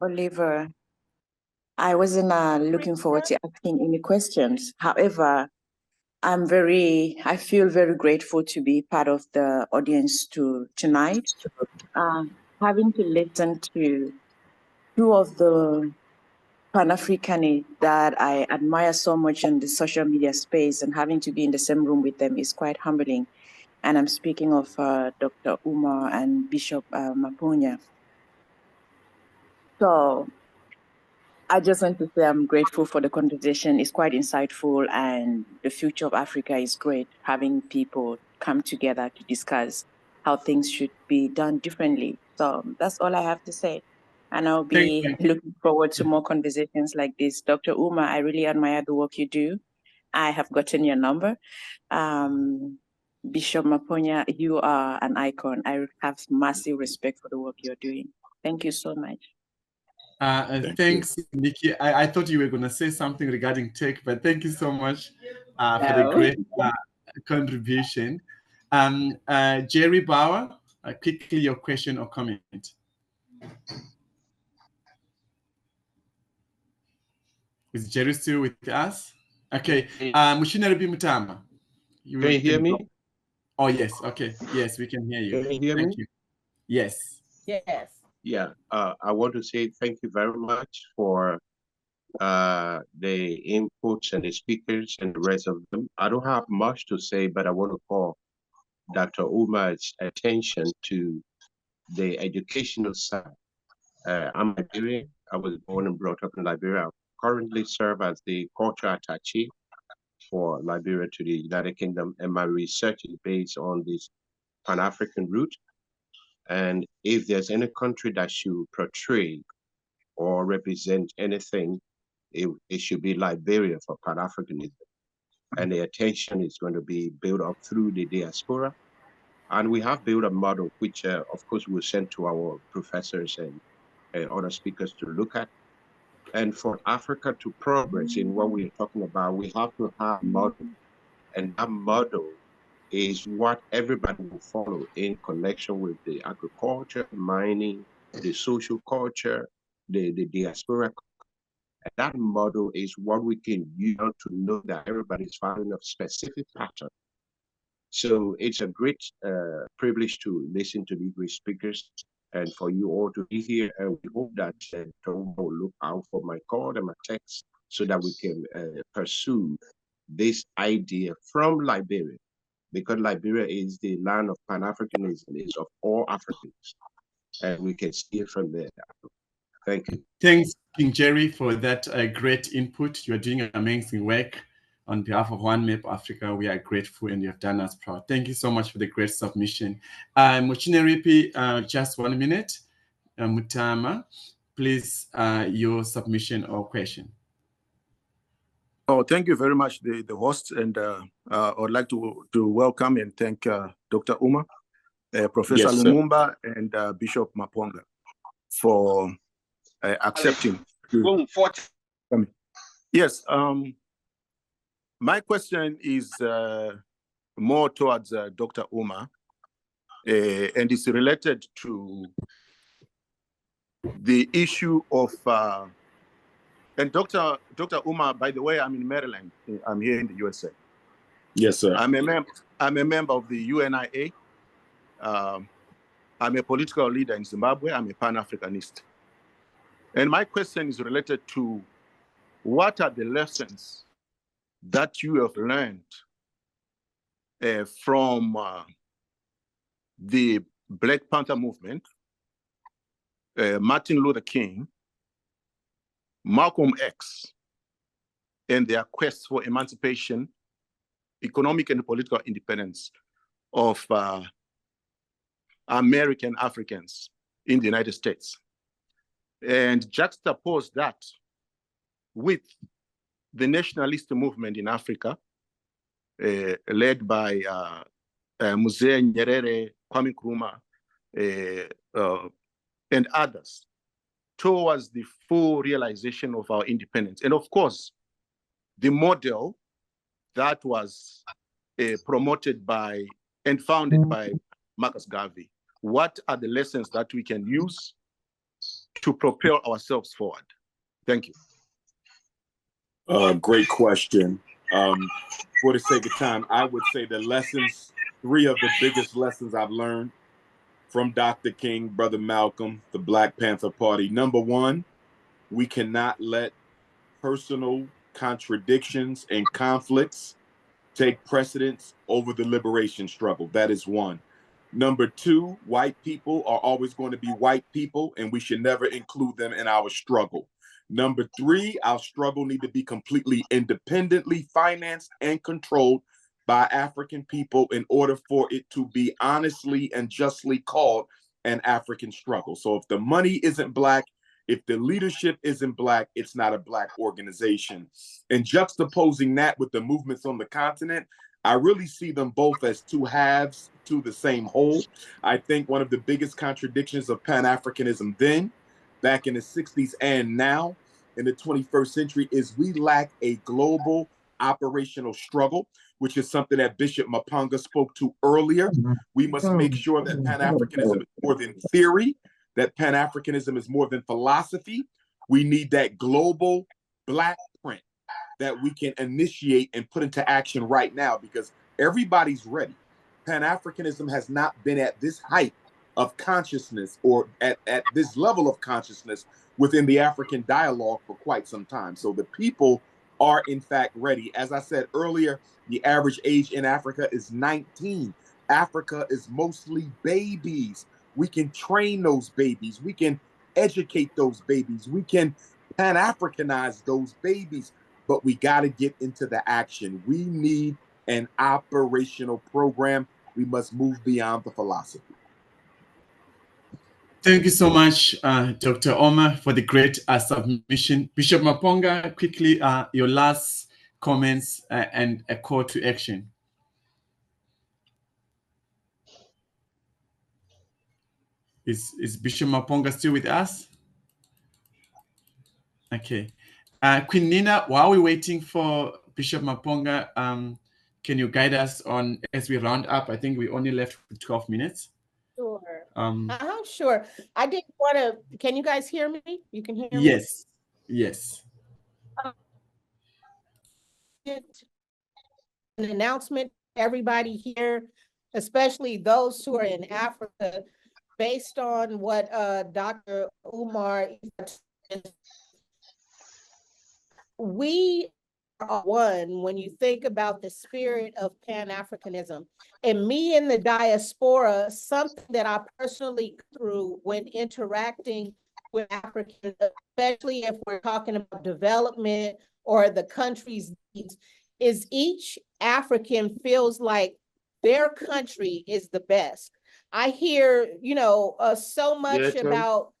Oliver. I wasn't looking forward to asking any questions. However, I feel very grateful to be part of the audience tonight. Having to listen to 2 of the Pan-Africanists that I admire so much in the social media space, and having to be in the same room with them is quite humbling. And I'm speaking of Dr. Umar and Bishop Maponya. So I just want to say I'm grateful for the conversation. It's quite insightful, and the future of Africa is great, having people come together to discuss how things should be done differently. So that's all I have to say. And I'll be looking forward to more conversations like this. Dr. Uma, I really admire the work you do. I have gotten your number. Bishop Maponya, you are an icon. I have massive respect for the work you're doing. Thank you so much.
Thanks, Nikki. I thought you were going to say something regarding tech, but thank you so much for the great contribution. Jerry Bauer, quickly your question or comment. Is Jerry still with us? Okay. Mushinari Mutama.
Can you hear me?
Oh, yes. Okay. Yes, we can hear you.
Can you hear
Thank
me?
you. Yes.
Yes.
Yeah. I want to say thank you very much for the inputs and the speakers and the rest of them. I don't have much to say, but I want to call Dr. Umar's attention to the educational side. I'm Liberian. I was born and brought up in Liberia. I currently serve as the cultural attaché for Liberia to the United Kingdom, and my research is based on this Pan-African route. And if there's any country that should portray or represent anything, it should be Liberia for Pan-Africanism. And the attention is going to be built up through the diaspora. And we have built a model, which of course we'll send to our professors and other speakers to look at. And for Africa to progress in what we're talking about, we have to have a model. And that model is what everybody will follow in connection with the agriculture, mining, the social culture, the diaspora. And that model is what we can use to know that everybody's following a specific pattern. So it's a great privilege to listen to these great speakers and for you all to be here. And we hope that Tom will look out for my call and my text so that we can pursue this idea from Liberia, because Liberia is the land of Pan-Africanism, is of all Africans, and we can see it from there. Thank you.
Thanks, King Jerry, for that great input. You're doing amazing work. On behalf of One Map Africa, we are grateful and you have done us proud. Thank you so much for the great submission. Muchineripi, just 1 minute. Mutama, please, your submission or question.
Oh, thank you very much, the host, and I would like to welcome and thank Dr. Uma, Professor Lumumba, and Bishop Maponga for accepting. Yes, my question is more towards Dr. Uma, and it's related to the issue of and Dr. Uma, by the way, I'm in Maryland. I'm here in the USA.
Yes, sir.
I'm a member of the UNIA. I'm a political leader in Zimbabwe. I'm a Pan-Africanist. And my question is related to what are the lessons that you have learned from the Black Panther movement, Martin Luther King, Malcolm X, and their quest for emancipation, economic and political independence of American Africans in the United States. And juxtapose that with the nationalist movement in Africa, led by Mzee Nyerere, Kwame Nkrumah, and others, towards the full realization of our independence. And of course, the model that was promoted by and founded by Marcus Garvey. What are the lessons that we can use to propel ourselves forward? Thank you.
Great question. For the sake of time, I would say the lessons, 3 of the biggest lessons I've learned from Dr. King, Brother Malcolm, the Black Panther Party. Number 1, we cannot let personal contradictions and conflicts take precedence over the liberation struggle. That is 1. Number 2, white people are always going to be white people, and we should never include them in our struggle. Number 3, our struggle need to be completely independently financed and controlled by African people in order for it to be honestly and justly called an African struggle. So if the money isn't Black, if the leadership isn't Black, it's not a Black organization. And juxtaposing that with the movements on the continent, I really see them both as 2 halves to the same whole. I think one of the biggest contradictions of Pan-Africanism then, back in the 60s and now in the 21st century, is we lack a global operational struggle, which is something that Bishop Maponga spoke to earlier. We must make sure that Pan-Africanism is more than theory, that Pan-Africanism is more than philosophy. We need that global Black print that we can initiate and put into action right now, because everybody's ready. Pan-Africanism has not been at this height of consciousness or at this level of consciousness within the African dialogue for quite some time. So the people are in fact ready. As I said earlier, the average age in Africa is 19. Africa is mostly babies. We can train those babies. We can educate those babies. We can Pan-Africanize those babies, but we got to get into the action. We need an operational program. We must move beyond the philosophy.
Thank you so much, Dr. Oma, for the great submission. Bishop Maponga, quickly, your last comments and a call to action. Is Bishop Maponga still with us? Okay. Queen Nina, while we're waiting for Bishop Maponga, can you guide us on as we round up? I think we only left with 12 minutes.
Sure. Sure. I didn't want to. Can you guys hear me? You can hear me?
Yes. Yes.
An announcement to everybody here, especially those who are in Africa, based on what Dr. Umar, we are one when you think about the spirit of Pan-Africanism. And me in the diaspora, something that I personally through when interacting with Africans, especially if we're talking about development or the country's needs, is each African feels like their country is the best. I hear, so much about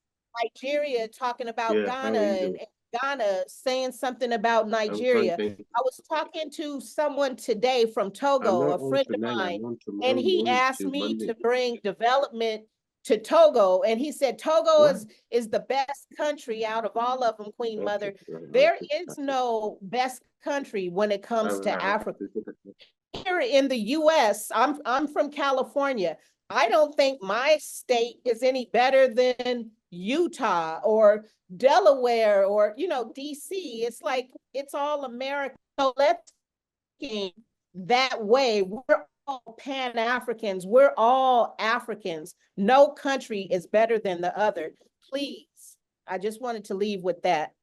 Nigeria talking about Ghana and Ghana saying something about Nigeria. I was talking to someone today from Togo, a friend of mine, and he asked me to bring development to Togo. And he said, Togo is the best country out of all of them, Queen Mother. There is no best country when it comes to Africa. Here in the US, I'm from California. I don't think my state is any better than Utah or Delaware or, DC. It's like, it's all America. So let's think that way. We're all Pan-Africans. We're all Africans. No country is better than the other. Please. I just wanted to leave with that.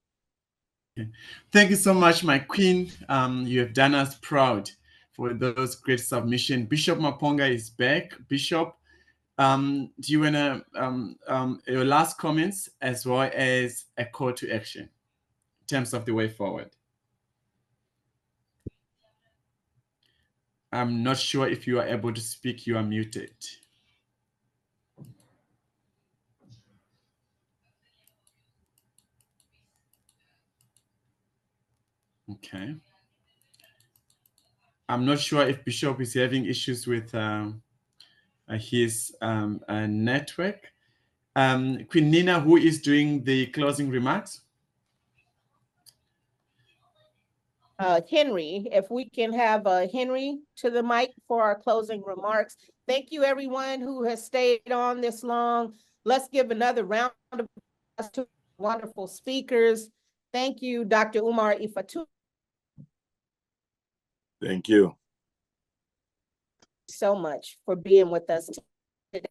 Thank you so much, my queen. You have done us proud for those great submissions. Bishop Maponga is back. Bishop, do you want to your last comments as well as a call to action in terms of the way forward? I'm not sure if you are able to speak. You are muted. Okay. I'm not sure if Bishop is having issues with his network. Queen Nina, who is doing the closing remarks?
Henry, if we can have Henry to the mic for our closing remarks. Thank you, everyone who has stayed on this long. Let's give another round of applause to wonderful speakers. Thank you, Dr. Umar Ifatu.
Thank you
so much for being with us today.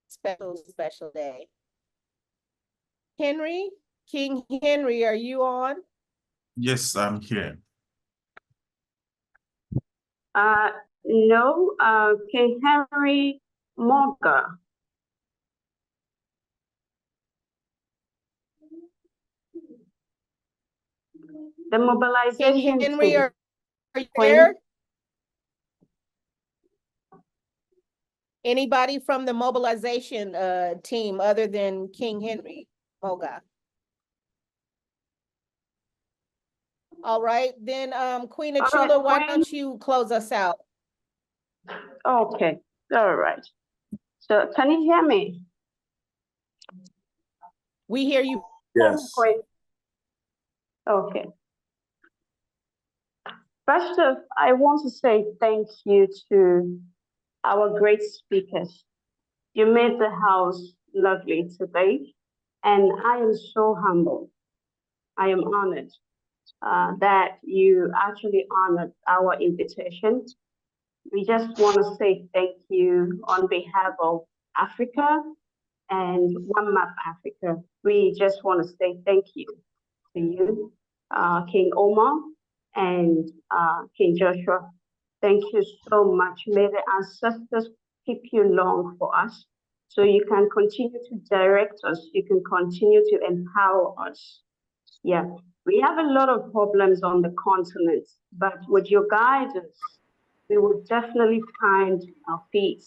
Special day. Henry, King Henry, are you on?
Yes, I'm here.
No, King Henry Morga. The mobilization
King Henry,
team.
are you there? Anybody from the mobilization team other than King Henry Morga? All right, then Queen Achula, why don't you close us out?
Okay, all right. So can you hear me?
We hear you.
Yes.
Okay. First off, I want to say thank you to our great speakers. You made the house lovely today, and I am so humbled. I am honored that you actually honored our invitation. We just want to say thank you on behalf of Africa and One Map Africa. We just want to say thank you to you, King Omar and King Joshua. Thank you so much. May the ancestors keep you long for us so you can continue to direct us. You can continue to empower us. Yeah, we have a lot of problems on the continent, but with your guidance, we will definitely find our feet.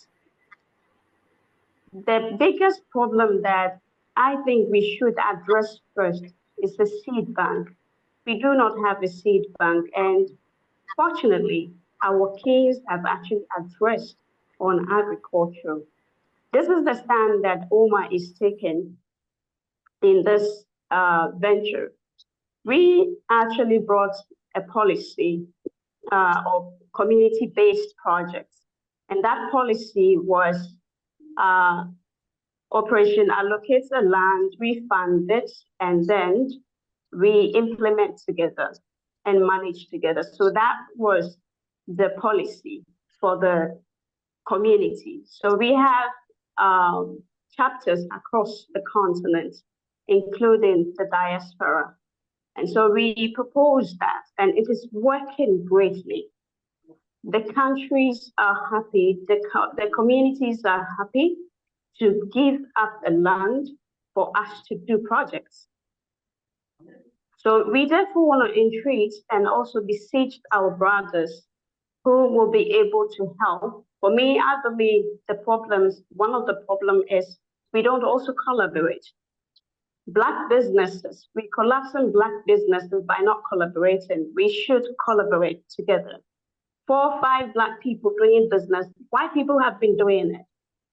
The biggest problem that I think we should address first is the seed bank. We do not have a seed bank, and fortunately, our kings have actually addressed on agriculture. This is the stand that Omar is taking in this venture. We actually brought a policy of community-based projects. And that policy was Operation Allocate the Land, we fund it, and then we implement together and manage together. So that was the policy for the community. So we have chapters across the continent, including the diaspora. And so we proposed that, and it is working greatly. The countries are happy, the communities are happy to give up the land for us to do projects. So we therefore want to entreat and also beseech our brothers who will be able to help. For me, I believe one of the problems is we don't also collaborate. Black businesses, we collapse in Black businesses by not collaborating. We should collaborate together. 4 or 5 Black people doing business, white people have been doing it.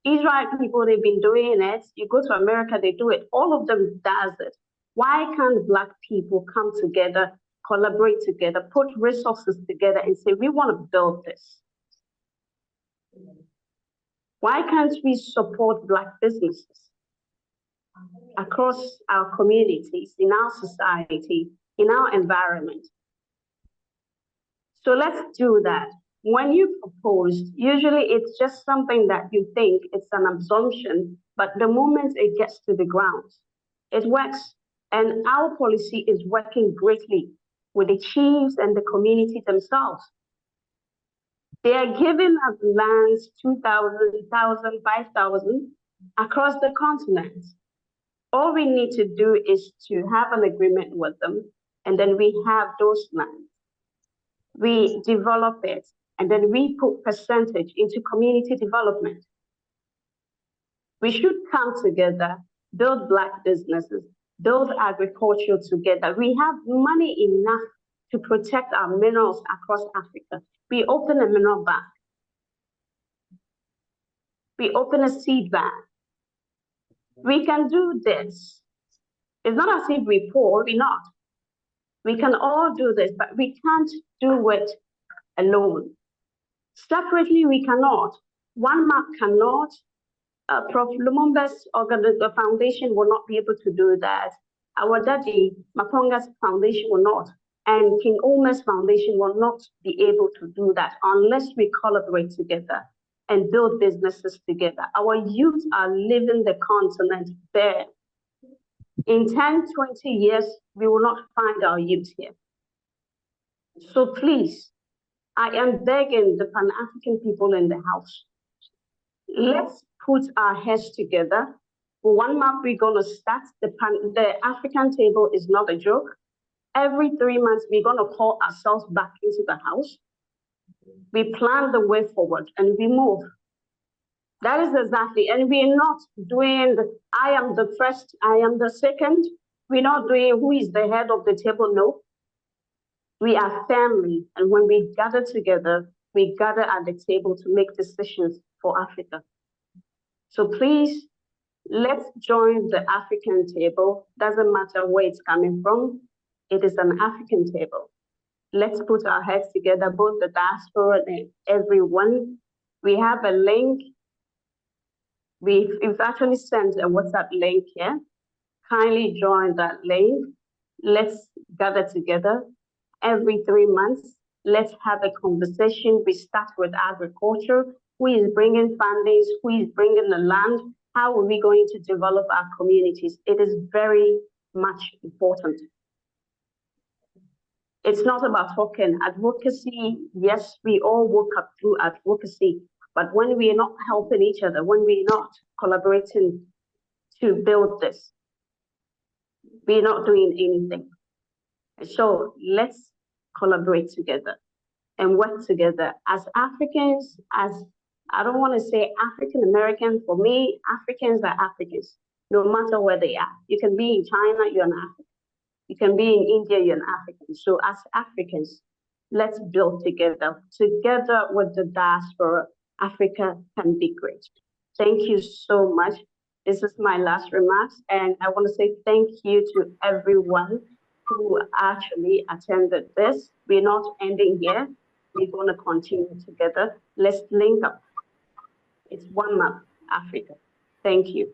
Israel people, they've been doing it. You go to America, they do it. All of them does it. Why can't Black people come together, collaborate together, put resources together and say, we want to build this? Why can't we support Black businesses across our communities, in our society, in our environment? So let's do that. When you propose, usually it's just something that you think it's an assumption, but the moment it gets to the ground, it works. And our policy is working greatly with the chiefs and the community themselves. They are giving us lands, 2,000, 1,000, 5,000 across the continent. All we need to do is to have an agreement with them, and then we have those lands. We develop it, and then we put percentage into community development. We should come together, build Black businesses, build agriculture together. We have money enough to protect our minerals across Africa. We open a mineral bank. We open a seed bank. We can do this. It's not as if we poor, we're not. We can all do this, but we can't do it alone. Separately, we cannot. One map cannot. Prof. Lumumba's foundation will not be able to do that. Our daddy, Maponga's foundation will not. And King Omer's foundation will not be able to do that unless we collaborate together and build businesses together. Our youth are leaving the continent bare. In 10, 20 years, we will not find our youth here. So please, I am begging the Pan-African people in the house, let's put our heads together. For one map, we're gonna start. The African table is not a joke. Every 3 months, we're gonna call ourselves back into the house. We plan the way forward and we move. That is exactly, and we're not doing, I am the first, I am the second. We're not doing who is the head of the table, no. We are family, and when we gather together, we gather at the table to make decisions for Africa. So please, let's join the African table. Doesn't matter where it's coming from, it is an African table. Let's put our heads together, both the diaspora and everyone. We have a link. We've actually sent a WhatsApp link here. Kindly join that link. Let's gather together every 3 months. Let's have a conversation. We start with agriculture. Who is bringing fundings? Who is bringing the land? How are we going to develop our communities? It is very much important. It's not about talking. Advocacy, yes, we all work up through advocacy, but when we are not helping each other, when we're not collaborating to build this, we're not doing anything. So let's collaborate together and work together as Africans, as I don't want to say African American. For me, Africans are Africans, no matter where they are. You can be in China, you're an African. You can be in India, you're an African. So as Africans, let's build together. Together with the diaspora, Africa can be great. Thank you so much. This is my last remarks, and I want to say thank you to everyone who actually attended this. We're not ending here. We're going to continue together. Let's link up. It's one map, Africa. Thank you.